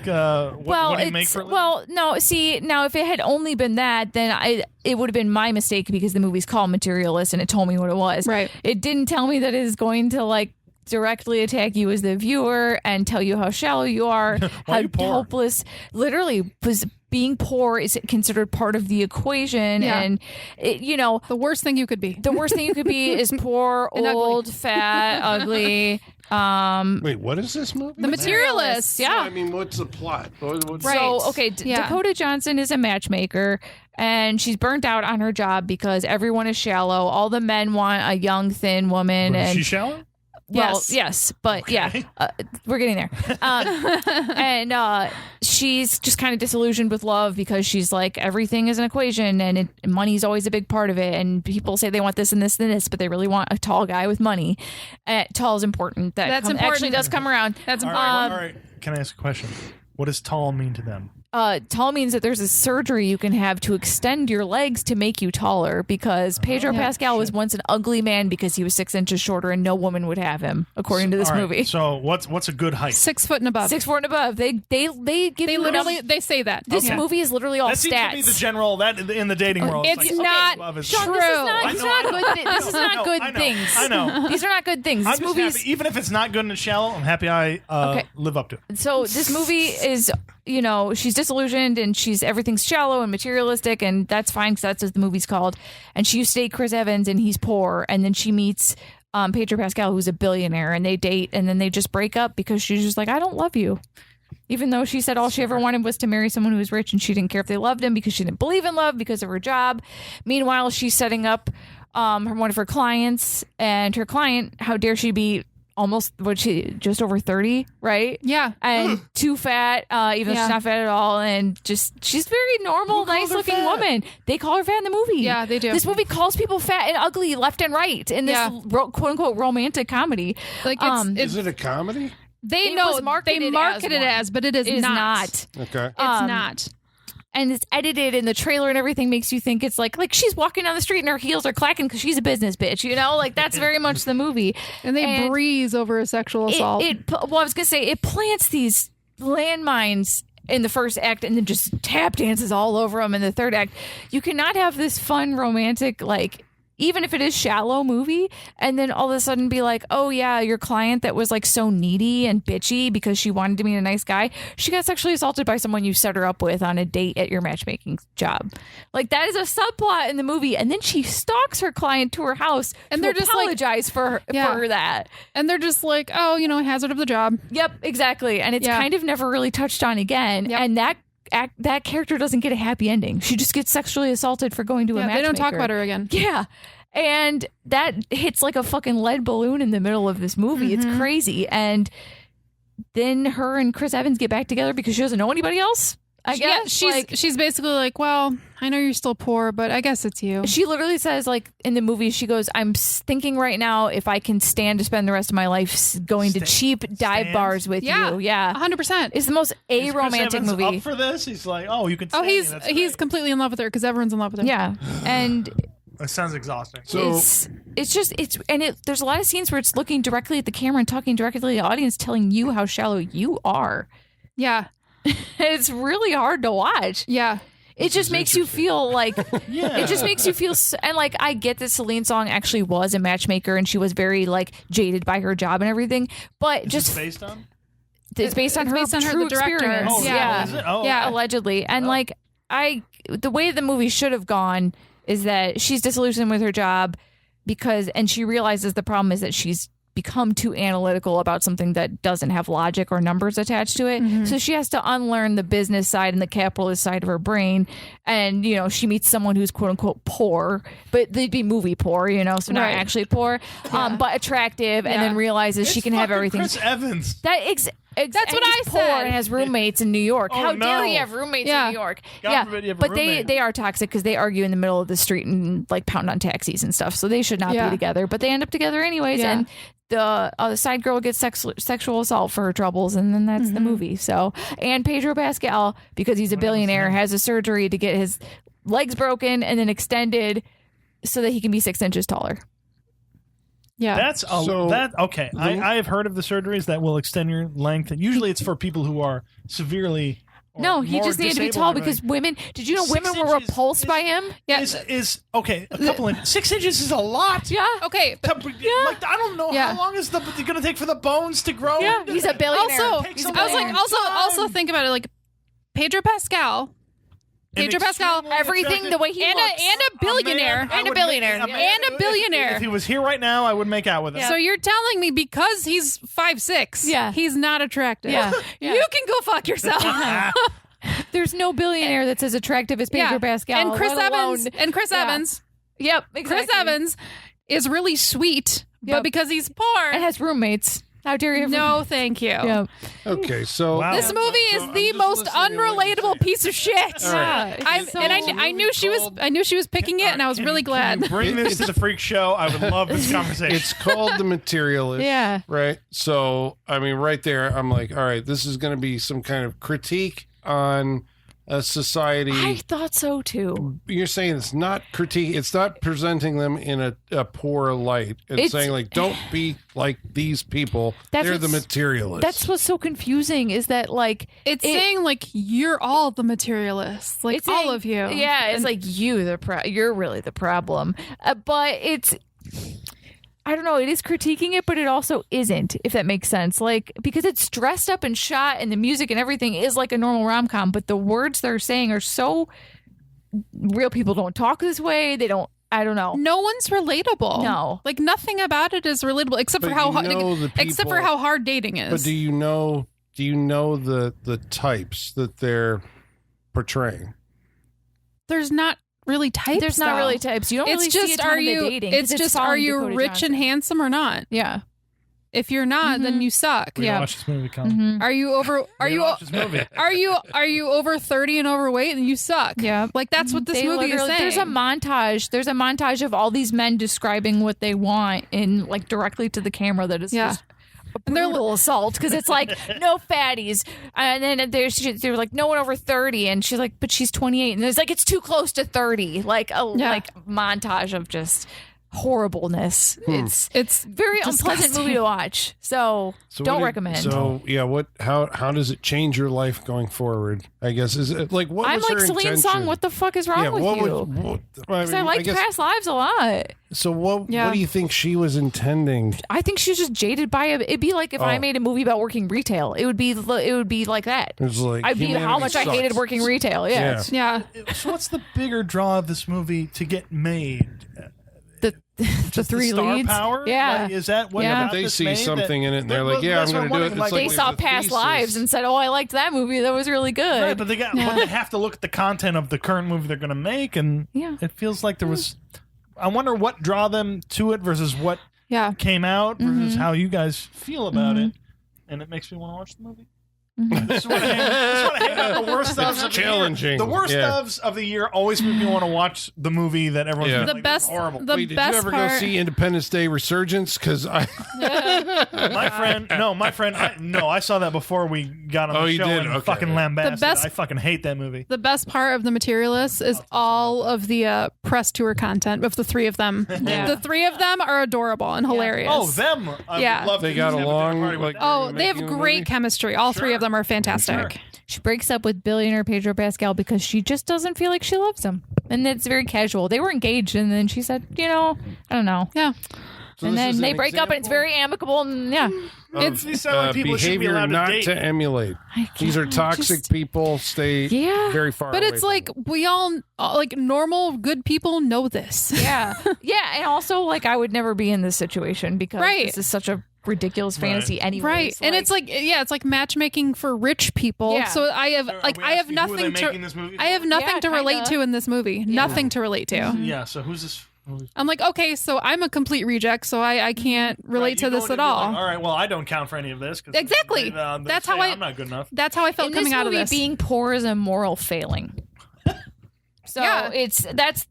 What do you make for a living? well, no. See, now if it had only been that, then it would have been my mistake because the movie's called Materialist and it told me what it was. Right. It didn't tell me that it is going to like directly attack you as the viewer and tell you how shallow you are, how you poor? hopeless. Literally, being poor is considered part of the equation, Yeah. and The worst thing you could be. the worst thing you could be is poor, And ugly. old, fat, ugly. Wait, what is this movie? The Materialist. Yeah. I mean, what's the plot? What's Right. So, okay, Yeah. Dakota Johnson is a matchmaker, and she's burnt out on her job because everyone is shallow. All the men want a young, thin woman, But is and she shallow? well, Yes. yes, but yeah, we're getting there. And she's just kind of disillusioned with love because she's like, everything is an equation, and money's always a big part of it. And people say they want this and this and this, but they really want a tall guy with money. Tall is important. That's Actually important. does come around. That's All important. right. All right. Can I ask a question? What does tall mean to them? Tall means that there's a surgery you can have to extend your legs to make you taller because Pedro Pascal was once an ugly man because he was 6 inches shorter and no woman would have him, according to this All right, movie. So what's a good height? 6 foot and above. 6'4" and above. They give They you literally they say that. this Yeah. movie is literally all That seems to be the stats. general that in the dating world. It's like, not above is- Sean, true. this is I not, know, these I are know, not good. This is not good I know, things. I know. These are not good things. I'm This just movie happy, even if it's not good and shallow, I'm happy I live up to it. So this movie is, she's disillusioned and everything's shallow and materialistic, and that's fine because that's what the movie's called. And she used to date Chris Evans, and he's poor. And then she meets Pedro Pascal, who's a billionaire, and they date, and then they just break up because she's just like, I don't love you. Even though she said all she ever wanted was to marry someone who was rich, and she didn't care if they loved him because she didn't believe in love because of her job. Meanwhile, she's setting up one of her clients, and her client, how dare she be almost just over 30, right? Yeah. And too fat, even though Yeah. she's not fat at all, and just she's very normal, nice looking woman. They call her fat in the movie. Yeah, they do. This movie calls people fat and ugly left and right in this Yeah. quote unquote romantic comedy. Like Is it a comedy? they It know was marketed they market as it one. as, but it is It is not. not. Okay. It's not. And it's edited, and the trailer and everything makes you think it's like she's walking down the street and her heels are clacking because she's a business bitch, like that's very much the movie. And they breeze over a sexual assault. I was gonna say it plants these landmines in the first act and then just tap dances all over them in the third act. You cannot have this fun romantic even if it is shallow movie, and then all of a sudden be like, oh yeah, your client that was like so needy and bitchy because she wanted to meet a nice guy, she got sexually assaulted by someone you set her up with on a date at your matchmaking job. Like that is a subplot in the movie, and then she stalks her client to her house And to they're just like- apologize for that. And they're just like, oh, hazard of the job. Yep, exactly. And it's kind of never really touched on again. Yep. And that character doesn't get a happy ending. She just gets sexually assaulted for going to a matchmaker. They don't talk about her again. Yeah. And that hits like a fucking lead balloon in the middle of this movie. It's crazy. And then her and Chris Evans get back together because she doesn't know anybody else. I guess she's basically like, well, I know you're still poor, but I guess it's you. She literally says, like in the movie, she goes, I'm thinking right now if I can stand to spend the rest of my life going to cheap dive bars with you. Yeah, 100%. It's the most Is Chris aromantic Evans movie. up for this? He's like, oh, you can. Oh, stand me. That's he's great. completely in love with her because everyone's in love with her. Yeah, and It sounds exhausting. So there's a lot of scenes where it's looking directly at the camera and talking directly to the audience, telling you how shallow you are. Yeah. It's really hard to watch. Yeah. It just makes you feel like Yeah. it just makes you feel and like I get that Celine Song actually was a matchmaker and she was very like jaded by her job and everything, but Is just this based on? it's based on her based on her, true the director. experience. Oh, yeah. Is it? Oh, Yeah. okay. Allegedly. And Oh. like the way the movie should have gone is that she's disillusioned with her job and she realizes the problem is that she's become too analytical about something that doesn't have logic or numbers attached to it. So she has to unlearn the business side and the capitalist side of her brain. And, she meets someone who's quote unquote poor, but they'd be movie poor, so not Right. actually poor, but attractive, and then realizes she It's can have fucking everything. Chris Evans. That's what I poor said. and has roommates in New York. Oh, How dare no. he have roommates Yeah. in New York? God forbid you have a but roommate. they are toxic because they argue in the middle of the street and like pound on taxis and stuff. So they should not Yeah. be together. But they end up together anyways. Yeah. And the side girl gets sexual assault for her troubles, and then that's the movie. So and Pedro Pascal, because he's a billionaire, has a surgery to get his legs broken and then extended so that he can be 6 inches taller. Yeah. That's okay. I have heard of the surgeries that will extend your length, and usually it's for people who are severely. Or No, he more just needed to be disabled tall or because women. Did you know 6 women were inches repulsed is- by him? Yeah. Is okay. A couple of 6 inches is a lot. Yeah. Okay. But Like I don't know Yeah. how long is going to take for the bones to grow. Yeah, he's a billionaire. also, Takes I a was like, long also time. think about it. Like Pedro Pascal, An Pedro Pascal, extremely Everything attractive- the way he and looks. a billionaire. man I And a would billionaire. make- man And a if- billionaire. If he was here right now, I would make out with him. So you're telling me because he's 5'6", Yeah. he's not attractive. Yeah. Yeah. You can go fuck yourself. There's no billionaire that's as attractive as Pedro Pascal. And Chris let alone- Evans. And Chris Yeah. Evans. Yep, Chris exactly. Evans is really sweet, Yep. but because he's poor, and has roommates. How dare you? Have no, thank you. Yep. okay, so Wow. This movie So is I'm the just most listening to what you unrelatable say. piece of shit. All right. Yeah, I knew she was. I knew she was picking it, and I was Can- really can glad. you bring this to the freak show. I would love this conversation. it's called The Materialist. Yeah. Right. So, I mean, right there, I'm like, all right, this is going to be some kind of critique on a society. I thought so too. You're saying it's not critique. It's not presenting them in a poor light. It's saying like, don't be like these people. That's They're the what's- materialists. That's what's so confusing is that like It's saying like you're all the materialists, like it's all saying- of you. Yeah, it's like you're really the problem. But it's I don't know, it is critiquing it, but it also isn't, if that makes sense. Like, because it's dressed up and shot and the music and everything is like a normal rom-com, but the words they're saying are so real people don't talk this way. They don't, I don't know. No one's relatable. No. like nothing about it is relatable except But for how you know the except for people- how hard dating is. But do you know the types that they're portraying? There's not really types. There's not though. really types. You don't It's really just see a ton are of the you? dating 'cause It's just are following you Dakota rich Johnson. and handsome or not? Yeah. If you're not, then you suck. We yeah. gotta watch this movie, Colin. Are you over? Are We you? gotta watch this movie. Are you over 30 and overweight and you suck? Yeah. Like that's what this They movie is literally- saying. There's a montage. There's a montage of all these men describing what they want in like directly to the camera. That is Yeah. just a And they're- brutal assault because it's like no fatties, and then they're like no one over 30, and she's like, but she's 28, and it's like it's too close to 30. Like a Yeah. like montage of just horribleness. It's very unpleasant disgusting. movie to watch. So don't recommend. So yeah, how does it change your life going forward? I guess is it like what I'm was like her Celine intention? Song. What the fuck is wrong with you? Because I liked guess, Past Lives a lot. So what Yeah. do you think she was intending? I think she's just jaded by it. It'd be like if I made a movie about working retail. It would be like that. It was like I'd be how humanity much I hated sucks. working retail. Yeah. Yeah. Yeah. So what's the bigger draw of this movie to get made? The Just three star leads. power? Yeah. Like, is that what Yeah. got They this see made something that, in it and they're Well, like, yeah, I'm that's going what to do it. wondering, It's like, They like saw the Past thesis. Lives and said, "Oh, I liked that movie. That was really good." Right, but they have to look at the content of the current movie they're going to make, and Yeah. it feels like there was. I wonder what draw them to it versus what Yeah. came out versus how you guys feel about it, and it makes me want to watch the movie. This is what I hang out the worst ofs of challenging. The year. The worst Yeah. ofs of the year always make me want to watch the movie that everyone's Yeah. been The like, best, horrible. the Wait, did best you ever part. go see Independence Day Resurgence? Because I My friend, I saw that before we got on Oh, the you show did? and Okay. fucking lambasted. The best- I fucking hate that movie. The best part of the Materialists is all of the press tour content of the three of them. Yeah. The three of them are adorable and hilarious. Oh, them! I Yeah. would love They to got have a dinner along, party with like- them. Oh, they have making a great movie? chemistry. All three of them are fantastic. Sure. She breaks up with billionaire Pedro Pascal because she just doesn't feel like she loves him, and it's very casual. They were engaged, and then she said, I don't know. Yeah. So And this then is they an break up, and it's example very amicable. And yeah, of, These sound like people should be behavior allowed to not date. to emulate. I These are can't- toxic just- people. Stay Yeah. very far But away it's from like them. we all like normal good people know this. Yeah, yeah, and also like I would never be in this situation because Right. this is such a ridiculous fantasy anyway. Right. And it's like it's like matchmaking for rich people. Yeah. So I have Are like we I have asking who are they nothing making to this movie I have for? nothing Yeah, to relate kinda. to in this movie. Nothing to relate to. Yeah. So who's this? I'm like, okay, so I'm a complete reject, so I can't relate to this at all. All right. Well, I don't count for any of this. 'Cause Exactly. they That's say how I'm not good enough. That's how I felt in coming this out of movie, this. being poor is a moral failing. So Yeah. that's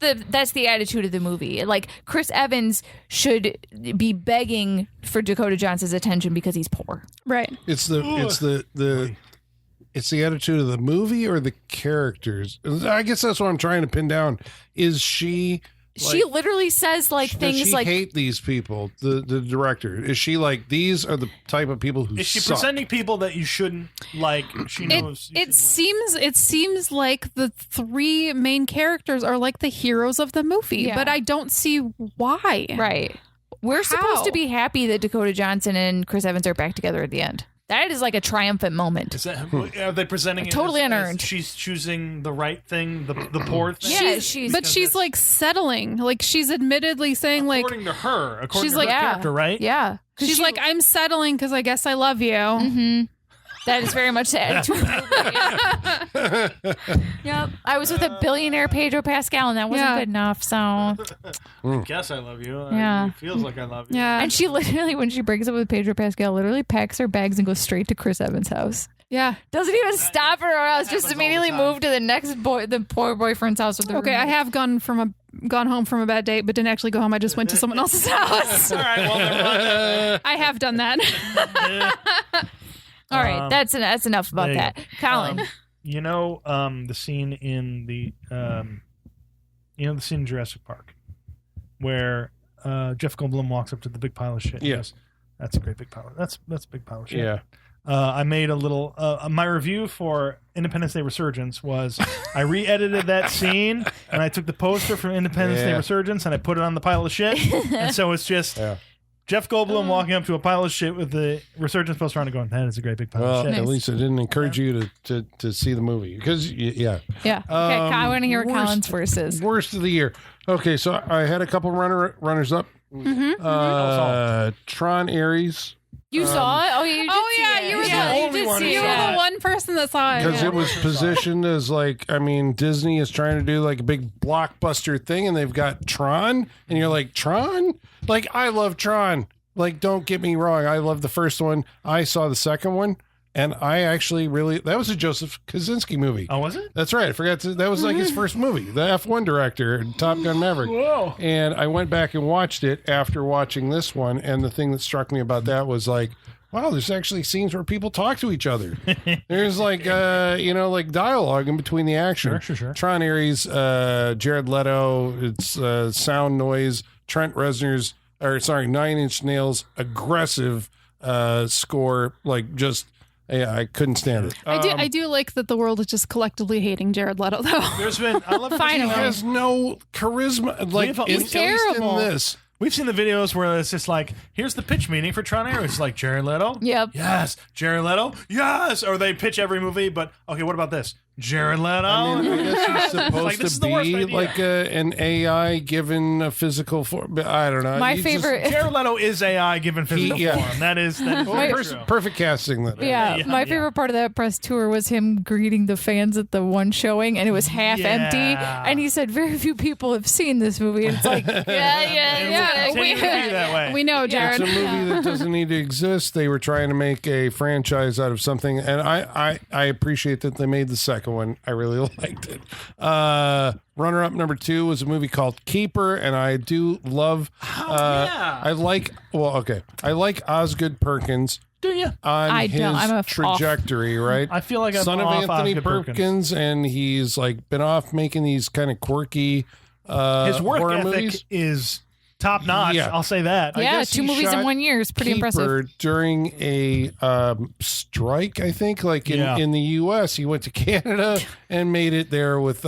the attitude of the movie. Like Chris Evans should be begging for Dakota Johnson's attention because he's poor. Right. It's the attitude of the movie or the characters. I guess that's what I'm trying to pin down. Is she? She literally says like Does things she like hate these people? The director, is she like, these are the type of people who Is she suck? presenting people that you shouldn't like? She knows. you It should seems like the three main characters are like the heroes of the movie, Yeah. but I don't see why. right. We're supposed How? to be happy that Dakota Johnson and Chris Evans are back together at the end. That is like a triumphant moment. Is that, are they presenting it Totally as unearned. she's choosing the right thing, the poor thing? Yeah, But she's like settling. Like she's admittedly saying like according to her, according she's to like, her yeah, character, right? Yeah. 'Cause she's she- like, I'm settling because I guess I love you. That is very much the attitude of the movie. Yep. I was with a billionaire Pedro Pascal, and that wasn't Yeah. good enough. So, I guess I love you. Yeah. It feels like I love you. Yeah. and she literally, when she breaks up with Pedro Pascal, literally packs her bags and goes straight to Chris Evans' house. Yeah. Doesn't even stop her or else. Just happens all immediately the time. move to the next the poor boyfriend's house with the Okay, I have gone home from a bad date, but didn't actually go home. I just went to someone else's house. All right. Well, never mind. I have done that. All right, that's enough about there you that. Colin, You know, the scene in the scene in Jurassic Park where Jeff Goldblum walks up to the big pile of shit. and Yeah. goes, that's a great big pile. That's a big pile of shit. Yeah. I made a little. My review for Independence Day Resurgence was I re-edited that scene and I took the poster from Independence Day Yeah. Resurgence and I put it on the pile of shit. And so it's just Yeah. Jeff Goldblum walking up to a pile of shit with the Resurgence poster on and going, "That is a great big pile Well, of shit." at least it didn't encourage you to see the movie because yeah. yeah. Okay, I want to hear what worst- Colin's verse is. Worst of the year. Okay, so I had a couple runners up. Tron Ares. You saw it? Oh, you did Oh see yeah, it. you were Yeah, the you only did one see who you saw were it. the one person that saw it. Because it was positioned as like, I mean, Disney is trying to do like a big blockbuster thing, and they've got Tron, and you're like, Tron? Like, I love Tron. Like, don't get me wrong, I love the first one. I saw the second one, and I actually that was a Joseph Kosinski movie. Oh, was it? That's right. I forgot that was like his first movie, the F1 director, Top Gun Maverick. Whoa. And I went back and watched it after watching this one, and the thing that struck me about that was like, wow, there's actually scenes where people talk to each other. There's like, like dialogue in between the action. Sure. Tron Ares, Jared Leto, it's sound noise, Trent Reznor's, Nine Inch Nails' aggressive score. Like, just, yeah, I couldn't stand it. I do like that the world is just collectively hating Jared Leto, though. There's been, I love Finally. He has no charisma. Like, He's at least terrible. in this. We've seen the videos where it's just like, here's the pitch meeting for Tron Air. It's like, Jared Leto? Yep. Yes. Jared Leto? Yes. Or they pitch every movie, but okay, what about this? Jared Leto? I mean, I guess he's supposed Like, this is to the worst be idea. like an AI given a physical form. But I don't know. My He's just- favorite. Jared Leto is AI given physical yeah. form. That is very true. perfect casting. That Yeah, my favorite part of that press tour was him greeting the fans at the one showing, and it was half empty. And he said, "Very few people have seen this movie." And it's like, yeah. Continue to be that way. We know, It's Jared. a movie that doesn't need to exist. They were trying to make a franchise out of something, and I appreciate that they made the second one. I really liked it. Runner-up number 2 was a movie called Keeper, and I do love. yeah. I like Osgood Perkins Do you? on I his don't. I'm trajectory, right? I feel like I'm Son of off Anthony Osgood Perkins, Perkins. and he's like been off making these kind of quirky His work horror ethic movies. is top notch. Yeah. I'll say that. Yeah, guess 2 he movies in shot 1 year is pretty Keeper impressive. during a strike, I think, like Yeah. in the U.S. He went to Canada and made it there with.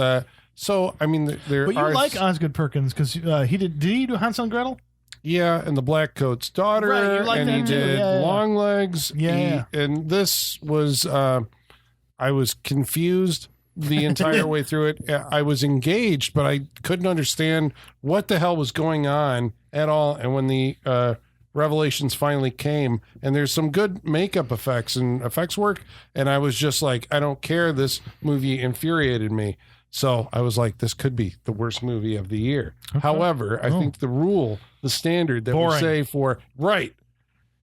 So I mean, there But you are like Osgood Perkins because he did. Did he do Hansel and Gretel? yeah, and the Black Coat's daughter, Right, you like and he that too. did Yeah, yeah. Long Legs. Yeah. And this was I was confused the entire way through it. I was engaged, but I couldn't understand what the hell was going on at all. And when the revelations finally came, and there's some good makeup effects and effects work, and I was just like, I don't care. This movie infuriated me. So I was like, this could be the worst movie of the year. However, I think the standard that we Boring. say for, right,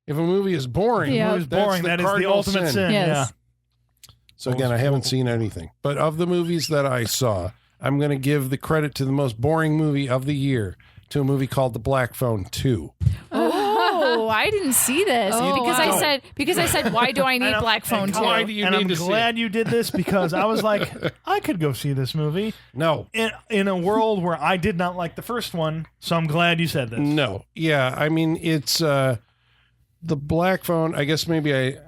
if a movie is boring, Yeah. It was that's boring. That is the cardinal ultimate sin. Yes. So again, I haven't seen anything. But of the movies that I saw, I'm going to give the credit to the most boring movie of the year to a movie called The Black Phone 2. Oh, I didn't see this Oh, because I said why do I need Black Phone too? Why do you and need I'm to see glad you did this because I was like, I could go see this movie No. in a world where I did not like the first one. So I'm glad you said this. No. Yeah, I mean, it's The Black Phone. I guess maybe All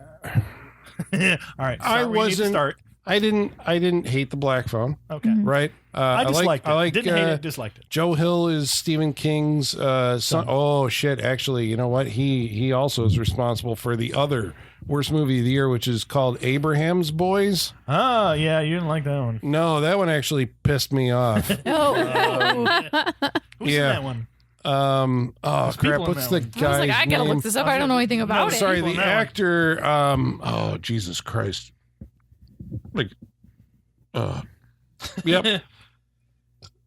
right. I start where you need to wasn't- start. I didn't hate The Black Phone, Okay. right? I disliked it. I like Didn't hate it. Disliked it. Joe Hill is Stephen King's son. Oh shit! Actually, you know what? He also is responsible for the other worst movie of the year, which is called Abraham's Boys. Oh yeah, you didn't like that one. No, that one actually pissed me off. Oh, Who's in Yeah. that one? Oh crap! people in What's that the one. guy's I was like, I gotta name? look this up. I don't know anything about it. Sorry, people the in that one. actor. Oh Jesus Christ! Like, yep,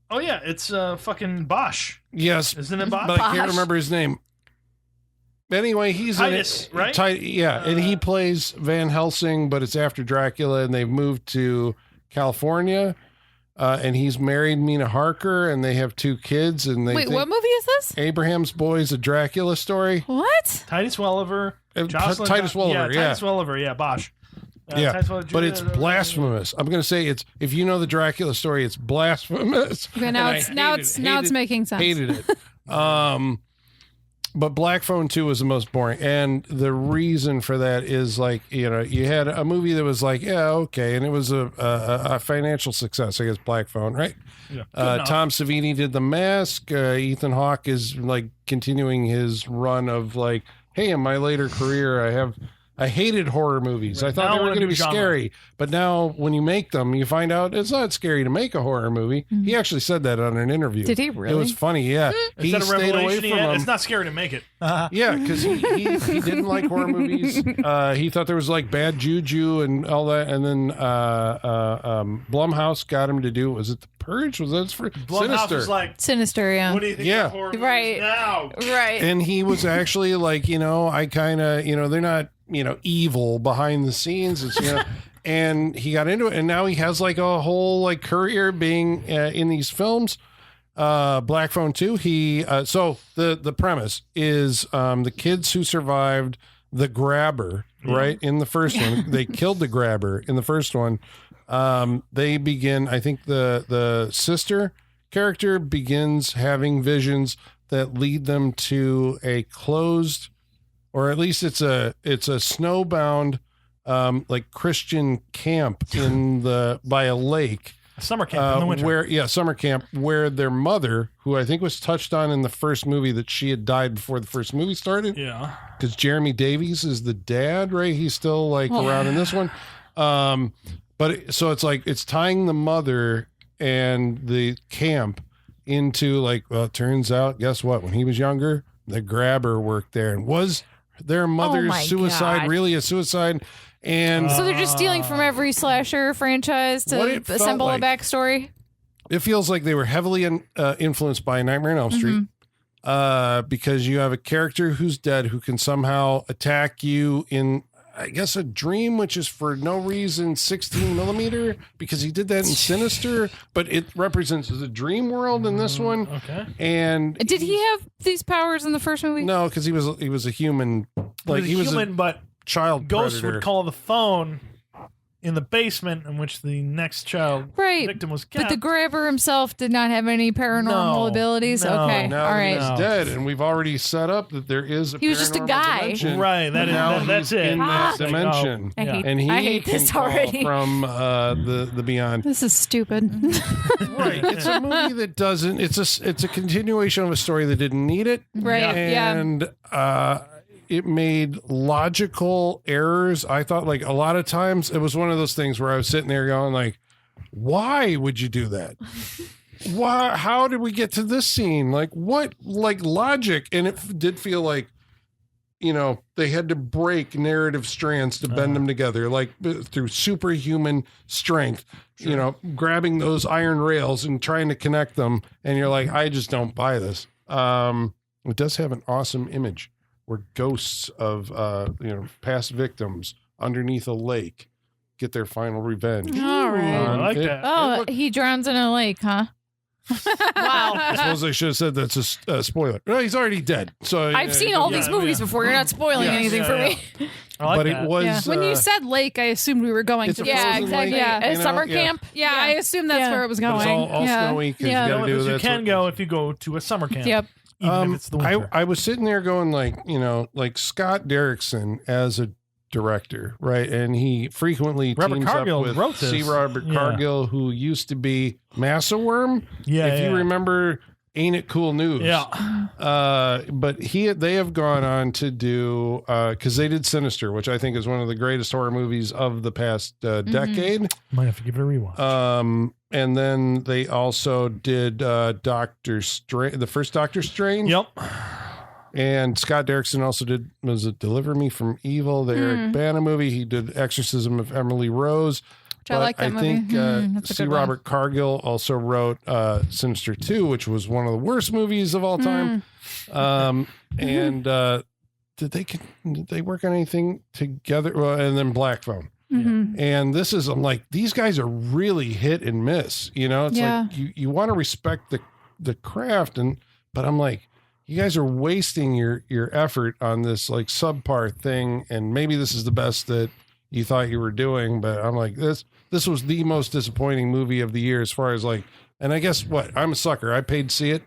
Oh yeah, it's fucking Bosch. yes, Isn't it Bosch? but I can't Bosch. remember his name. Anyway, he's Titus, in it. right? Yeah, and he plays Van Helsing, but it's after Dracula, and they've moved to California. And he's married Mina Harker, and they have 2 kids. And they Wait, think what movie is this? Abraham's Boys, a Dracula story. What? Titus Welliver. Titus Welliver, Yeah, Titus Welliver. Yeah, Bosch. Yeah, Titus Welliver, but it's blasphemous. I'm going to say it's, if you know the Dracula story, it's blasphemous. Okay, now And it's I now hated it's it, now it's hated- making sense. Hated it. But Black Phone 2 was the most boring. And the reason for that is, like, you know, you had a movie that was like, yeah, okay. And it was a financial success, I guess, Black Phone, right? Yeah, good enough. Tom Savini did The Mask. Ethan Hawke is, like, continuing his run of, like, hey, in my later career, I hated horror movies. I thought Now they I were want a going to new be genre. scary. But now when you make them, you find out it's not scary to make a horror movie. He actually said that on an interview. Did he It really? was funny, yeah. He Is that a stayed away revelation from yet? them. It's not scary to make it. Yeah, because he didn't like horror movies. He thought there was like bad juju and all that. And then Blumhouse got him to do, was it The Purge? Was that for Blumhouse Sinister? was like, Sinister, yeah. what do you think Yeah. of horror movies Right. now? Right. And he was actually like, you know, I kind of, you know, they're not, you know, evil behind the scenes. It's, you know, and he got into it. And now he has like a whole like career being in these films. Black Phone 2. So the premise is the kids who survived the grabber, right? In the first one, they killed the grabber in the first one. They begin, I think the sister character begins having visions that lead them to a closed, or at least it's a snowbound like Christian camp by a lake. A summer camp in the winter. Summer camp where their mother, who I think was touched on in the first movie, that she had died before the first movie started. Yeah. Because Jeremy Davies is the dad, right? He's still like around in this one. So it's like it's tying the mother and the camp into like, well, it turns out, guess what? When he was younger, the grabber worked there. And was their mother's suicide God. really a suicide? And So they're just stealing from every slasher franchise to assemble a backstory? It feels like they were heavily influenced by Nightmare on Elm Street because you have a character who's dead who can somehow attack you in, I guess, a dream, which is for no reason 16 millimeter because he did that in Sinister, but it represents the dream world in this one. Okay. And Did he have these powers in the first movie? no, because he was a human, like he was a human, but child ghosts predator. would call the phone in the basement in which the next child victim was kept. But the grabber himself did not have any paranormal abilities? Okay, Now all that right. he's dead, and we've already set up that there is a He was just a paranormal guy. dimension. Right, He's that's it. in this dimension. I hate- And he I hate can this call already. from the beyond. This is stupid. Right. It's a movie that doesn't. It's a continuation of a story that didn't need it. Right. Yeah. And it made logical errors. I thought like a lot of times it was one of those things where I was sitting there going like, why would you do that? Why? How did we get to this scene? Like what? Like logic? And it did feel like, you know, they had to break narrative strands to bend them together, like through superhuman strength, you know, grabbing those iron rails and trying to connect them. And you're like, I just don't buy this. It does have an awesome image where ghosts of, past victims underneath a lake get their final revenge. All right. I like that. Oh, he drowns in a lake, huh? Wow. I suppose I should have said that's a spoiler. No, he's already dead. So I've seen all these movies before. You're not spoiling anything for me. I like but that. it was When you said lake, I assumed we were going it's to. a Yeah, frozen exactly. lake, Yeah. A you know, summer yeah. camp. Yeah, I assumed that's where it was But going. it's all snowy because Yeah. you got to do you that. can go if you go to a summer camp. Yep. Even if it's the winter. I was sitting there going like, you know, like Scott Derrickson as a director, right? And he frequently Robert teams Cargill up with wrote this. C. Robert Yeah. Cargill, who used to be Massa Worm. If you remember, Ain't It Cool News? Yeah. But they have gone on to do because they did Sinister, which I think is one of the greatest horror movies of the past decade. Might have to give it a rewatch. And then they also did Doctor Strange, the first Doctor Strange. Yep. And Scott Derrickson also was it Deliver Me from Evil, the Eric Bana movie. He did Exorcism of Emily Rose. Which I like that movie. think that's a C. good one. Robert Cargill also wrote Sinister 2, which was one of the worst movies of all time. And did they work on anything together? Well, and then Black Phone. And this is, I'm like, these guys are really hit and miss. You know, it's like you want to respect the craft, but I'm like, you guys are wasting your effort on this like subpar thing, and maybe this is the best that you thought you were doing, but I'm like, this was the most disappointing movie of the year as far as like, and I guess what? I'm a sucker. I paid to see it.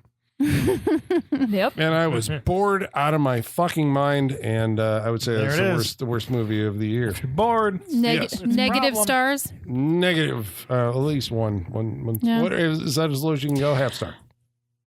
Yep. And I was bored out of my fucking mind, and I would say There that's it the worst movie of the year. If you're bored. Yes. Negative problem. stars. Negative, at least one. Yeah. What is that as low as you can go? Half star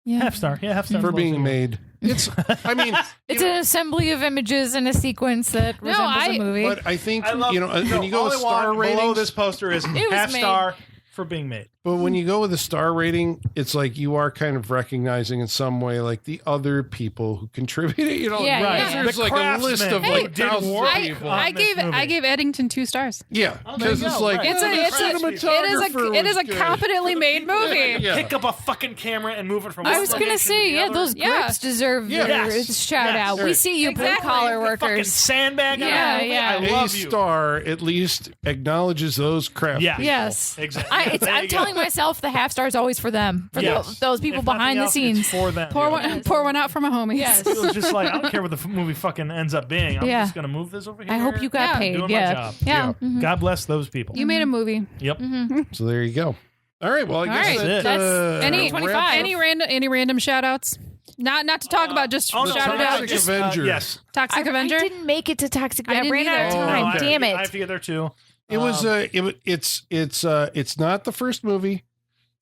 Yeah. Half star. Yeah, half star. for being made. It's, I mean, It's an assembly of images in a sequence that resembles a movie. but I think I love, when you go all with I star want below ratings, this poster is was half made. star for being made. but when you go with a star rating, it's like you are kind of recognizing in some way like the other people who contributed. You know, Yeah, right? yeah. There's The like a list craftsmen of who like did thousands work. of people. I this movie. gave Eddington 2 stars. Yeah, there because you it's go, like right. It is a competently made movie. Yeah. Pick up a fucking camera and move it from. I one was gonna location say, to the yeah, other. those grips deserve Yeah. their Yes. shout Yes. out. We see you, blue collar The fucking workers. sandbag. Yeah, yeah. I a love you. star at least acknowledges those craft. Yeah. people. Yes. Exactly. There I'm you go. telling myself the half star is always for them, for Yes. those people If nothing behind the else, it's scenes. for them. Pour Yeah. one out for my homies. Yes. It was just like, I don't care what the movie fucking ends up being. I'm Yeah. just gonna move this over here. I hope you got Yeah. paid. Doing Yeah. my job. Yeah. God bless those people. You made a movie. Yep. So there you go. All right. Well, I guess right. that, That's Any wraps up- 25. any random shout outs? Not to talk about, just Oh, no, shout it out. Toxic Avenger. Yes. Toxic Avenger. I didn't make it to Toxic. I I didn't ran out of either. time. I Damn have it. to get there too. It was it's not the first movie,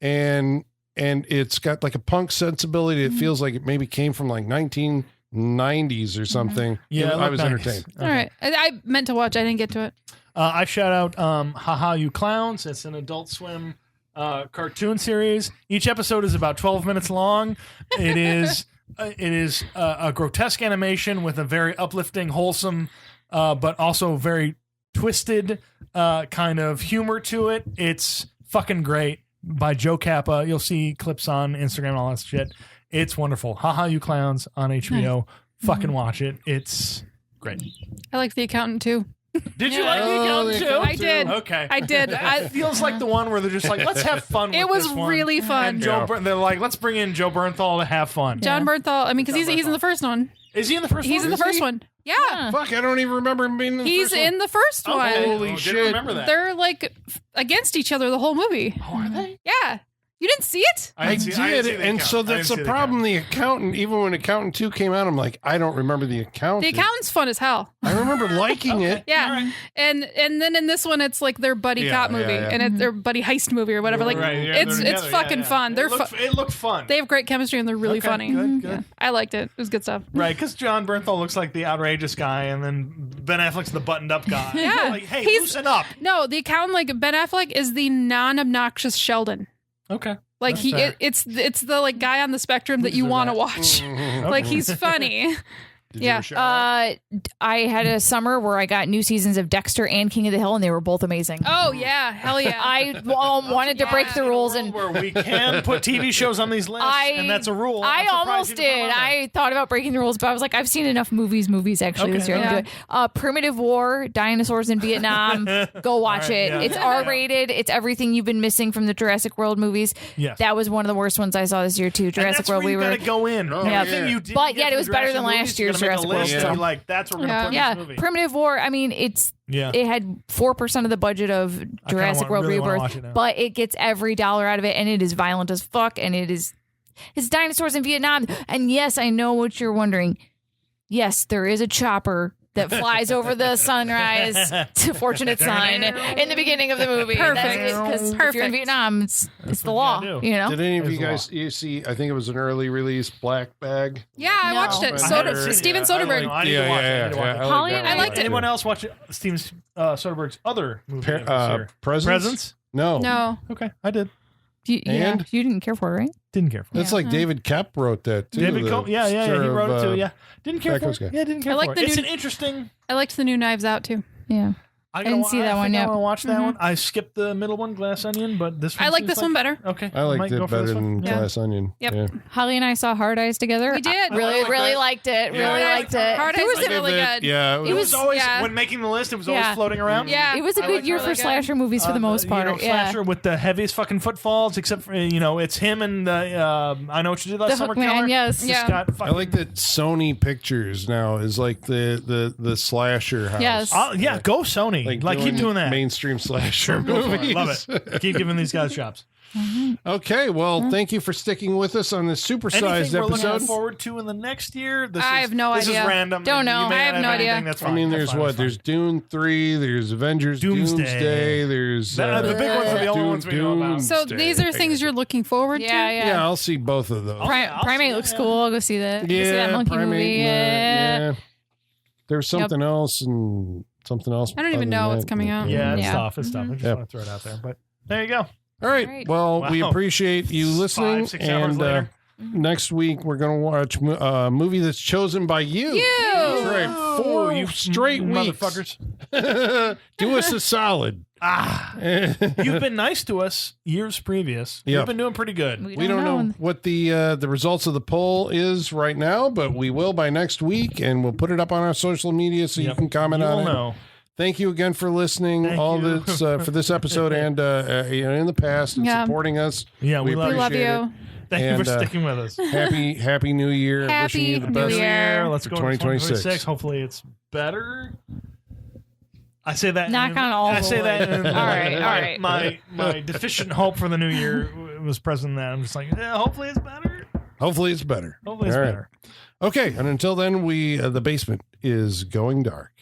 and it's got like a punk sensibility. It feels like it maybe came from like 1990s or something. Yeah, I was nice. entertained. All right. I meant to watch. I didn't get to it. I shout out Haha You Clowns. It's an Adult Swim cartoon series. Each episode is about 12 minutes long. It is a grotesque animation with a very uplifting, wholesome, but also very twisted kind of humor to it. It's fucking great. By Joe Kappa. You'll see clips on Instagram and all that shit. It's wonderful. Haha You Clowns on HBO. Fucking watch it. It's great. I liked The Accountant too. Did you Yeah. like The Oh, Accountant The too? Accountant I did. Okay. I did. It feels like the one where they're just like, let's have fun with It was this one. really fun. And Joe, Yeah. they're like, let's bring in Joe Bernthal to have fun. John Bernthal. I mean, because John he's in the first one. Is he in the first He's one? in the Is he? first one. Yeah. Huh. Fuck, I don't even remember him being in the He's first one. in the first one. Okay. Holy Didn't shit. remember that. They're like against each other the whole movie. Oh, are they? Yeah. You didn't see it? I didn't did, see The and Accountant. so I that's didn't see the The problem. The Accountant, even when Accountant 2 came out, I'm like, I don't remember The Accountant. The Accountant's fun as hell. I remember liking it. Yeah. All right. And then in this one it's like their buddy Yeah, cop movie yeah, yeah. and it's their buddy heist movie or whatever. Like Right, yeah, it's they're it's together. fucking Yeah, yeah. fun. They're It looked fun. they have great chemistry and they're really Okay, funny. Good, good. Yeah. I liked it. It was good stuff. Right, because John Bernthal looks like the outrageous guy, and then Ben Affleck's the buttoned-up guy. Yeah. Like, hey, He's- loosen up. No, the accountant, like Ben Affleck, is the non-obnoxious Sheldon. Okay. Like That's fair. it's the like guy on the spectrum that you Loser want to that. watch. Mhm. Like he's funny. Did you Yeah. have a shower? I had a summer where I got new seasons of Dexter and King of the Hill, and they were both amazing. Oh yeah, hell yeah. I wanted to break the rules, and where we can put TV shows on these lists, and that's a rule. I I'm surprised almost you didn't put did. them on there. I thought about breaking the rules, but I was like, I've seen enough movies actually Okay. this year. I'm Yeah. gonna do it. Primitive War, dinosaurs in Vietnam. Go watch All right, it. yeah. It's R-rated. It's everything you've been missing from the Jurassic World movies. Yes. That was one of the worst ones I saw this year too. And Jurassic that's World. where you We were. gotta go in. Oh, Everything yeah. you did But get yet it from was the better Jurassic than movies, last you year's gotta make a Jurassic World, list and so- be like, that's what we're gonna put in Yeah, this movie. Primitive War. I mean, it had 4% of the budget of Jurassic World really wanna Rebirth, watch it now. but it gets every dollar out of it, and it is violent as fuck, and it's dinosaurs in Vietnam. And yes, I know what you're wondering. Yes, there is a chopper that flies over the sunrise to Fortunate Son in the beginning of the movie. Perfect. Because if you're in Perfect. Vietnam, it's the what law. you gotta do. You know. Did any of There's you a guys you see? I think it was an early release Black Bag. Yeah, I No. watched it. I Soda, haven't seen it Steven yet. I don't Soderbergh. know. I need to watch it. I need to watch it. Holly that and one. I liked it. Anyone else watch Steven Soderbergh's other movie this year? Presents? Presents? No. No. Okay, I did. And? You didn't care for it, right? Didn't care for it. That's like David Koepp wrote that too. David the Cope, yeah, he sort wrote of, it too, yeah. Didn't care for Backwards it. guy. Yeah, didn't care I like for the it. It's new- an interesting... I liked the new Knives Out too. Yeah. I didn't see that one yet. I yet. want to watch that one. I skipped the middle one, Glass Onion, but this one I like seems this one better. Okay. I liked might it go for better this one. than Yeah. Glass Onion. Yep. Yeah. Holly and I saw Hard Eyes together. We did. Really, like really that. liked it. Yeah. Really liked it. Hard Eyes was really good. Yeah. It It was- was always, yeah. when making the list, it was Yeah. always floating around. Yeah. It was a I good like year really for good. slasher movies for the most part. You know, slasher with the heaviest fucking footfalls, except for, it's him and the, I Know What You Did Last The Summer Hookman, Killer. yes. Just Yeah. got I fucking, like that Sony Pictures now is like the slasher house. Yes. yeah, go Sony. Like keep doing that. Mainstream slasher Go for it. movies. Love it. Keep giving these guys jobs. Okay, well, thank you for sticking with us on this supersized Anything we're episode. looking forward to in the next year? I have no This idea. is random. Don't know. You may I not have no anything, idea. That's I fine. mean, That's there's fine. what? That's fine. There's Dune 3, there's Avengers Doomsday. there's The big ones are the only ones we know about. So these are things you're looking forward to. Yeah, yeah. Yeah, I'll see both of those. I'll Primate see looks it, cool. I'll go see that. Go see Yeah, that monkey Primate, movie. Yeah. There was something else and something else. I don't even other know than what's that. coming out. Yeah, it's Yeah. tough. It's tough. I just Yep. want to throw it out there. But there you go. All right. Great. Well, we Wow. appreciate you listening. 5-6 hours and later. next week, we're going to watch a movie that's chosen by you. That's right. 4 you straight weeks. motherfuckers. Do us a solid. You've been nice to us years previous. Yep. You've been doing pretty good. We don't know what the results of the poll is right now, but we will by next week, and we'll put it up on our social media so you Yep. can comment on You'll it. know. Thank you again for listening. Thank all you. this for this episode and in the past and Yeah. supporting us. Yeah, we love We you. love appreciate you. Thank you And, for sticking with us. Happy New Year. Wishing you the Happy best. New Year. Let's go to 2026. 2026. Hopefully it's better. I say that. Knock on all I say the that. wood. In, All right, all right. My deficient hope for the new year was present. That I'm just like, yeah, hopefully it's better. Hopefully it's better. Hopefully it's All right. better. Okay, and until then, the basement is going dark.